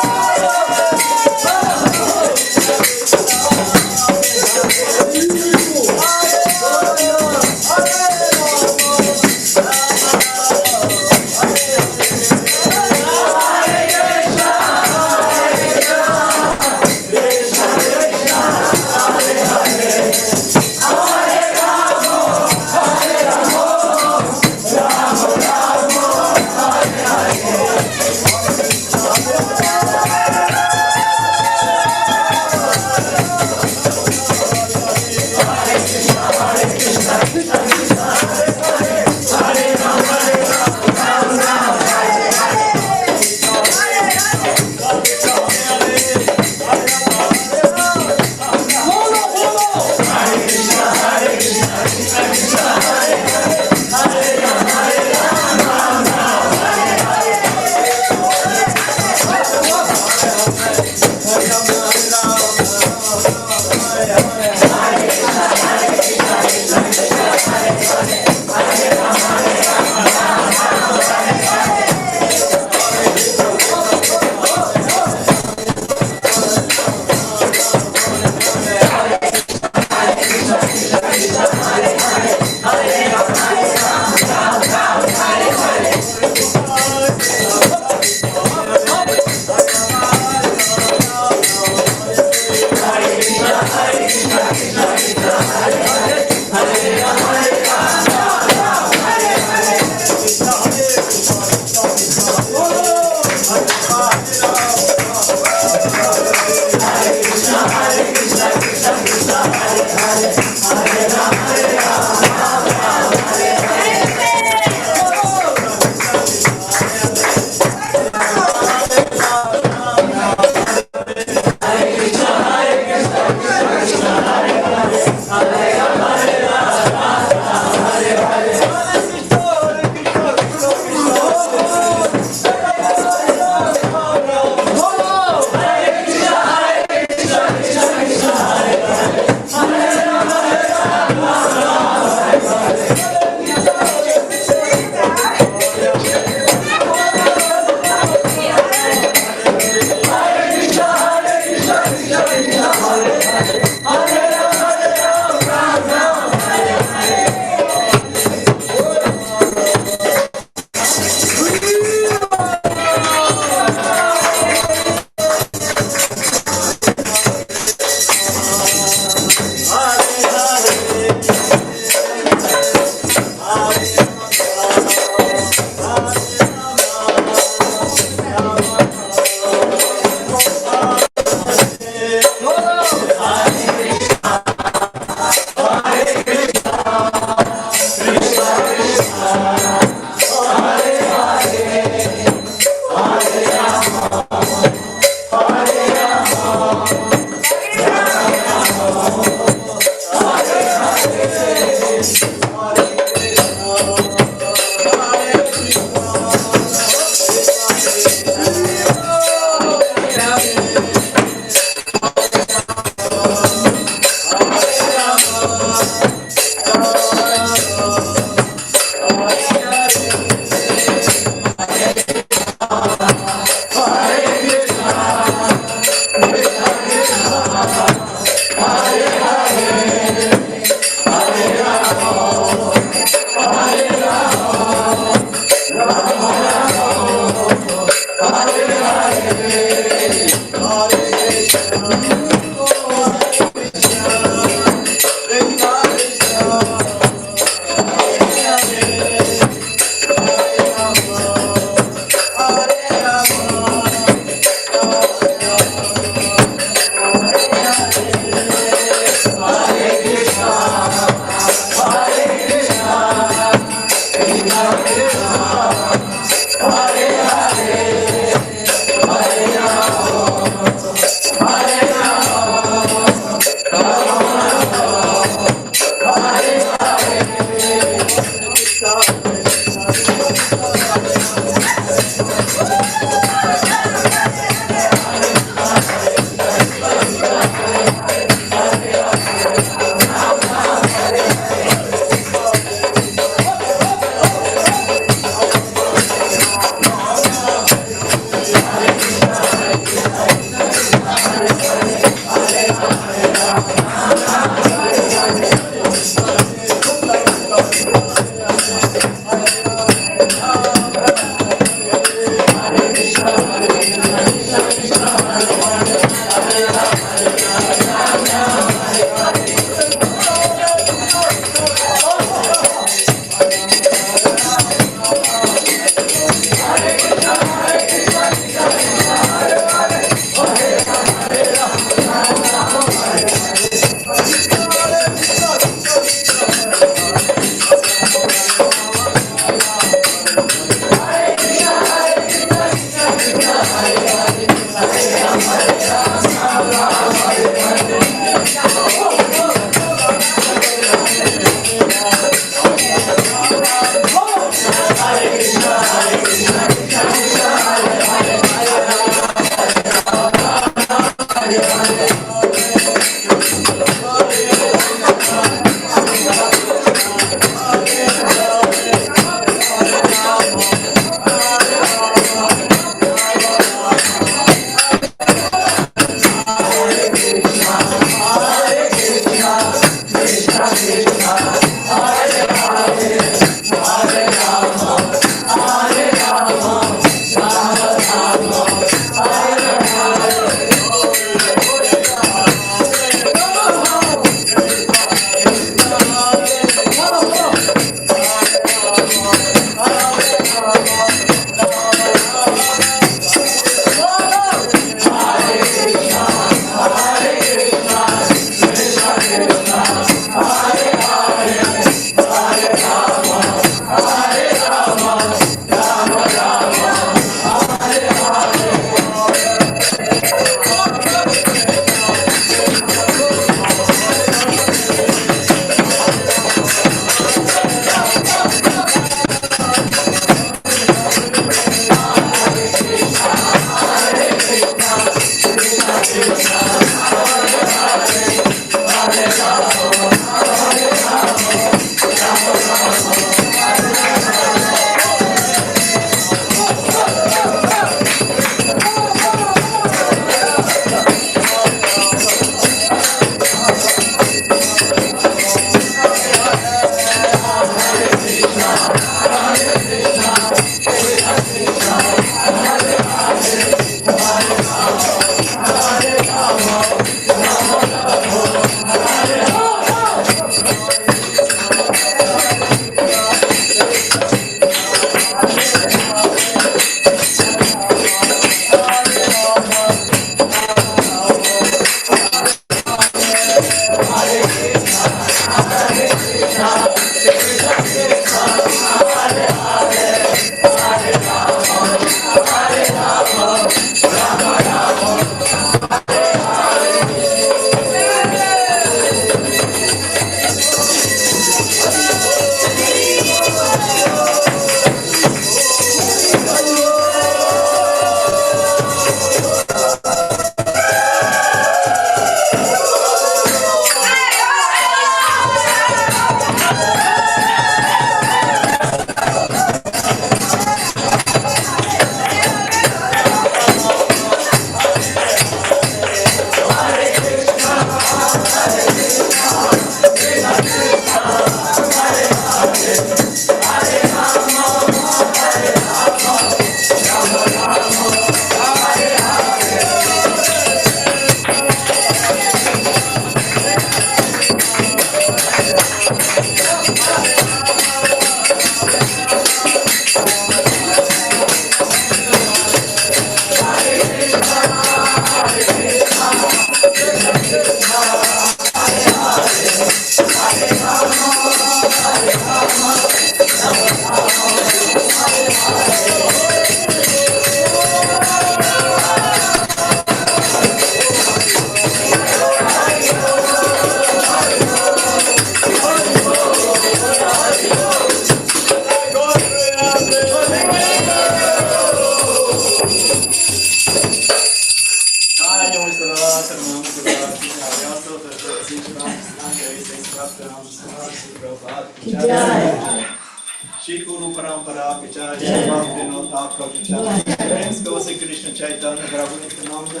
Shri Guru Parampara ki jai, Shri Bhaktivinoda Thakur ki jai, Prince Gosi Krishna Chaitanya Prabhu Nityananda,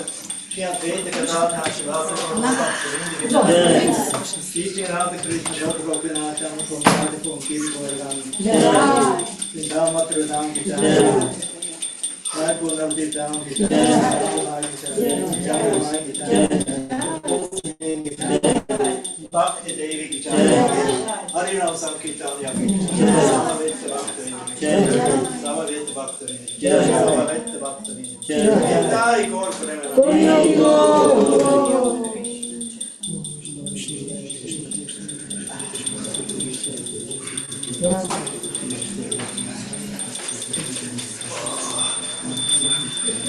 Shri Advaita Gadadhar Shivasa Bhaktivinoda ki jai, Shri Radha Krishna Jagad Gopinath Anupam Radhipam Kiri Gaurang, Vrindavan Dham ki jai, Jai Purnamdi Dham ki jai, Jai Jai ki jai, Bhakti Devi ki jai, Harinam Sankirtanya ki jai, Samaveta Bhaktivinoda ki jai, Samaveta Bhaktivinoda ki jai, Jai Gaur Premanand.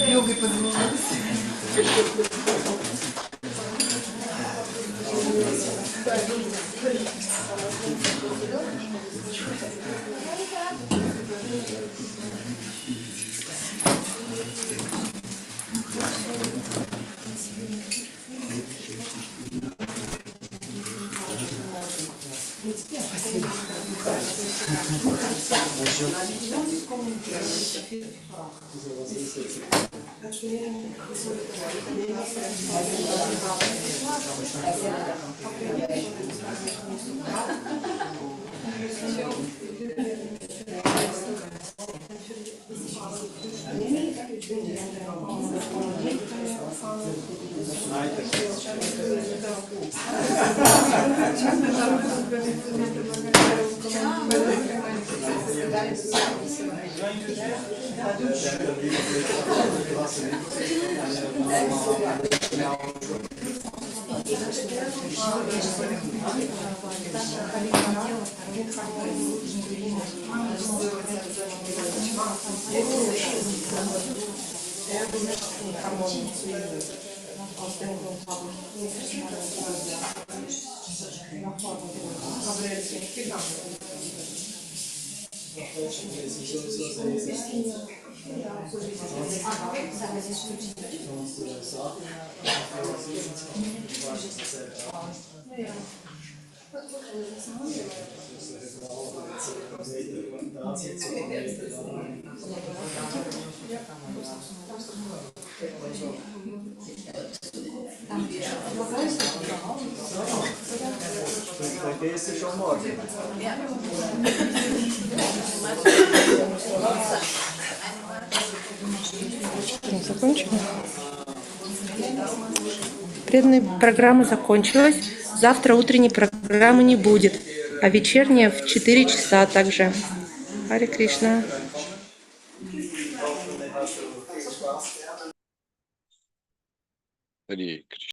Йоги подзвонилися. Закончила? Преданная программа закончилась. Завтра утренней программы не будет, а вечерняя в 4 часа также. Харе Кришна. Харе Кришна.